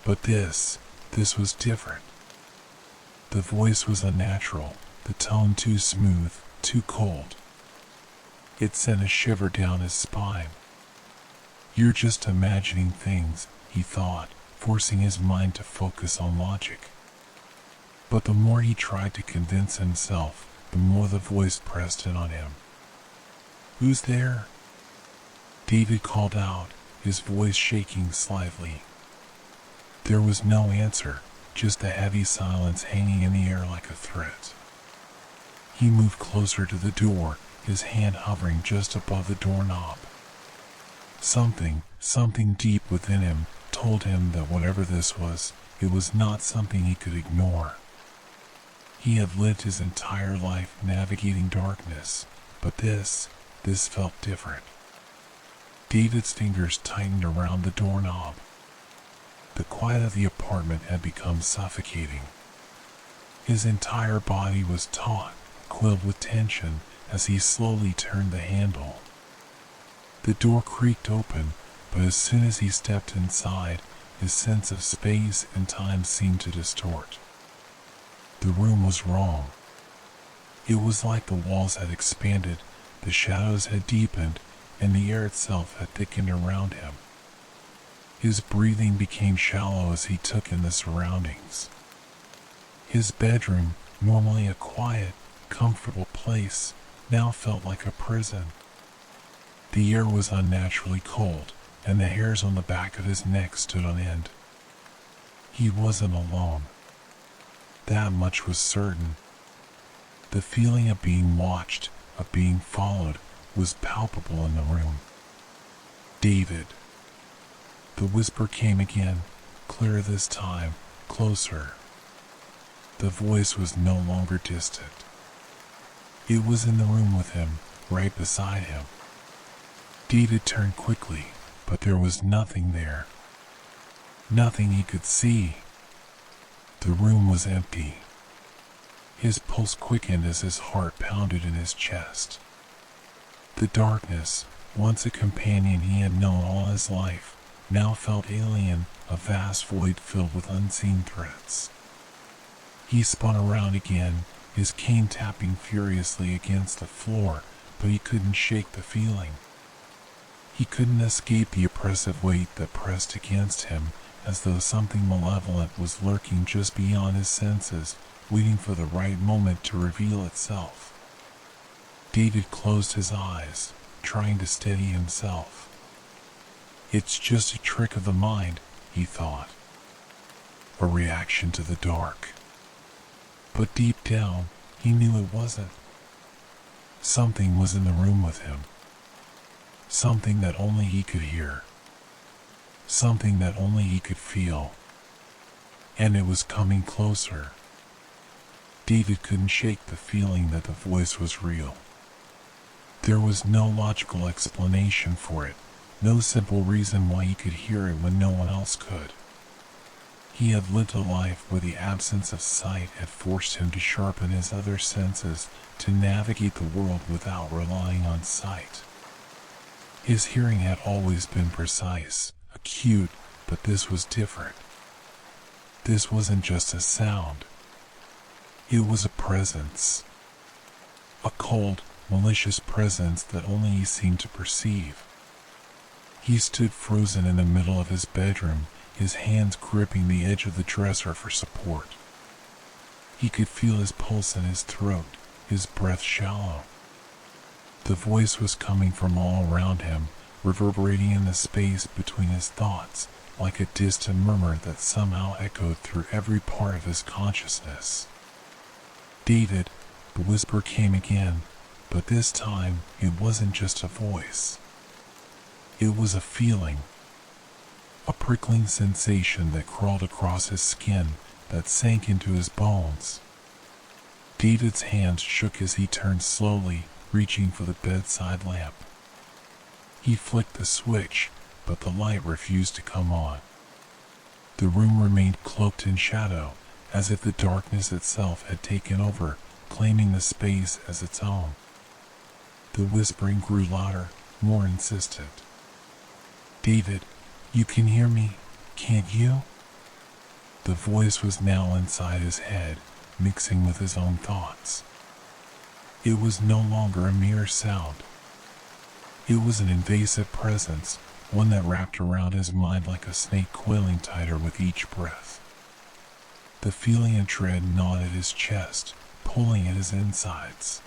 But this was different. The voice was unnatural, the tone too smooth, too cold. It sent a shiver down his spine. You're just imagining things, he thought, forcing his mind to focus on logic. But the more he tried to convince himself, the more the voice pressed in on him. Who's there? David called out, his voice shaking slightly. There was no answer, just a heavy silence hanging in the air like a threat. He moved closer to the door, his hand hovering just above the doorknob. Something deep within him told him that whatever this was, it was not something he could ignore. He had lived his entire life navigating darkness, but this felt different. David's fingers tightened around the doorknob. The quiet of the apartment had become suffocating. His entire body was taut, quilled with tension as he slowly turned the handle. The door creaked open, but as soon as he stepped inside, his sense of space and time seemed to distort. The room was wrong. It was like the walls had expanded, the shadows had deepened, and the air itself had thickened around him. His breathing became shallow as he took in the surroundings. His bedroom, normally a quiet, comfortable place, now felt like a prison. The air was unnaturally cold, and the hairs on the back of his neck stood on end. He wasn't alone. That much was certain. The feeling of being watched, of being followed, was palpable in the room. David. The whisper came again, clearer this time, closer. The voice was no longer distant. It was in the room with him, right beside him. David turned quickly, but there was nothing there. Nothing he could see. The room was empty. His pulse quickened as his heart pounded in his chest. The darkness, once a companion he had known all his life, now felt alien, a vast void filled with unseen threats. He spun around again, his cane tapping furiously against the floor, but he couldn't shake the feeling. He couldn't escape the oppressive weight that pressed against him, as though something malevolent was lurking just beyond his senses, waiting for the right moment to reveal itself. David closed his eyes, trying to steady himself. It's just a trick of the mind, he thought. A reaction to the dark. But deep down, he knew it wasn't. Something was in the room with him. Something that only he could hear. Something that only he could feel. And it was coming closer. David couldn't shake the feeling that the voice was real. There was no logical explanation for it, no simple reason why he could hear it when no one else could. He had lived a life where the absence of sight had forced him to sharpen his other senses to navigate the world without relying on sight. His hearing had always been precise, acute, but this was different. This wasn't just a sound. It was a presence. A cold, malicious presence that only he seemed to perceive. He stood frozen in the middle of his bedroom, his hands gripping the edge of the dresser for support. He could feel his pulse in his throat, his breath shallow. The voice was coming from all around him, reverberating in the space between his thoughts, like a distant murmur that somehow echoed through every part of his consciousness. David, the whisper came again, but this time it wasn't just a voice. It was a feeling. A prickling sensation that crawled across his skin, that sank into his bones. David's hands shook as he turned slowly, reaching for the bedside lamp. He flicked the switch, but the light refused to come on. The room remained cloaked in shadow, as if the darkness itself had taken over, claiming the space as its own. The whispering grew louder, more insistent. David, you can hear me, can't you? The voice was now inside his head, mixing with his own thoughts. It was no longer a mere sound. It was an invasive presence, one that wrapped around his mind like a snake coiling tighter with each breath. The feeling of dread gnawed at his chest, pulling at his insides.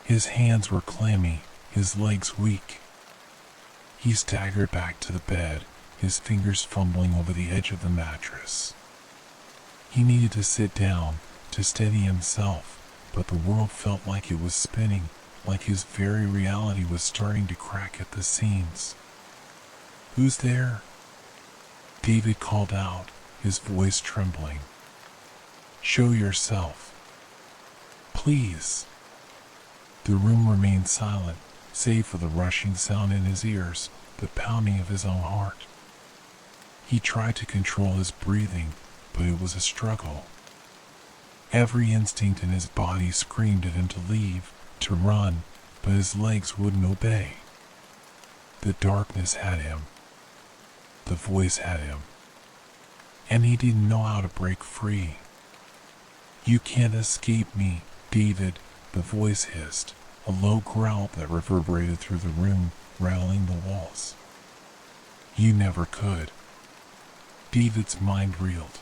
His hands were clammy, his legs weak. He staggered back to the bed, his fingers fumbling over the edge of the mattress. He needed to sit down, to steady himself, but the world felt like it was spinning, like his very reality was starting to crack at the seams. Who's there? David called out, his voice trembling. Show yourself. Please. The room remained silent, save for the rushing sound in his ears, the pounding of his own heart. He tried to control his breathing, but it was a struggle. Every instinct in his body screamed at him to leave, to run, but his legs wouldn't obey. The darkness had him. The voice had him. And he didn't know how to break free. "You can't escape me, David," the voice hissed, a low growl that reverberated through the room, rattling the walls. "You never could." David's mind reeled.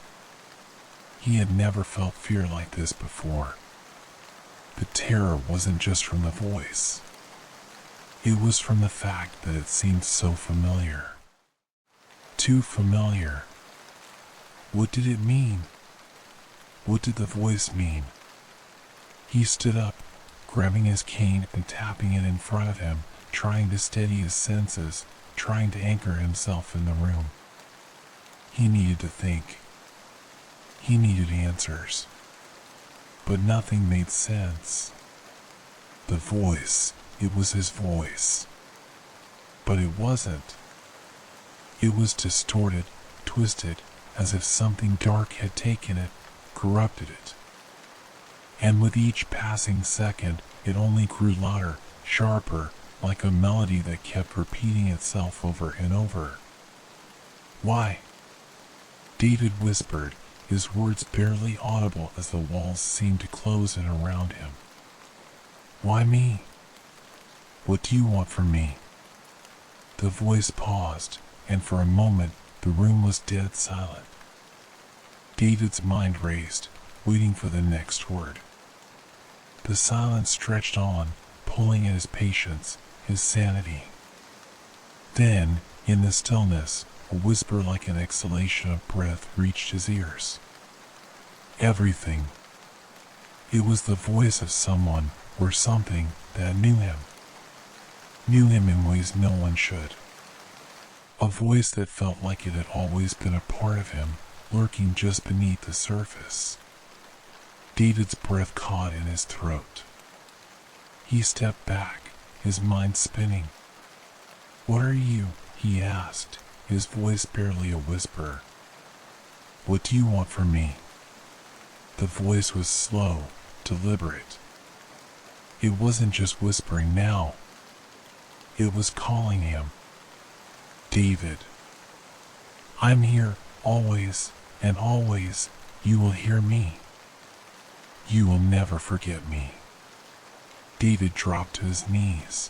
He had never felt fear like this before. The terror wasn't just from the voice. It was from the fact that it seemed so familiar. Too familiar. What did it mean? What did the voice mean? He stood up, grabbing his cane and tapping it in front of him, trying to steady his senses, trying to anchor himself in the room. He needed to think. He needed answers. But nothing made sense. The voice, it was his voice. But it wasn't. It was distorted, twisted, as if something dark had taken it, corrupted it. And with each passing second, it only grew louder, sharper, like a melody that kept repeating itself over and over. "Why?" David whispered, his words barely audible as the walls seemed to close in around him. "Why me? What do you want from me?" The voice paused, and for a moment the room was dead silent. David's mind raced, waiting for the next word. The silence stretched on, pulling at his patience, his sanity. Then, in the stillness, a whisper like an exhalation of breath reached his ears. Everything. It was the voice of someone, or something, that knew him. Knew him in ways no one should. A voice that felt like it had always been a part of him, lurking just beneath the surface. David's breath caught in his throat. He stepped back, his mind spinning. "What are you?" he asked, his voice barely a whisper. "What do you want from me?" The voice was slow, deliberate. It wasn't just whispering now. It was calling him. "David. I'm here, always, and always, you will hear me. You will never forget me." David dropped to his knees.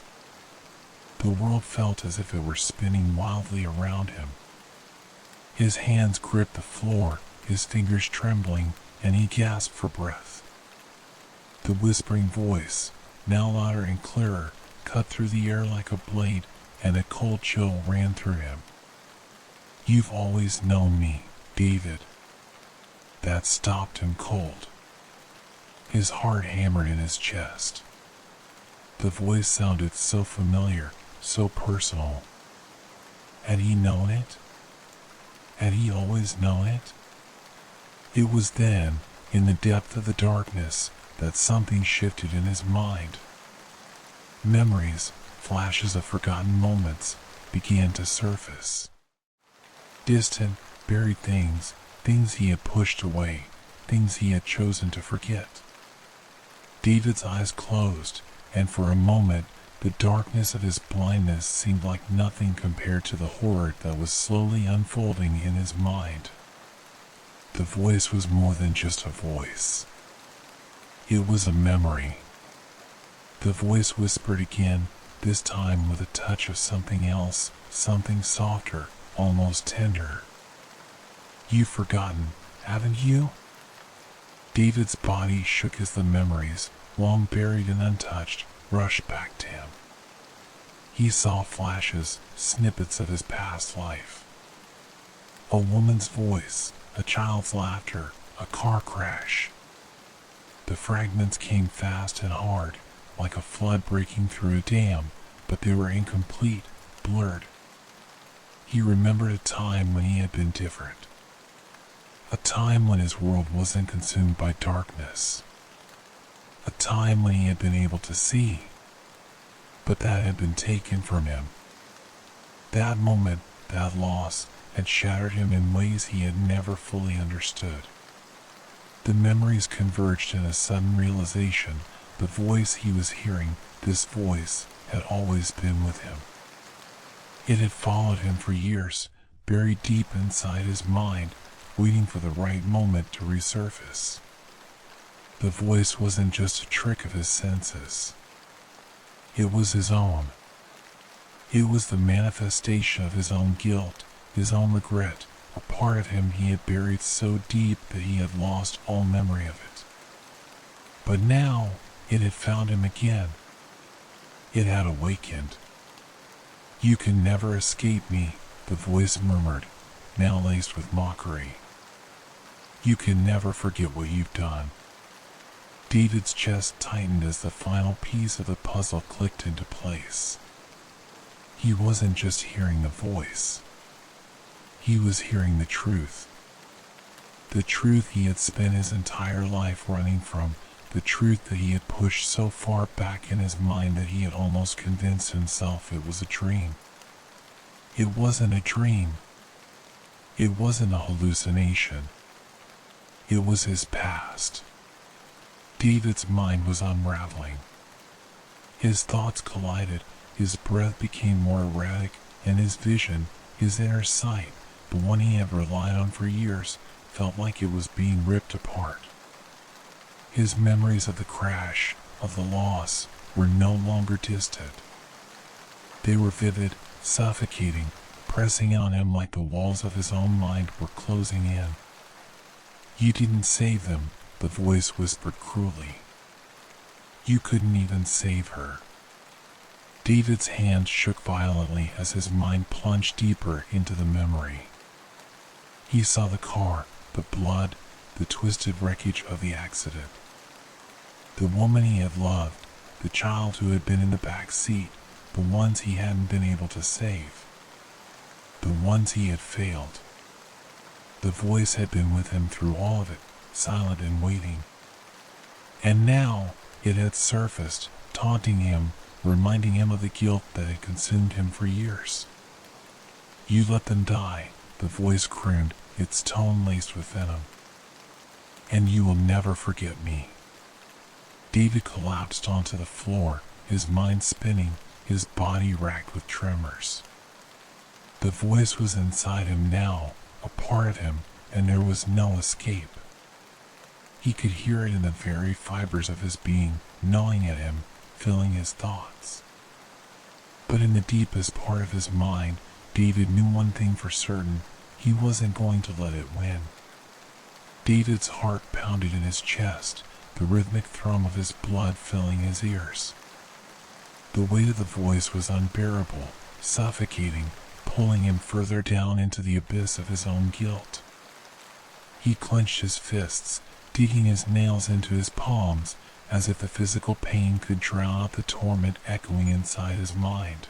The world felt as if it were spinning wildly around him. His hands gripped the floor, his fingers trembling, and he gasped for breath. The whispering voice, now louder and clearer, cut through the air like a blade, and a cold chill ran through him. "You've always known me, David." That stopped him cold. His heart hammered in his chest. The voice sounded so familiar, so personal. Had he known it? Had he always known it? It was then, in the depth of the darkness, that something shifted in his mind. Memories, flashes of forgotten moments, began to surface. Distant, buried things, things he had pushed away, things he had chosen to forget. David's eyes closed, and for a moment, the darkness of his blindness seemed like nothing compared to the horror that was slowly unfolding in his mind. The voice was more than just a voice. It was a memory. The voice whispered again, this time with a touch of something else, something softer, almost tender. "You've forgotten, haven't you?" David's body shook as the memories, long buried and untouched, rushed back to him. He saw flashes, snippets of his past life. A woman's voice, a child's laughter, a car crash. The fragments came fast and hard, like a flood breaking through a dam, but they were incomplete, blurred. He remembered a time when he had been different. A time when his world wasn't consumed by darkness. A time when he had been able to see. But that had been taken from him. That moment, that loss, had shattered him in ways he had never fully understood. The memories converged in a sudden realization. The voice he was hearing, this voice, had always been with him. It had followed him for years, buried deep inside his mind, waiting for the right moment to resurface. The voice wasn't just a trick of his senses. It was his own. It was the manifestation of his own guilt, his own regret, a part of him he had buried so deep that he had lost all memory of it. But now, it had found him again. It had awakened. "You can never escape me," the voice murmured, now laced with mockery. "You can never forget what you've done." David's chest tightened as the final piece of the puzzle clicked into place. He wasn't just hearing the voice. He was hearing the truth. The truth he had spent his entire life running from, the truth that he had pushed so far back in his mind that he had almost convinced himself it was a dream. It wasn't a dream. It wasn't a hallucination. It was his past. David's mind was unraveling. His thoughts collided, his breath became more erratic, and his vision, his inner sight, the one he had relied on for years, felt like it was being ripped apart. His memories of the crash, of the loss, were no longer distant. They were vivid, suffocating, pressing on him like the walls of his own mind were closing in. "You didn't save them," the voice whispered cruelly. "You couldn't even save her." David's hands shook violently as his mind plunged deeper into the memory. He saw the car, the blood, the twisted wreckage of the accident. The woman he had loved, the child who had been in the back seat, the ones he hadn't been able to save. The ones he had failed. The voice had been with him through all of it, silent and waiting. And now, it had surfaced, taunting him, reminding him of the guilt that had consumed him for years. "You let them die," the voice crooned, its tone laced with venom. "And you will never forget me." David collapsed onto the floor, his mind spinning, his body racked with tremors. The voice was inside him now, a part of him, and there was no escape. He could hear it in the very fibers of his being, gnawing at him, filling his thoughts. But in the deepest part of his mind, David knew one thing for certain: he wasn't going to let it win. David's heart pounded in his chest, the rhythmic thrum of his blood filling his ears. The weight of the voice was unbearable, suffocating, pulling him further down into the abyss of his own guilt. He clenched his fists, digging his nails into his palms, as if the physical pain could drown out the torment echoing inside his mind.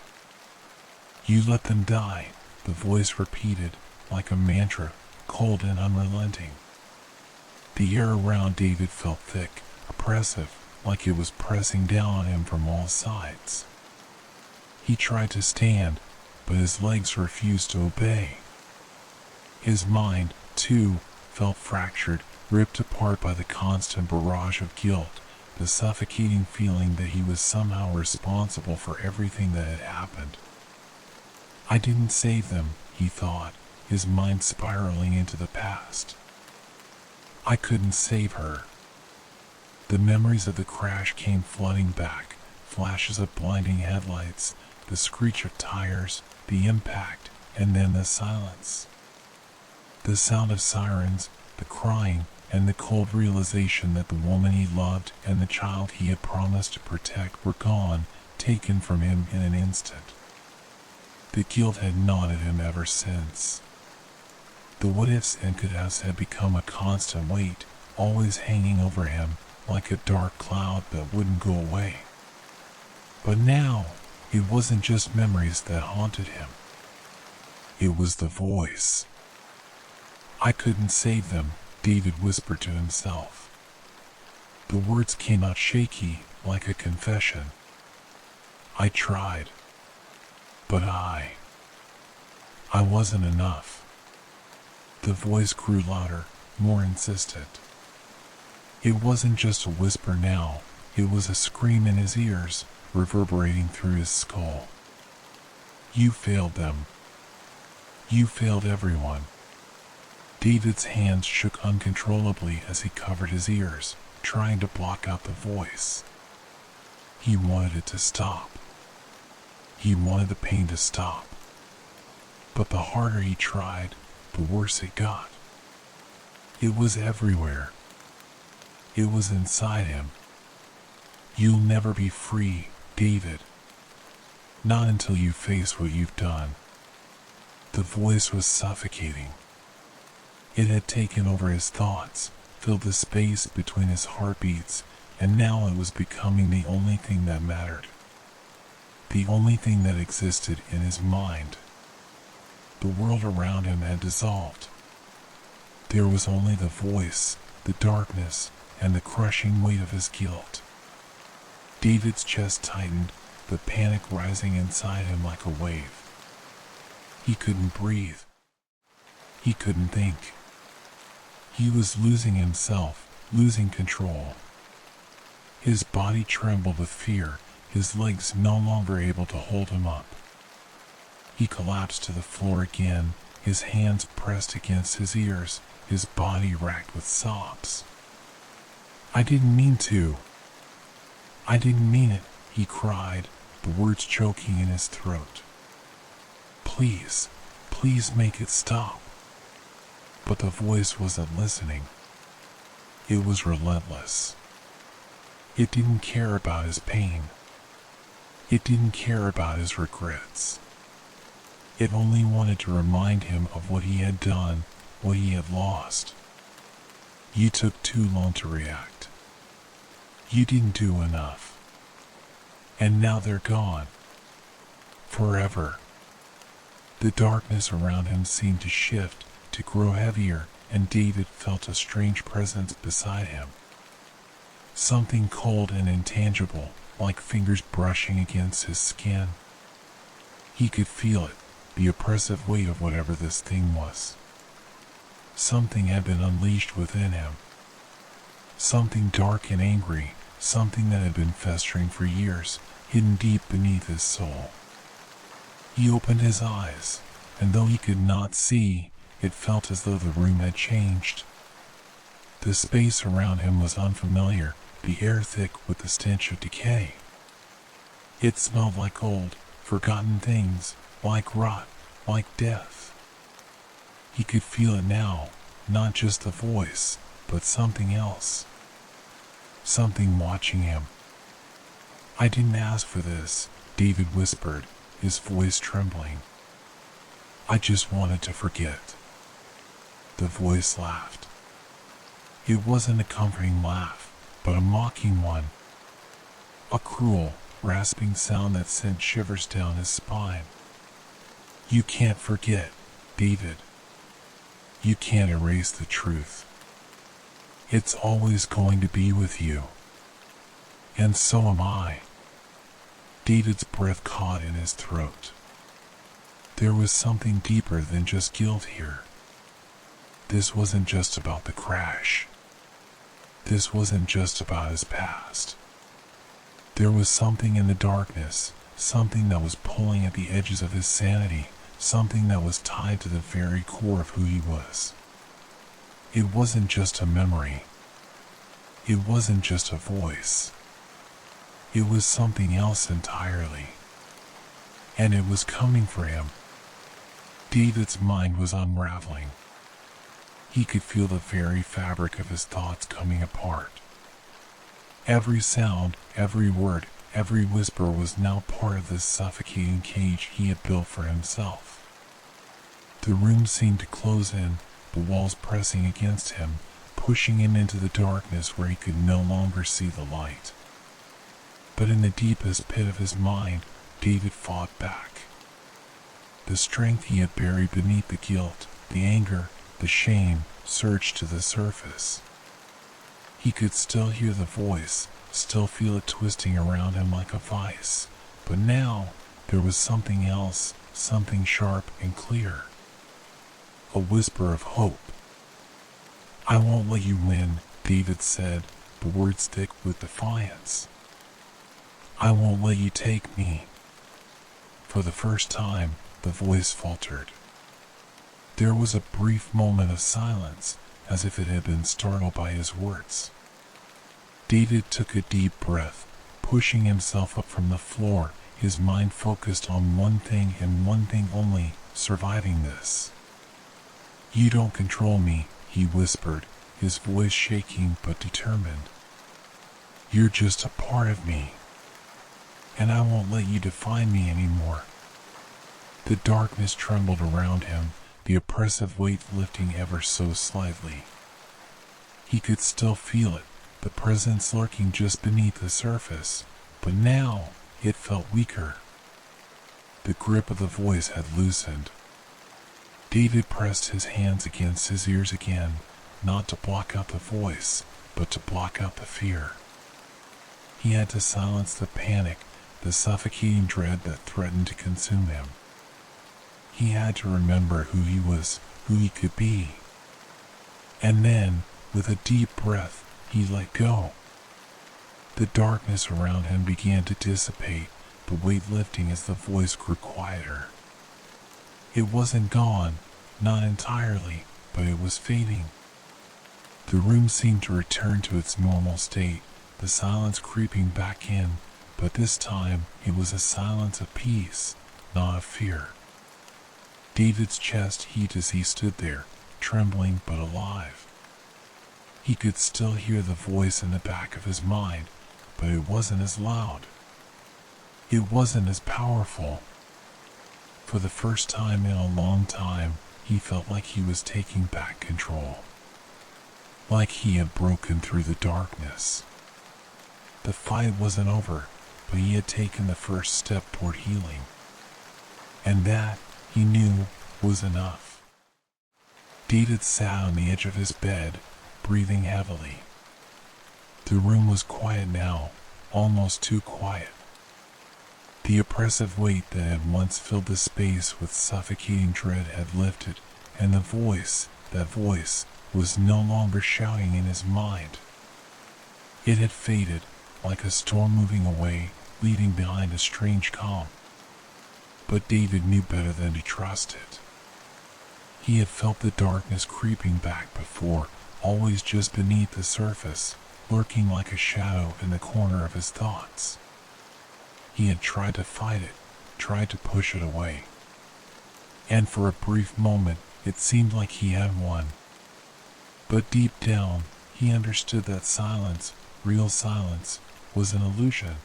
"You let them die," the voice repeated, like a mantra, cold and unrelenting. The air around David felt thick, oppressive, like it was pressing down on him from all sides. He tried to stand, but his legs refused to obey. His mind, too, felt fractured, ripped apart by the constant barrage of guilt, the suffocating feeling that he was somehow responsible for everything that had happened. "I didn't save them," he thought, his mind spiraling into the past. "I couldn't save her." The memories of the crash came flooding back, flashes of blinding headlights, the screech of tires, the impact, and then the silence. The sound of sirens, the crying, and the cold realization that the woman he loved and the child he had promised to protect were gone, taken from him in an instant. The guilt had gnawed at him ever since. The what-ifs and could-haves had become a constant weight, always hanging over him, like a dark cloud that wouldn't go away. But now, it wasn't just memories that haunted him. It was the voice. "I couldn't save them," David whispered to himself. The words came out shaky, like a confession. "I tried. But I wasn't enough." The voice grew louder, more insistent. It wasn't just a whisper now, it was a scream in his ears, reverberating through his skull. You failed them. You failed everyone. David's hands shook uncontrollably as he covered his ears, trying to block out the voice. He wanted it to stop. He wanted the pain to stop. But the harder he tried, the worse it got. It was everywhere. It was inside him. You'll never be free, David. Not until you face what you've done. The voice was suffocating. It had taken over his thoughts, filled the space between his heartbeats, and now it was becoming the only thing that mattered. The only thing that existed in his mind. The world around him had dissolved. There was only the voice, the darkness, and the crushing weight of his guilt. David's chest tightened, the panic rising inside him like a wave. He couldn't breathe. He couldn't think. He was losing himself, losing control. His body trembled with fear, his legs no longer able to hold him up. He collapsed to the floor again, his hands pressed against his ears, his body racked with sobs. I didn't mean to. I didn't mean it, he cried, the words choking in his throat. Please, please make it stop. But the voice wasn't listening. It was relentless. It didn't care about his pain. It didn't care about his regrets. It only wanted to remind him of what he had done, what he had lost. You took too long to react. You didn't do enough. And now they're gone. Forever. The darkness around him seemed to shift, to grow heavier, and David felt a strange presence beside him. Something cold and intangible, like fingers brushing against his skin. He could feel it, the oppressive weight of whatever this thing was. Something had been unleashed within him. Something dark and angry, something that had been festering for years, hidden deep beneath his soul. He opened his eyes, and though he could not see, it felt as though the room had changed. The space around him was unfamiliar, the air thick with the stench of decay. It smelled like old, forgotten things, like rot, like death. He could feel it now, not just the voice, but something else. Something watching him. I didn't ask for this, David whispered, his voice trembling. I just wanted to forget. The voice laughed. It wasn't a comforting laugh, but a mocking one. A cruel, rasping sound that sent shivers down his spine. You can't forget, David. You can't erase the truth. It's always going to be with you. And so am I. David's breath caught in his throat. There was something deeper than just guilt here. This wasn't just about the crash. This wasn't just about his past. There was something in the darkness, something that was pulling at the edges of his sanity, something that was tied to the very core of who he was. It wasn't just a memory. It wasn't just a voice. It was something else entirely. And it was coming for him. David's mind was unraveling. He could feel the very fabric of his thoughts coming apart. Every sound, every word, every whisper was now part of this suffocating cage he had built for himself. The room seemed to close in, the walls pressing against him, pushing him into the darkness where he could no longer see the light. But in the deepest pit of his mind, David fought back. The strength he had buried beneath the guilt, the anger, the shame, surged to the surface. He could still hear the voice, still feel it twisting around him like a vice, but now there was something else, something sharp and clear. A whisper of hope. I won't let you win, David said, the words thick with defiance. "I won't let you take me." For the first time, the voice faltered. There was a brief moment of silence, as if it had been startled by his words. David took a deep breath, pushing himself up from the floor, his mind focused on one thing and one thing only: surviving this. "You don't control me," he whispered, his voice shaking but determined. "You're just a part of me, and I won't let you define me anymore." The darkness trembled around him, the oppressive weight lifting ever so slightly. He could still feel it, the presence lurking just beneath the surface, but now it felt weaker. The grip of the voice had loosened. David pressed his hands against his ears again, not to block out the voice, but to block out the fear. He had to silence the panic, the suffocating dread that threatened to consume him. He had to remember who he was, who he could be. And then, with a deep breath, he let go. The darkness around him began to dissipate, the weight lifting as the voice grew quieter. It wasn't gone, not entirely, but it was fading. The room seemed to return to its normal state, the silence creeping back in, but this time it was a silence of peace, not of fear. David's chest heaved as he stood there, trembling but alive. He could still hear the voice in the back of his mind, but it wasn't as loud. It wasn't as powerful. For the first time in a long time, he felt like he was taking back control. Like he had broken through the darkness. The fight wasn't over, but he had taken the first step toward healing. And that, he knew, was enough. David sat on the edge of his bed, breathing heavily. The room was quiet now, almost too quiet. The oppressive weight that had once filled the space with suffocating dread had lifted, and the voice, that voice, was no longer shouting in his mind. It had faded, like a storm moving away, leaving behind a strange calm. But David knew better than to trust it. He had felt the darkness creeping back before, always just beneath the surface, lurking like a shadow in the corner of his thoughts. He had tried to fight it, tried to push it away. And for a brief moment, it seemed like he had won. But deep down, he understood that silence, real silence, was an illusion.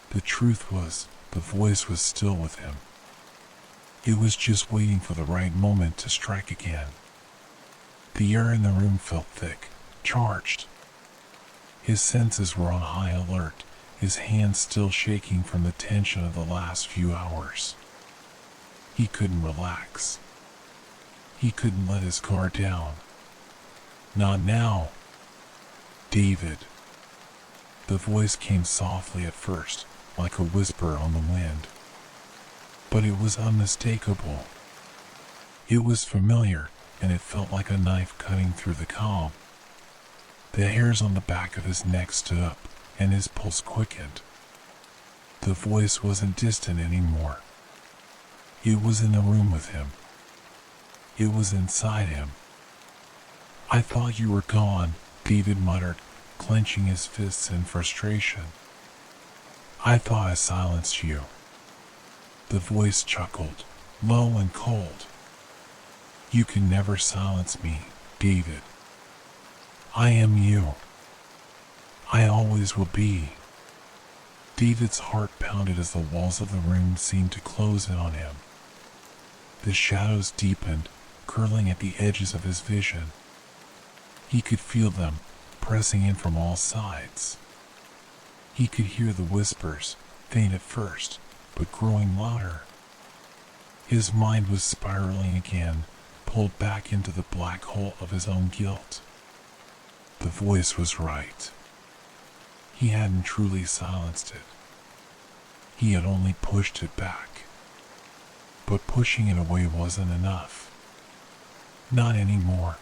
The truth was, the voice was still with him. It was just waiting for the right moment to strike again. The air in the room felt thick, charged. His senses were on high alert, his hands still shaking from the tension of the last few hours. He couldn't relax. He couldn't let his guard down. Not now. "David." The voice came softly at first, like a whisper on the wind. But it was unmistakable. It was familiar, and it felt like a knife cutting through the calm. The hairs on the back of his neck stood up, and his pulse quickened. The voice wasn't distant anymore. It was in the room with him. It was inside him. "I thought you were gone," David muttered, clenching his fists in frustration. "I thought I silenced you." The voice chuckled, low and cold. "You can never silence me, David. I am you. I always will be." David's heart pounded as the walls of the room seemed to close in on him. The shadows deepened, curling at the edges of his vision. He could feel them, pressing in from all sides. He could hear the whispers, faint at first, but growing louder. His mind was spiraling again, pulled back into the black hole of his own guilt. The voice was right. He hadn't truly silenced it. He had only pushed it back. But pushing it away wasn't enough. Not anymore.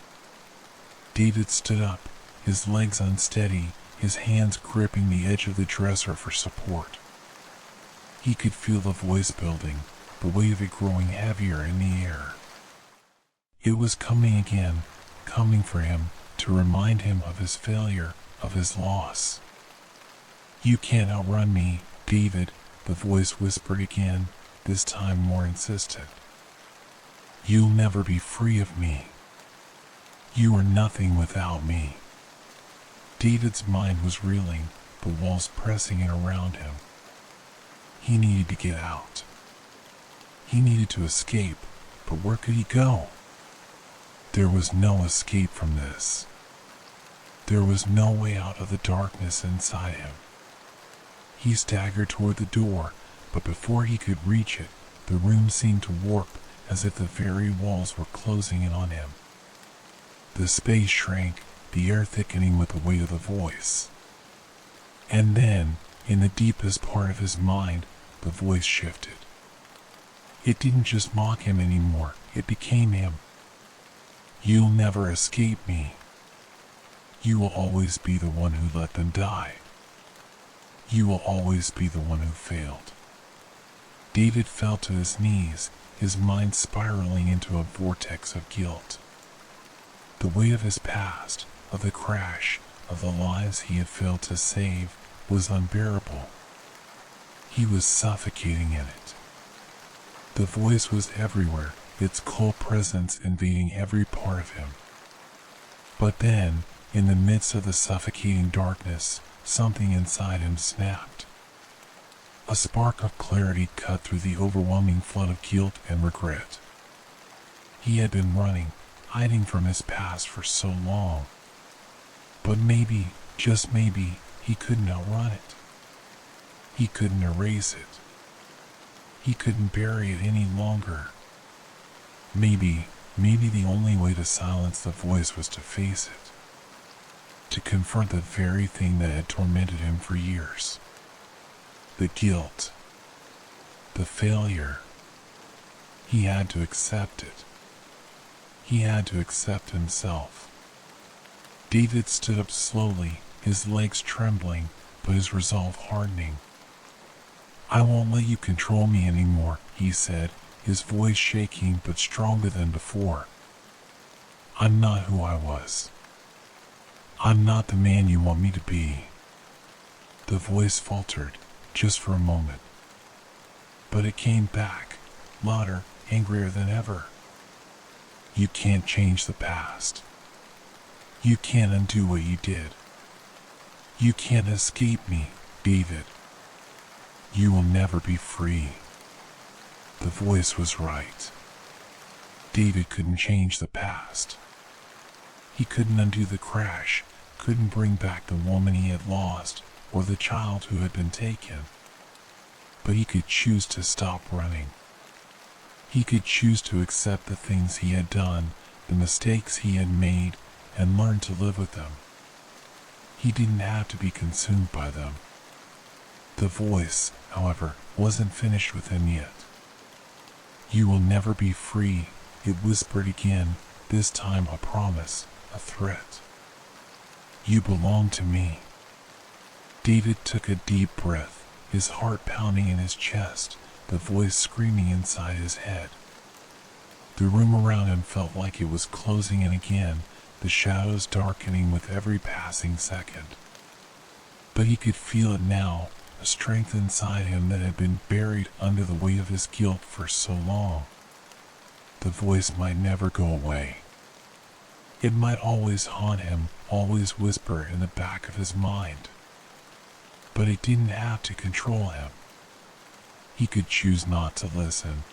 David stood up, his legs unsteady, his hands gripping the edge of the dresser for support. He could feel the voice building, the weight of it growing heavier in the air. It was coming again, coming for him, to remind him of his failure, of his loss. "You can't outrun me, David," the voice whispered again, this time more insistent. "You'll never be free of me. You are nothing without me." David's mind was reeling, the walls pressing in around him. He needed to get out. He needed to escape, but where could he go? There was no escape from this. There was no way out of the darkness inside him. He staggered toward the door, but before he could reach it, the room seemed to warp as if the very walls were closing in on him. The space shrank, the air thickening with the weight of the voice. And then, in the deepest part of his mind, the voice shifted. It didn't just mock him anymore, it became him. "You'll never escape me. You will always be the one who let them die. You will always be the one who failed." David fell to his knees, his mind spiraling into a vortex of guilt. The weight of his past, of the crash, of the lives he had failed to save, was unbearable. He was suffocating in it. The voice was everywhere, its cold presence invading every part of him. But then, in the midst of the suffocating darkness, something inside him snapped. A spark of clarity cut through the overwhelming flood of guilt and regret. He had been running, hiding from his past for so long. But maybe, just maybe, he couldn't outrun it. He couldn't erase it. He couldn't bury it any longer. Maybe the only way to silence the voice was to face it. To confront the very thing that had tormented him for years. The guilt. The failure. He had to accept it. He had to accept himself. David stood up slowly, his legs trembling, but his resolve hardening. "I won't let you control me anymore," he said, his voice shaking but stronger than before. "I'm not who I was. I'm not the man you want me to be." The voice faltered, just for a moment. But it came back, louder, angrier than ever. "You can't change the past. You can't undo what you did. You can't escape me, David. You will never be free." The voice was right. David couldn't change the past. He couldn't undo the crash, couldn't bring back the woman he had lost, or the child who had been taken. But he could choose to stop running. He could choose to accept the things he had done, the mistakes he had made, and learn to live with them. He didn't have to be consumed by them. The voice, however, wasn't finished with him yet. "You will never be free," it whispered again, this time a promise, a threat. "You belong to me." David took a deep breath, his heart pounding in his chest, the voice screaming inside his head. The room around him felt like it was closing in again, the shadows darkening with every passing second. But he could feel it now, a strength inside him that had been buried under the weight of his guilt for so long. The voice might never go away. It might always haunt him, always whisper in the back of his mind. But it didn't have to control him. He could choose not to listen.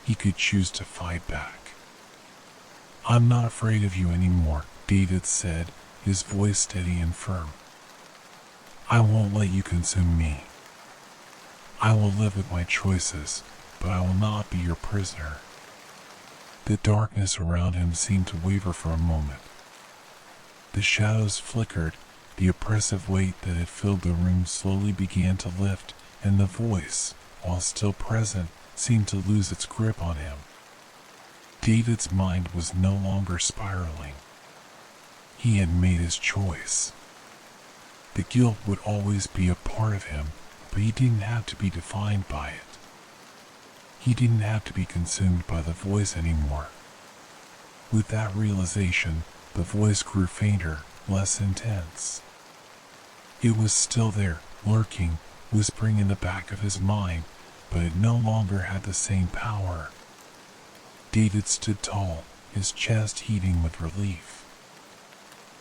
He could choose to fight back. "I'm not afraid of you anymore," David said, his voice steady and firm. "I won't let you consume me. I will live with my choices, but I will not be your prisoner." The darkness around him seemed to waver for a moment. The shadows flickered, the oppressive weight that had filled the room slowly began to lift, and the voice, while still present, seemed to lose its grip on him. David's mind was no longer spiraling. He had made his choice. The guilt would always be a part of him, but he didn't have to be defined by it. He didn't have to be consumed by the voice anymore. With that realization, the voice grew fainter, less intense. It was still there, lurking, whispering in the back of his mind, but it no longer had the same power. David stood tall, his chest heaving with relief.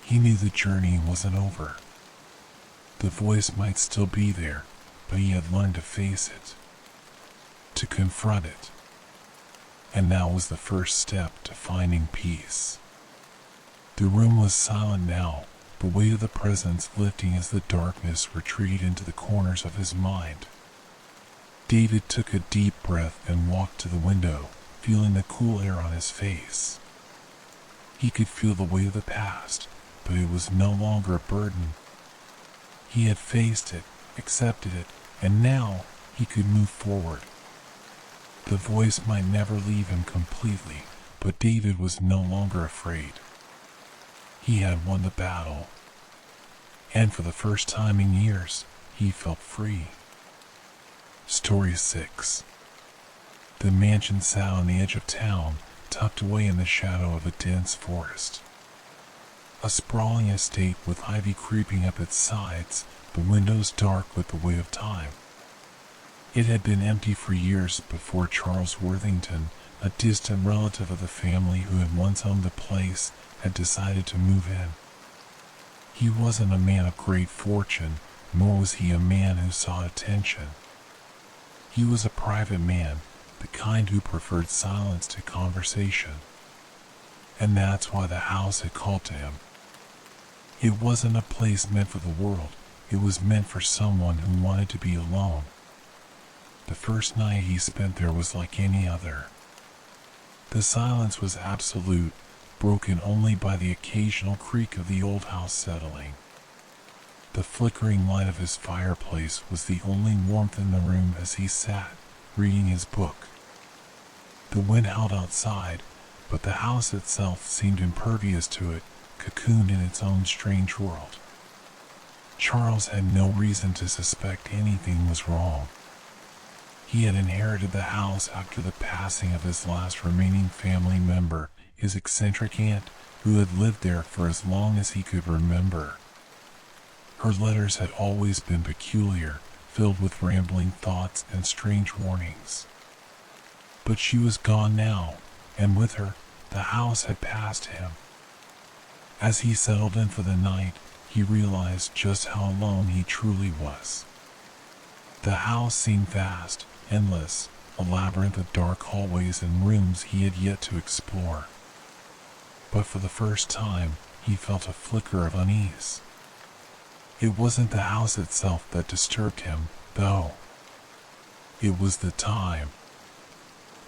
He knew the journey wasn't over. The voice might still be there, but he had learned to face it, to confront it. And that was the first step to finding peace. The room was silent now, the weight of the presence lifting as the darkness retreated into the corners of his mind. David took a deep breath and walked to the window, feeling the cool air on his face. He could feel the weight of the past, but it was no longer a burden. He had faced it, accepted it, and now he could move forward. The voice might never leave him completely, but David was no longer afraid. He had won the battle. And for the first time in years, he felt free. Story 6. The mansion sat on the edge of town, tucked away in the shadow of a dense forest. A sprawling estate with ivy creeping up its sides, the windows dark with the weight of time. It had been empty for years before Charles Worthington, a distant relative of the family who had once owned the place, had decided to move in. He wasn't a man of great fortune, nor was he a man who sought attention. He was a private man, the kind who preferred silence to conversation. And that's why the house had called to him. It wasn't a place meant for the world, it was meant for someone who wanted to be alone. The first night he spent there was like any other. The silence was absolute, broken only by the occasional creak of the old house settling. The flickering light of his fireplace was the only warmth in the room as he sat, reading his book. The wind howled outside, but the house itself seemed impervious to it, cocooned in its own strange world. Charles had no reason to suspect anything was wrong. He had inherited the house after the passing of his last remaining family member, his eccentric aunt, who had lived there for as long as he could remember. Her letters had always been peculiar, filled with rambling thoughts and strange warnings. But she was gone now, and with her, the house had passed him. As he settled in for the night, he realized just how alone he truly was. The house seemed vast, endless, a labyrinth of dark hallways and rooms he had yet to explore. But for the first time, he felt a flicker of unease. It wasn't the house itself that disturbed him, though. It was the time.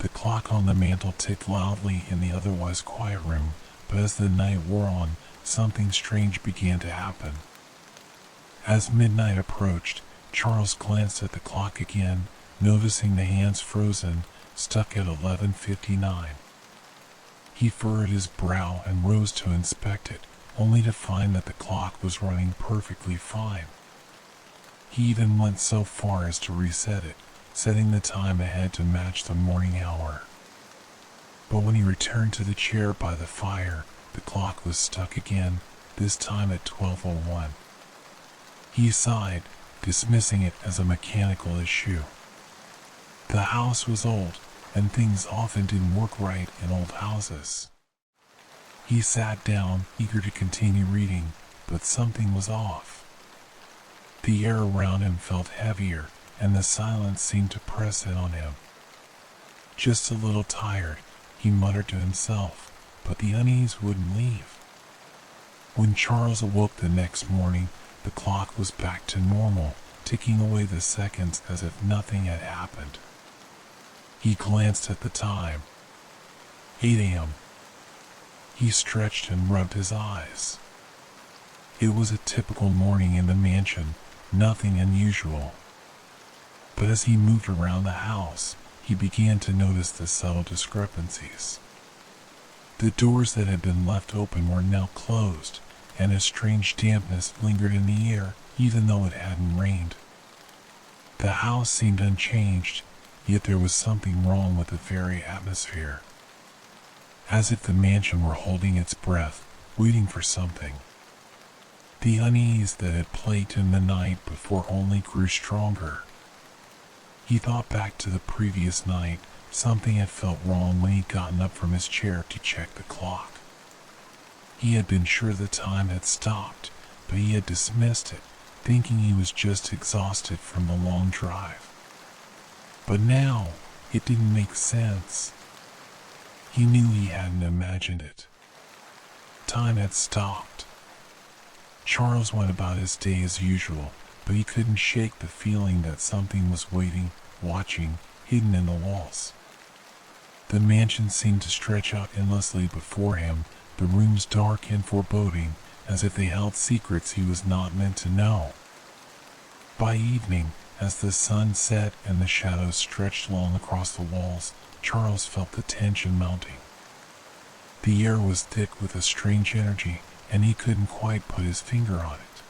The clock on the mantel ticked loudly in the otherwise quiet room, but as the night wore on, something strange began to happen. As midnight approached, Charles glanced at the clock again, noticing the hands frozen, stuck at 11:59. He furrowed his brow and rose to inspect it, only to find that the clock was running perfectly fine. He even went so far as to reset it, setting the time ahead to match the morning hour. But when he returned to the chair by the fire, the clock was stuck again, this time at 12:01. He sighed, dismissing it as a mechanical issue. The house was old, and things often didn't work right in old houses. He sat down, eager to continue reading, but something was off. The air around him felt heavier, and the silence seemed to press in on him. Just a little tired, he muttered to himself, but the unease wouldn't leave. When Charles awoke the next morning, the clock was back to normal, ticking away the seconds as if nothing had happened. He glanced at the time. 8 a.m. He stretched and rubbed his eyes. It was a typical morning in the mansion, nothing unusual. But as he moved around the house, he began to notice the subtle discrepancies. The doors that had been left open were now closed, and a strange dampness lingered in the air even though it hadn't rained. The house seemed unchanged, yet there was something wrong with the very atmosphere. As if the mansion were holding its breath, waiting for something. The unease that had plagued him the night before only grew stronger. He thought back to the previous night. Something had felt wrong when he'd gotten up from his chair to check the clock. He had been sure the time had stopped, but he had dismissed it, thinking he was just exhausted from the long drive. But now, it didn't make sense. He knew he hadn't imagined it. Time had stopped. Charles went about his day as usual, but he couldn't shake the feeling that something was waiting, watching, hidden in the walls. The mansion seemed to stretch out endlessly before him, the rooms dark and foreboding, as if they held secrets he was not meant to know. By evening, as the sun set and the shadows stretched long across the walls, Charles felt the tension mounting. The air was thick with a strange energy, and he couldn't quite put his finger on it.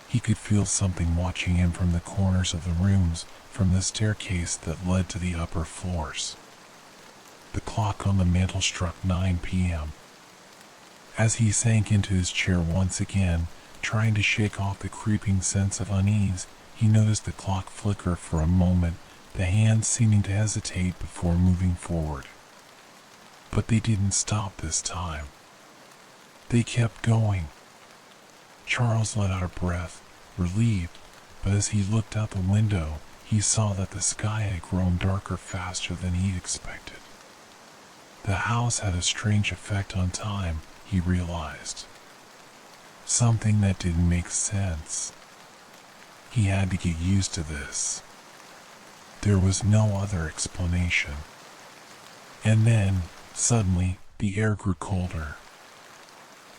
He could feel something watching him from the corners of the rooms, from the staircase that led to the upper floors. The clock on the mantel struck 9 p.m. As he sank into his chair once again, trying to shake off the creeping sense of unease, he noticed the clock flicker for a moment, the hands seeming to hesitate before moving forward. But they didn't stop this time. They kept going. Charles let out a breath, relieved, but as he looked out the window, he saw that the sky had grown darker faster than he'd expected. The house had a strange effect on time, he realized. Something that didn't make sense. He had to get used to this. There was no other explanation. And then, suddenly, the air grew colder.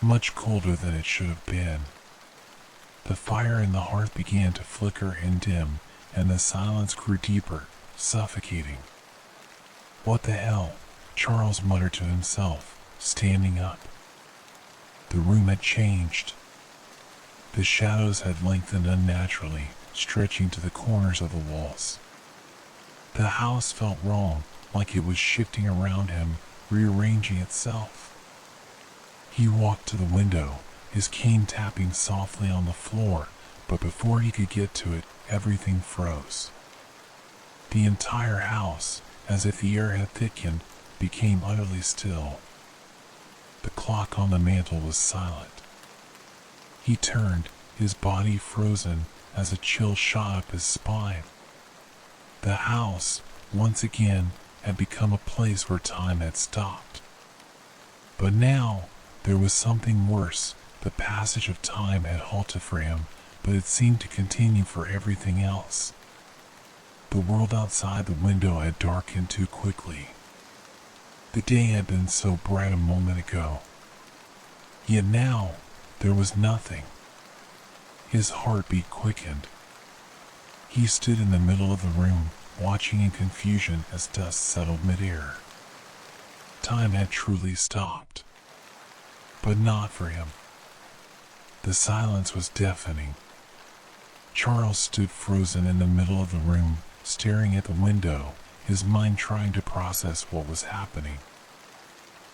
Much colder than it should have been. The fire in the hearth began to flicker and dim, and the silence grew deeper, suffocating. What the hell? Charles muttered to himself, standing up. The room had changed. The shadows had lengthened unnaturally, stretching to the corners of the walls. The house felt wrong, like it was shifting around him, rearranging itself. He walked to the window, his cane tapping softly on the floor, but before he could get to it, everything froze. The entire house, as if the air had thickened, became utterly still. The clock on the mantel was silent. He turned, his body frozen, as a chill shot up his spine. The house, once again, had become a place where time had stopped. But now, there was something worse. The passage of time had halted for him, but it seemed to continue for everything else. The world outside the window had darkened too quickly. The day had been so bright a moment ago. Yet now, there was nothing. His heartbeat quickened. He stood in the middle of the room, watching in confusion as dust settled midair. Time had truly stopped. But not for him. The silence was deafening. Charles stood frozen in the middle of the room, staring at the window, his mind trying to process what was happening.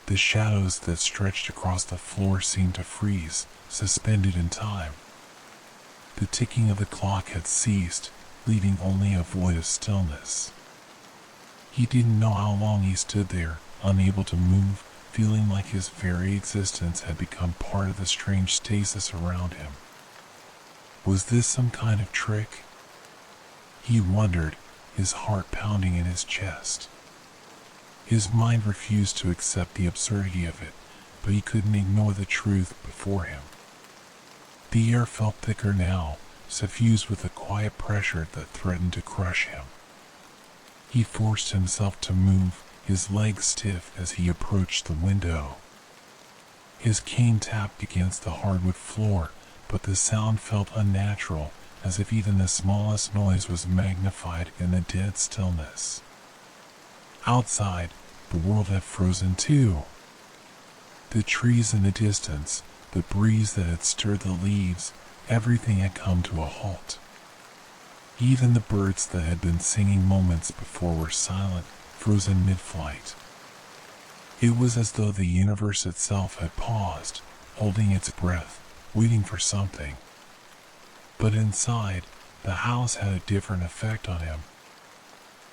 The shadows that stretched across the floor seemed to freeze, suspended in time. The ticking of the clock had ceased, leaving only a void of stillness. He didn't know how long he stood there, unable to move, feeling like his very existence had become part of the strange stasis around him. Was this some kind of trick? He wondered, his heart pounding in his chest. His mind refused to accept the absurdity of it, but he couldn't ignore the truth before him. The air felt thicker now, suffused with a quiet pressure that threatened to crush him. He forced himself to move, his legs stiff as he approached the window. His cane tapped against the hardwood floor, but the sound felt unnatural, as if even the smallest noise was magnified in the dead stillness. Outside, the world had frozen too. The trees in the distance, The breeze that had stirred the leaves, everything had come to a halt. Even the birds that had been singing moments before were silent, frozen mid-flight. It was as though the universe itself had paused, holding its breath, waiting for something. But inside, the house had a different effect on him.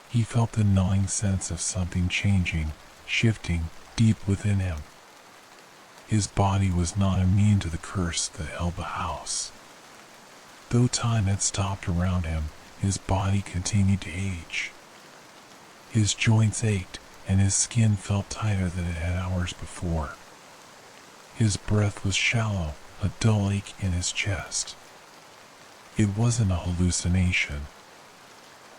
He felt the gnawing sense of something changing, shifting, deep within him. His body was not immune to the curse that held the house. Though time had stopped around him, his body continued to age. His joints ached, and his skin felt tighter than it had hours before. His breath was shallow, a dull ache in his chest. It wasn't a hallucination.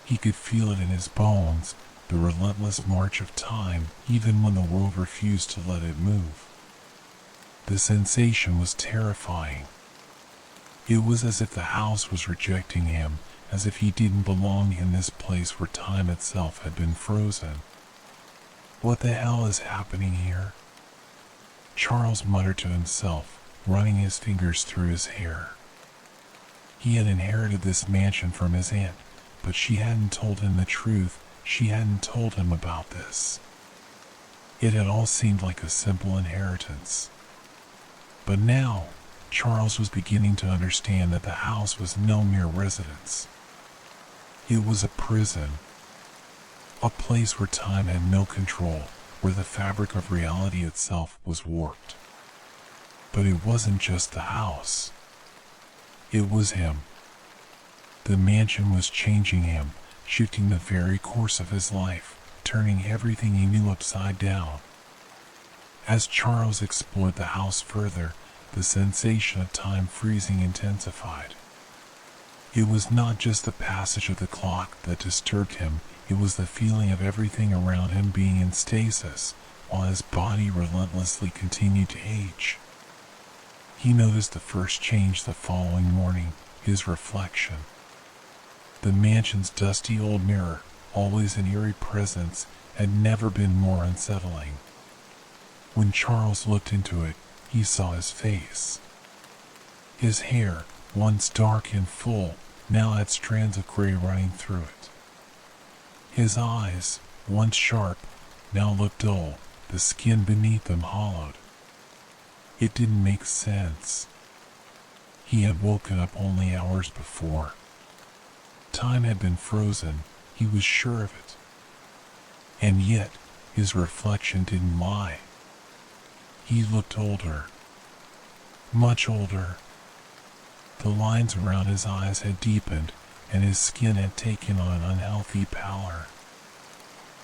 He could feel it in his bones, the relentless march of time, even when the world refused to let it move. The sensation was terrifying. It was as if the house was rejecting him, as if he didn't belong in this place where time itself had been frozen. What the hell is happening here? Charles muttered to himself, running his fingers through his hair. He had inherited this mansion from his aunt, but she hadn't told him the truth. She hadn't told him about this. It had all seemed like a simple inheritance. But now, Charles was beginning to understand that the house was no mere residence. It was a prison. A place where time had no control, where the fabric of reality itself was warped. But it wasn't just the house. It was him. The mansion was changing him, shifting the very course of his life, turning everything he knew upside down. As Charles explored the house further, the sensation of time freezing intensified. It was not just the passage of the clock that disturbed him, it was the feeling of everything around him being in stasis, while his body relentlessly continued to age. He noticed the first change the following morning, his reflection. The mansion's dusty old mirror, always an eerie presence, had never been more unsettling. When Charles looked into it, he saw his face. His hair, once dark and full, now had strands of gray running through it. His eyes, once sharp, now looked dull, the skin beneath them hollowed. It didn't make sense. He had woken up only hours before. Time had been frozen, he was sure of it. And yet, his reflection didn't lie. He looked older. Much older. The lines around his eyes had deepened, and his skin had taken on an unhealthy pallor.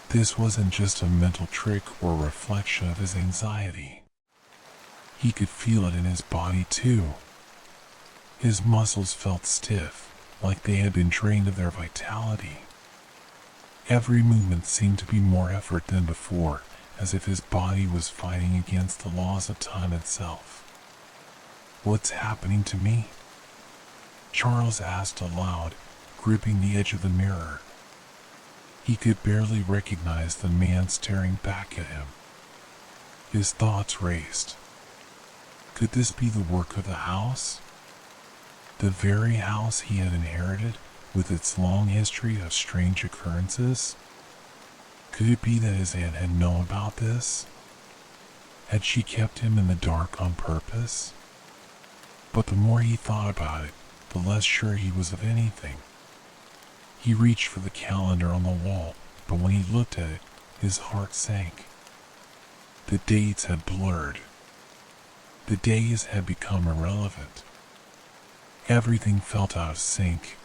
This wasn't just a mental trick or reflection of his anxiety. He could feel it in his body too. His muscles felt stiff, like they had been drained of their vitality. Every movement seemed to be more effort than before, as if his body was fighting against the laws of time itself. "What's happening to me?" Charles asked aloud, gripping the edge of the mirror. He could barely recognize the man staring back at him. His thoughts raced. Could this be the work of the house? The very house he had inherited, with its long history of strange occurrences? Could it be that his aunt had known about this? Had she kept him in the dark on purpose? But the more he thought about it, the less sure he was of anything. He reached for the calendar on the wall, but when he looked at it, his heart sank. The dates had blurred. The days had become irrelevant. Everything felt out of sync.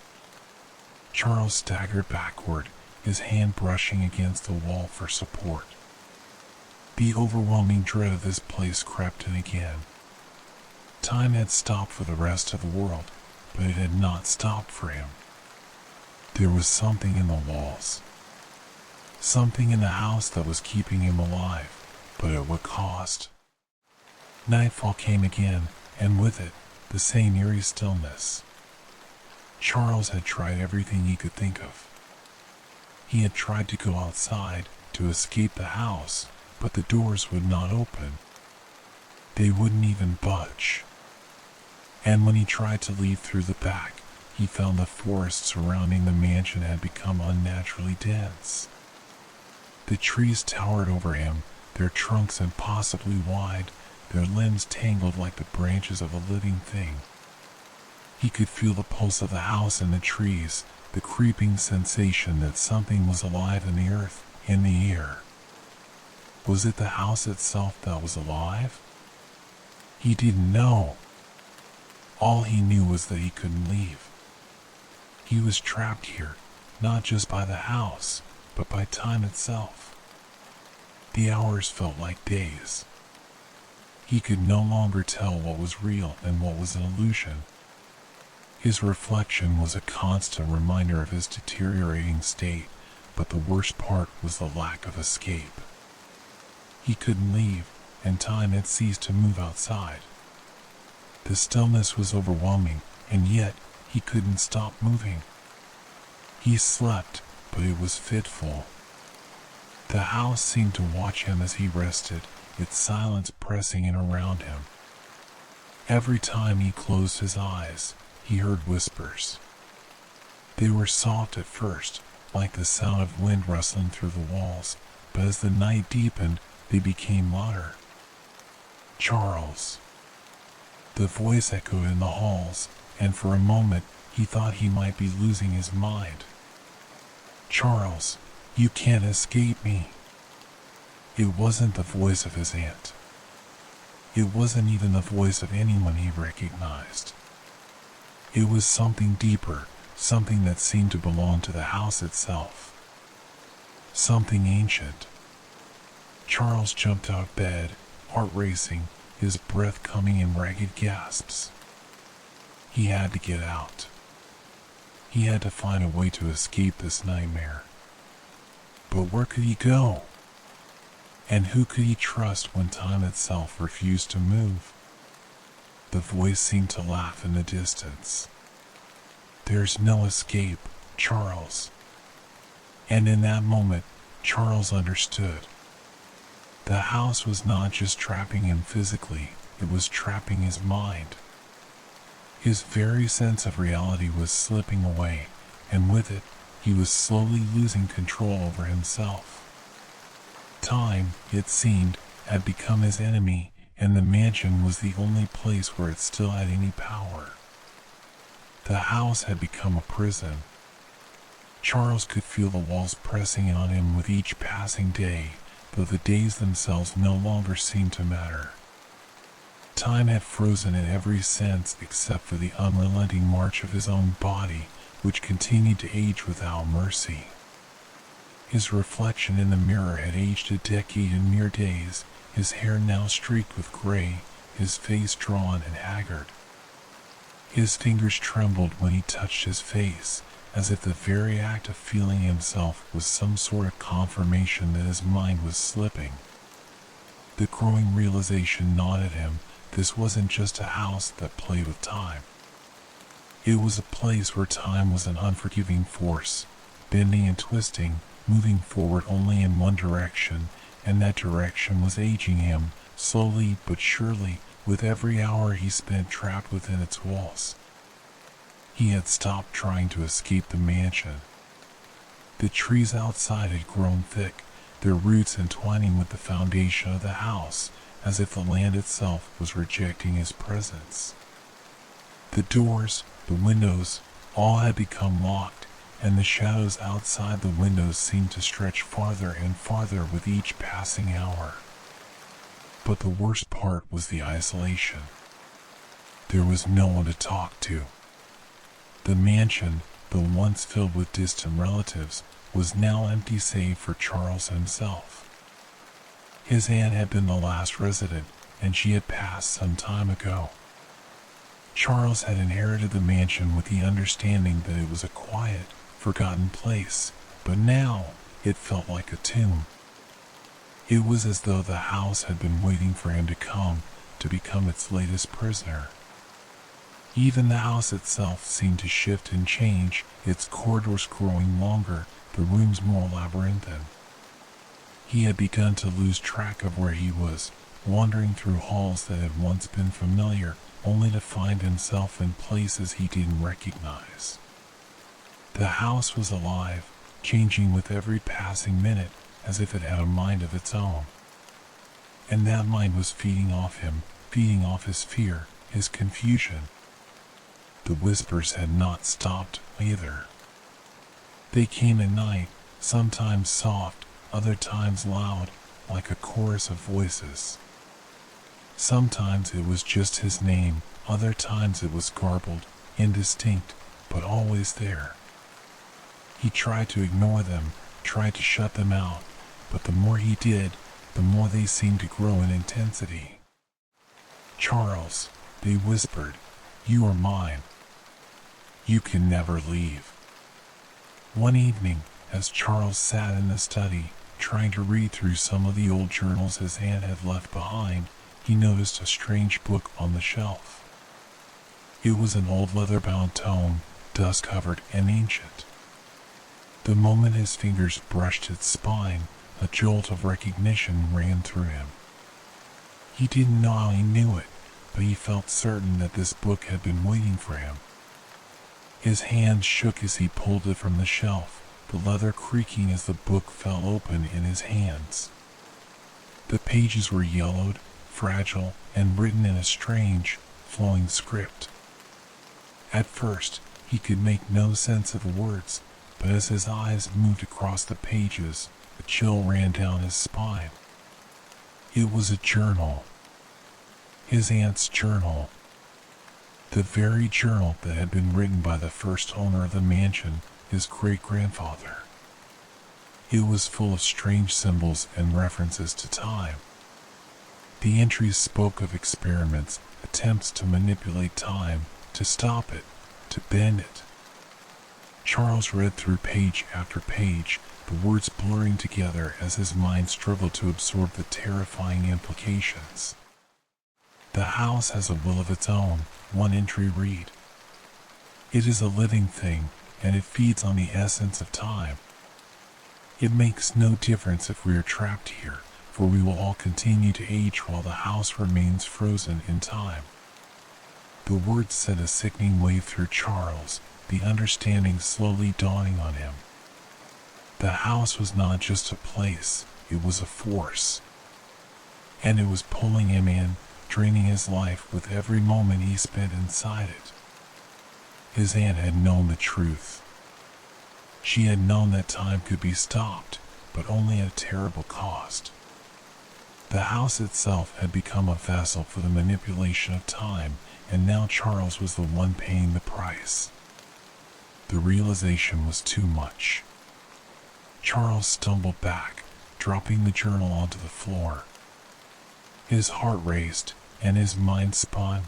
Charles staggered backward, his hand brushing against the wall for support. The overwhelming dread of this place crept in again. Time had stopped for the rest of the world, but it had not stopped for him. There was something in the walls. Something in the house that was keeping him alive, but at what cost? Nightfall came again, and with it, the same eerie stillness. Charles had tried everything he could think of. He had tried to go outside, to escape the house, but the doors would not open. They wouldn't even budge. And when he tried to leave through the back, he found the forest surrounding the mansion had become unnaturally dense. The trees towered over him, their trunks impossibly wide, their limbs tangled like the branches of a living thing. He could feel the pulse of the house in the trees, the creeping sensation that something was alive in the earth, in the air. Was it the house itself that was alive? He didn't know. All he knew was that he couldn't leave. He was trapped here, not just by the house, but by time itself. The hours felt like days. He could no longer tell what was real and what was an illusion. His reflection was a constant reminder of his deteriorating state, but the worst part was the lack of escape. He couldn't leave, and time had ceased to move outside. The stillness was overwhelming, and yet he couldn't stop moving. He slept, but it was fitful. The house seemed to watch him as he rested, its silence pressing in around him. Every time he closed his eyes, he heard whispers. They were soft at first, like the sound of wind rustling through the walls, but as the night deepened, they became louder. Charles. The voice echoed in the halls, and for a moment he thought he might be losing his mind. Charles, you can't escape me. It wasn't the voice of his aunt. It wasn't even the voice of anyone he recognized. It was something deeper, something that seemed to belong to the house itself. Something ancient. Charles jumped out of bed, heart racing, his breath coming in ragged gasps. He had to get out. He had to find a way to escape this nightmare. But where could he go? And who could he trust when time itself refused to move? The voice seemed to laugh in the distance. There's no escape, Charles. And in that moment, Charles understood. The house was not just trapping him physically, it was trapping his mind. His very sense of reality was slipping away, and with it, he was slowly losing control over himself. Time, it seemed, had become his enemy, and the mansion was the only place where it still had any power. The house had become a prison. Charles could feel the walls pressing on him with each passing day, though the days themselves no longer seemed to matter. Time had frozen in every sense except for the unrelenting march of his own body, which continued to age without mercy. His reflection in the mirror had aged a decade in mere days, his hair now streaked with gray, his face drawn and haggard. His fingers trembled when he touched his face, as if the very act of feeling himself was some sort of confirmation that his mind was slipping. The growing realization gnawed at him. This wasn't just a house that played with time. It was a place where time was an unforgiving force, bending and twisting, moving forward only in one direction, and that direction was aging him, slowly but surely, with every hour he spent trapped within its walls. He had stopped trying to escape the mansion. The trees outside had grown thick, their roots entwining with the foundation of the house, as if the land itself was rejecting his presence. The doors, the windows, all had become locked, and the shadows outside the windows seemed to stretch farther and farther with each passing hour. But the worst part was the isolation. There was no one to talk to. The mansion, though once filled with distant relatives, was now empty save for Charles himself. His aunt had been the last resident, and she had passed some time ago. Charles had inherited the mansion with the understanding that it was a quiet, forgotten place, but now it felt like a tomb. It was as though the house had been waiting for him to come, to become its latest prisoner. Even the house itself seemed to shift and change, its corridors growing longer, the rooms more labyrinthine. He had begun to lose track of where he was, wandering through halls that had once been familiar, only to find himself in places he didn't recognize. The house was alive, changing with every passing minute, as if it had a mind of its own. And that mind was feeding off him, feeding off his fear, his confusion. The whispers had not stopped either. They came at night, sometimes soft, other times loud, like a chorus of voices. Sometimes it was just his name, other times it was garbled, indistinct, but always there. He tried to ignore them, tried to shut them out, but the more he did, the more they seemed to grow in intensity. "Charles," they whispered, "you are mine. You can never leave." One evening, as Charles sat in the study, trying to read through some of the old journals his aunt had left behind, he noticed a strange book on the shelf. It was an old leather-bound tome, dust-covered and ancient. The moment his fingers brushed its spine, a jolt of recognition ran through him. He didn't know how he knew it, but he felt certain that this book had been waiting for him. His hands shook as he pulled it from the shelf, the leather creaking as the book fell open in his hands. The pages were yellowed, fragile, and written in a strange, flowing script. At first, he could make no sense of the words, but as his eyes moved across the pages, a chill ran down his spine. It was a journal. His aunt's journal. The very journal that had been written by the first owner of the mansion, his great-grandfather. It was full of strange symbols and references to time. The entries spoke of experiments, attempts to manipulate time, to stop it, to bend it. Charles read through page after page, the words blurring together as his mind struggled to absorb the terrifying implications. "The house has a will of its own," one entry read. "It is a living thing, and it feeds on the essence of time. It makes no difference if we are trapped here, for we will all continue to age while the house remains frozen in time." The words sent a sickening wave through Charles, the understanding slowly dawning on him. The house was not just a place, it was a force. And it was pulling him in, draining his life with every moment he spent inside it. His aunt had known the truth. She had known that time could be stopped, but only at a terrible cost. The house itself had become a vessel for the manipulation of time, and now Charles was the one paying the price. The realization was too much. Charles stumbled back, dropping the journal onto the floor. His heart raced, and his mind spun.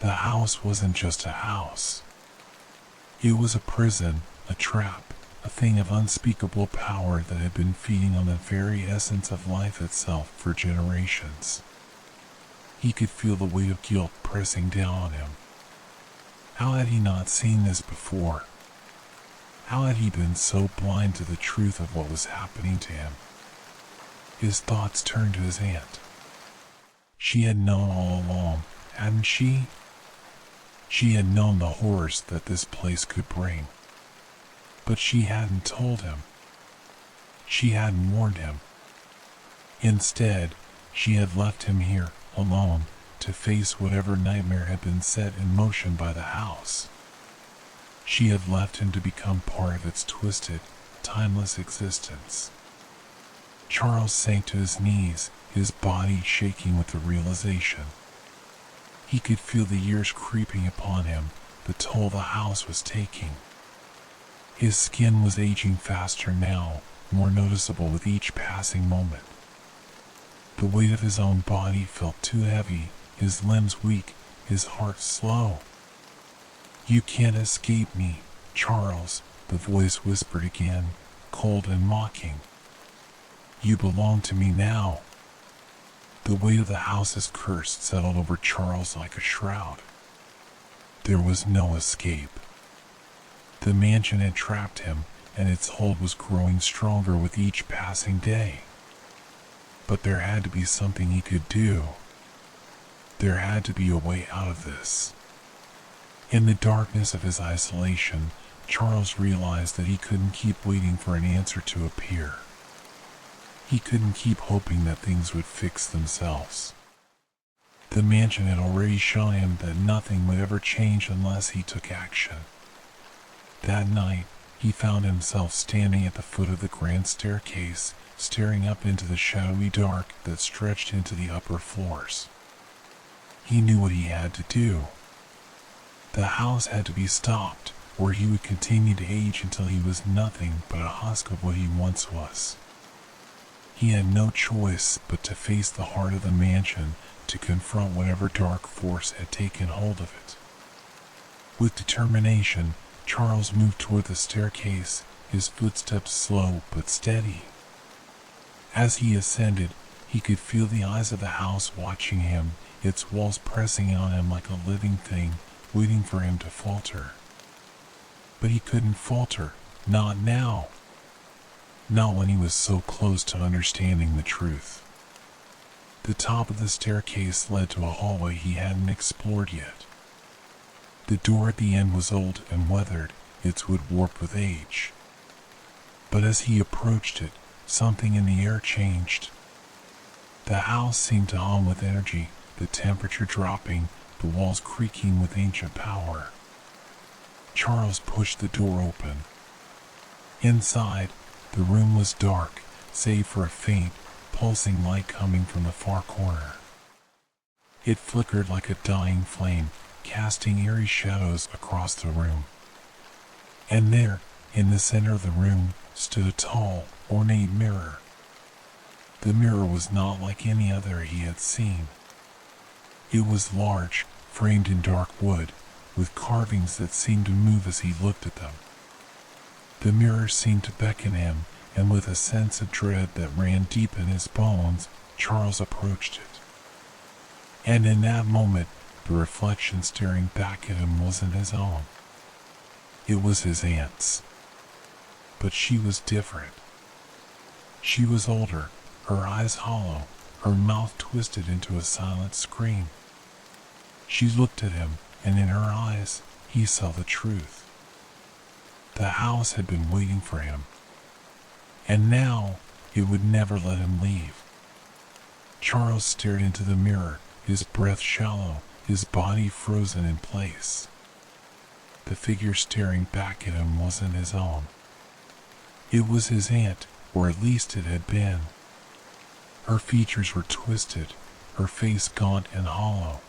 The house wasn't just a house. It was a prison, a trap, a thing of unspeakable power that had been feeding on the very essence of life itself for generations. He could feel the weight of guilt pressing down on him. How had he not seen this before? How had he been so blind to the truth of what was happening to him? His thoughts turned to his aunt. She had known all along, hadn't she? She had known the horrors that this place could bring. But she hadn't told him. She hadn't warned him. Instead, she had left him here, alone, to face whatever nightmare had been set in motion by the house. She had left him to become part of its twisted, timeless existence. Charles sank to his knees, his body shaking with the realization. He could feel the years creeping upon him, the toll the house was taking. His skin was aging faster now, more noticeable with each passing moment. The weight of his own body felt too heavy, his limbs weak, his heart slow. "You can't escape me, Charles," the voice whispered again, cold and mocking. "You belong to me now." The weight of the house's curse settled over Charles like a shroud. There was no escape. The mansion had trapped him, and its hold was growing stronger with each passing day. But there had to be something he could do. There had to be a way out of this. In the darkness of his isolation, Charles realized that he couldn't keep waiting for an answer to appear. He couldn't keep hoping that things would fix themselves. The mansion had already shown him that nothing would ever change unless he took action. That night, he found himself standing at the foot of the grand staircase, staring up into the shadowy dark that stretched into the upper floors. He knew what he had to do. The house had to be stopped, or he would continue to age until he was nothing but a husk of what he once was. He had no choice but to face the heart of the mansion, to confront whatever dark force had taken hold of it. With determination, Charles moved toward the staircase, his footsteps slow but steady. As he ascended, he could feel the eyes of the house watching him, its walls pressing on him like a living thing, waiting for him to falter. But he couldn't falter, not now. Not when he was so close to understanding the truth. The top of the staircase led to a hallway he hadn't explored yet. The door at the end was old and weathered, its wood warped with age. But as he approached it, something in the air changed. The house seemed to hum with energy, the temperature dropping, the walls creaking with ancient power. Charles pushed the door open. Inside, the room was dark, save for a faint, pulsing light coming from the far corner. It flickered like a dying flame, casting eerie shadows across the room. And there, in the center of the room, stood a tall, ornate mirror. The mirror was not like any other he had seen. It was large, framed in dark wood, with carvings that seemed to move as he looked at them. The mirror seemed to beckon him, and with a sense of dread that ran deep in his bones, Charles approached it. And in that moment, the reflection staring back at him wasn't his own. It was his aunt's. But she was different. She was older, her eyes hollow, her mouth twisted into a silent scream. She looked at him, and in her eyes, he saw the truth. The house had been waiting for him. And now, it would never let him leave. Charles stared into the mirror, his breath shallow, his body frozen in place. The figure staring back at him wasn't his own. It was his aunt, or at least it had been. Her features were twisted, her face gaunt and hollow.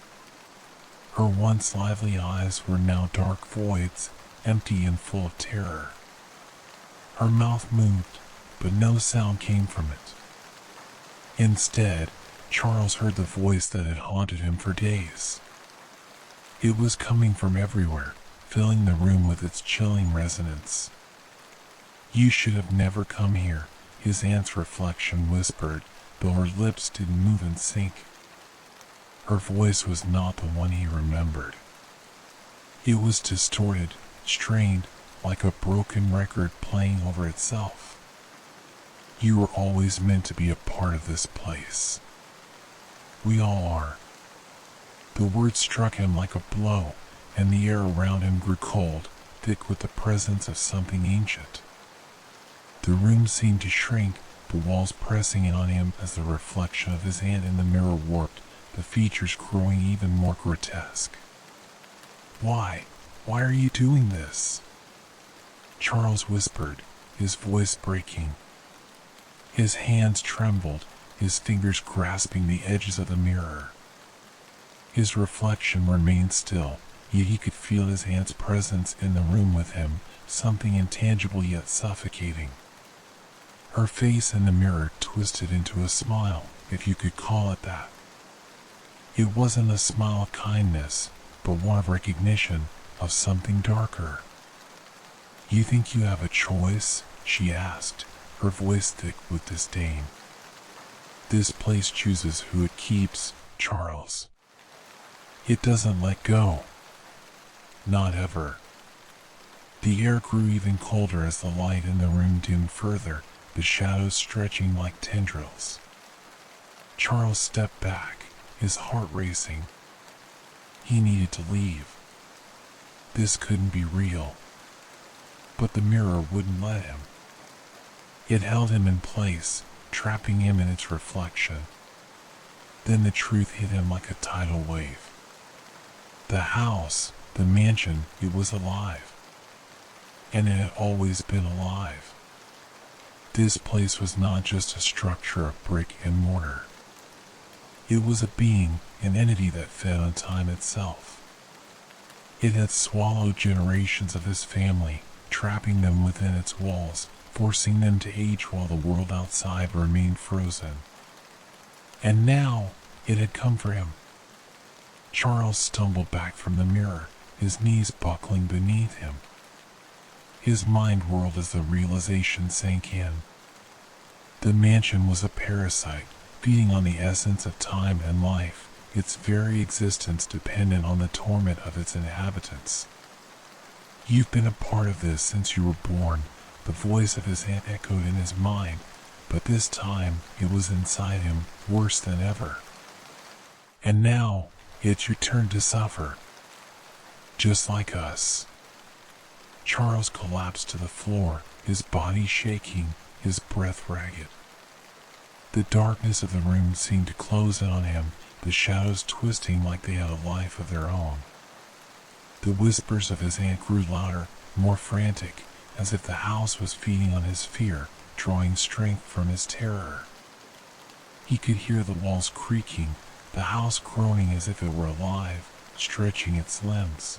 Her once lively eyes were now dark voids, empty and full of terror. Her mouth moved, but no sound came from it. Instead, Charles heard the voice that had haunted him for days. It was coming from everywhere, filling the room with its chilling resonance. "You should have never come here," his aunt's reflection whispered, though her lips didn't move in sync. Her voice was not the one he remembered. It was distorted, strained, like a broken record playing over itself. "You were always meant to be a part of this place. We all are." The words struck him like a blow, and the air around him grew cold, thick with the presence of something ancient. The room seemed to shrink, the walls pressing in on him as the reflection of his aunt in the mirror warped, the features growing even more grotesque. Why are you doing this?" Charles whispered, his voice breaking. His hands trembled, his fingers grasping the edges of the mirror. His reflection remained still, yet he could feel his aunt's presence in the room with him, something intangible yet suffocating. Her face in the mirror twisted into a smile, if you could call it that. It wasn't a smile of kindness, but one of recognition, of something darker. "You think you have a choice?" she asked, her voice thick with disdain. "This place chooses who it keeps, Charles. It doesn't let go. Not ever." The air grew even colder as the light in the room dimmed further, the shadows stretching like tendrils. Charles stepped back, his heart racing. He needed to leave. This couldn't be real. But the mirror wouldn't let him. It held him in place, trapping him in its reflection. Then the truth hit him like a tidal wave. The house, the mansion, it was alive. And it had always been alive. This place was not just a structure of brick and mortar. It was a being, an entity that fed on time itself. It had swallowed generations of his family, trapping them within its walls, forcing them to age while the world outside remained frozen. And now, it had come for him. Charles stumbled back from the mirror, his knees buckling beneath him. His mind whirled as the realization sank in. The mansion was a parasite, feeding on the essence of time and life, its very existence dependent on the torment of its inhabitants. "You've been a part of this since you were born," the voice of his aunt echoed in his mind, but this time it was inside him, worse than ever. "And now, it's your turn to suffer. Just like us." Charles collapsed to the floor, his body shaking, his breath ragged. The darkness of the room seemed to close in on him, the shadows twisting like they had a life of their own. The whispers of his aunt grew louder, more frantic, as if the house was feeding on his fear, drawing strength from his terror. He could hear the walls creaking, the house groaning as if it were alive, stretching its limbs.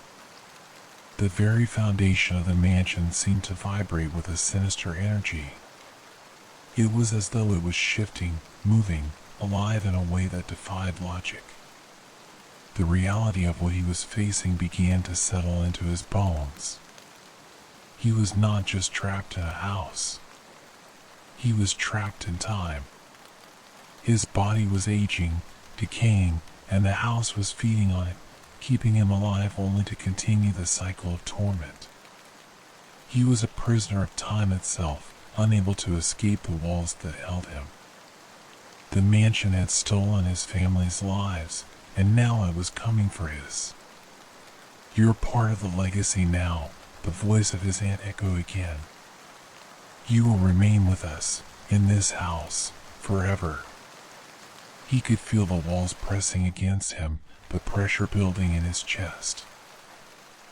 The very foundation of the mansion seemed to vibrate with a sinister energy. It was as though it was shifting, moving, alive in a way that defied logic. The reality of what he was facing began to settle into his bones. He was not just trapped in a house. He was trapped in time. His body was aging, decaying, and the house was feeding on it, keeping him alive only to continue the cycle of torment. He was a prisoner of time itself, unable to escape the walls that held him. The mansion had stolen his family's lives, and now it was coming for his. "You're part of the legacy now," the voice of his aunt echoed again. "You will remain with us, in this house, forever." He could feel the walls pressing against him, the pressure building in his chest.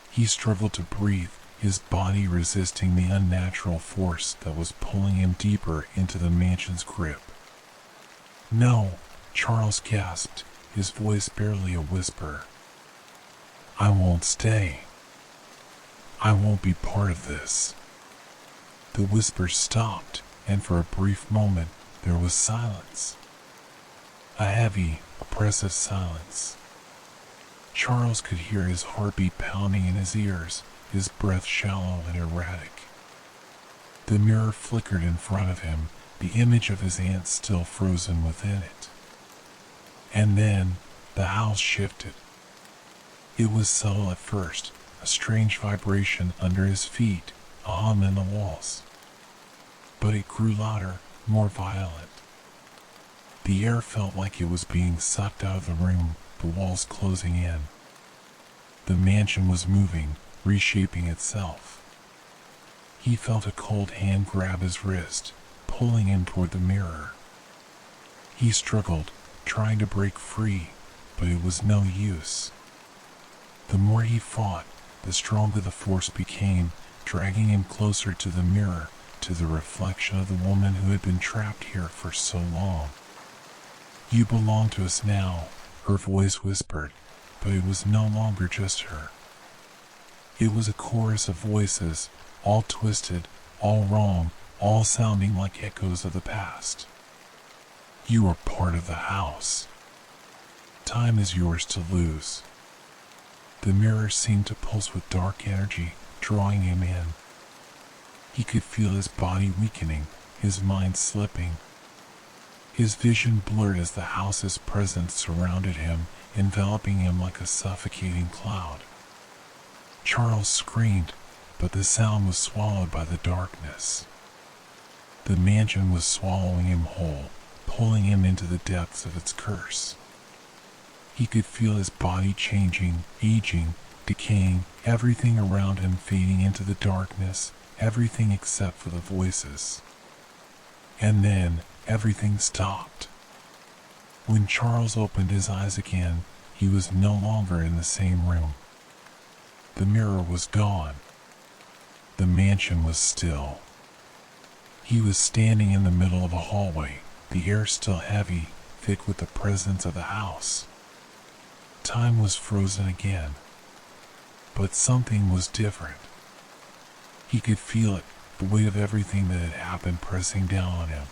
He struggled to breathe, his body resisting the unnatural force that was pulling him deeper into the mansion's grip. "No," Charles gasped, his voice barely a whisper. "I won't stay. I won't be part of this." The whisper stopped, and for a brief moment there was silence. A heavy, oppressive silence. Charles could hear his heartbeat pounding in his ears, his breath shallow and erratic. The mirror flickered in front of him, the image of his aunt still frozen within it. And then, the house shifted. It was subtle at first, a strange vibration under his feet, a hum in the walls. But it grew louder, more violent. The air felt like it was being sucked out of the room, the walls closing in. The mansion was moving, reshaping itself. He felt a cold hand grab his wrist, pulling him toward the mirror. He struggled, trying to break free, but it was no use. The more he fought, the stronger the force became, dragging him closer to the mirror, to the reflection of the woman who had been trapped here for so long. "You belong to us now," her voice whispered, but it was no longer just her. It was a chorus of voices, all twisted, all wrong, all sounding like echoes of the past. "You are part of the house. Time is yours to lose." The mirror seemed to pulse with dark energy, drawing him in. He could feel his body weakening, his mind slipping. His vision blurred as the house's presence surrounded him, enveloping him like a suffocating cloud. Charles screamed, but the sound was swallowed by the darkness. The mansion was swallowing him whole, pulling him into the depths of its curse. He could feel his body changing, aging, decaying, everything around him fading into the darkness, everything except for the voices. And then, everything stopped. When Charles opened his eyes again, he was no longer in the same room. The mirror was gone. The mansion was still. He was standing in the middle of a hallway, the air still heavy, thick with the presence of the house. Time was frozen again. But something was different. He could feel it, the weight of everything that had happened pressing down on him.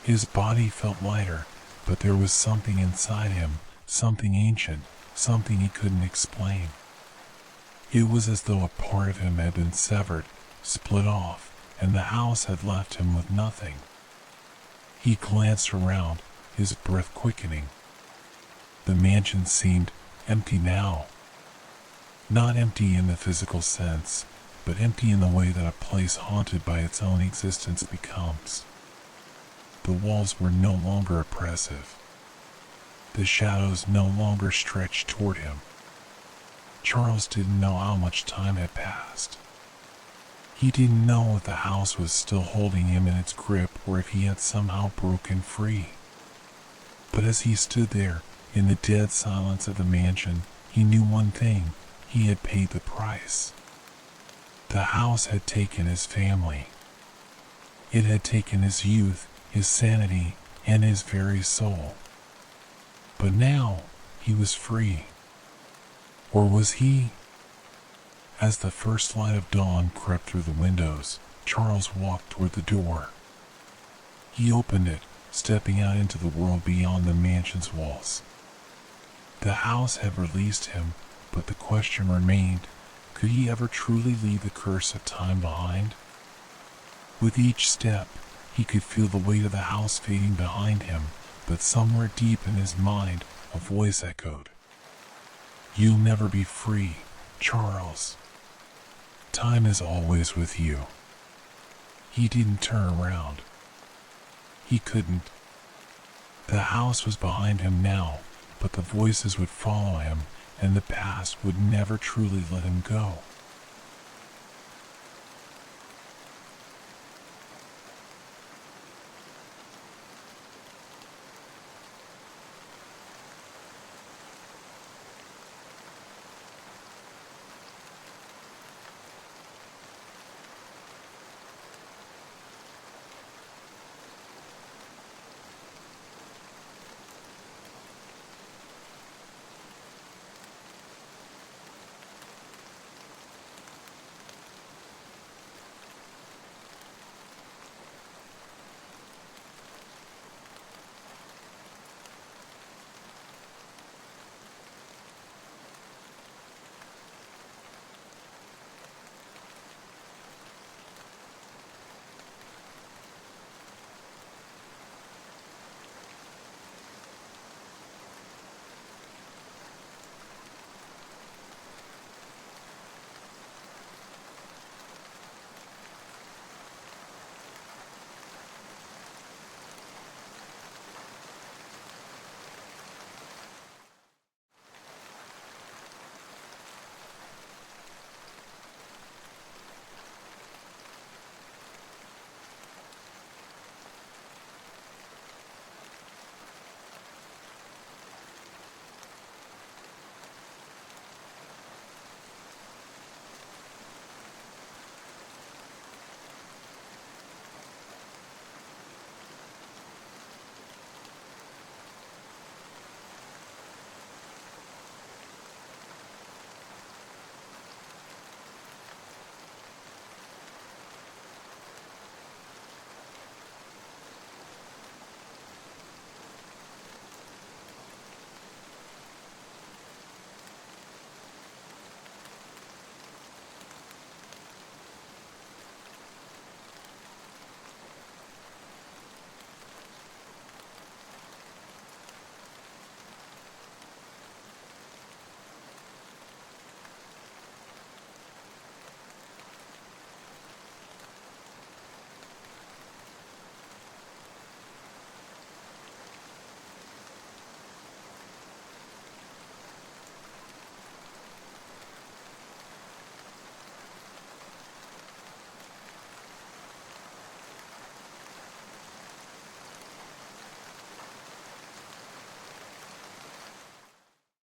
His body felt lighter, but there was something inside him, something ancient, something he couldn't explain. It was as though a part of him had been severed, split off, and the house had left him with nothing. He glanced around, his breath quickening. The mansion seemed empty now. Not empty in the physical sense, but empty in the way that a place haunted by its own existence becomes. The walls were no longer oppressive. The shadows no longer stretched toward him. Charles didn't know how much time had passed. He didn't know if the house was still holding him in its grip or if he had somehow broken free. But as he stood there, in the dead silence of the mansion, he knew one thing: he had paid the price. The house had taken his family. It had taken his youth, his sanity, and his very soul. But now, he was free. Or was he? As the first light of dawn crept through the windows, Charles walked toward the door. He opened it, stepping out into the world beyond the mansion's walls. The house had released him, but the question remained: could he ever truly leave the curse of time behind? With each step, he could feel the weight of the house fading behind him, but somewhere deep in his mind, a voice echoed, "You'll never be free, Charles. Time is always with you." He didn't turn around. He couldn't. The house was behind him now, but the voices would follow him, and the past would never truly let him go.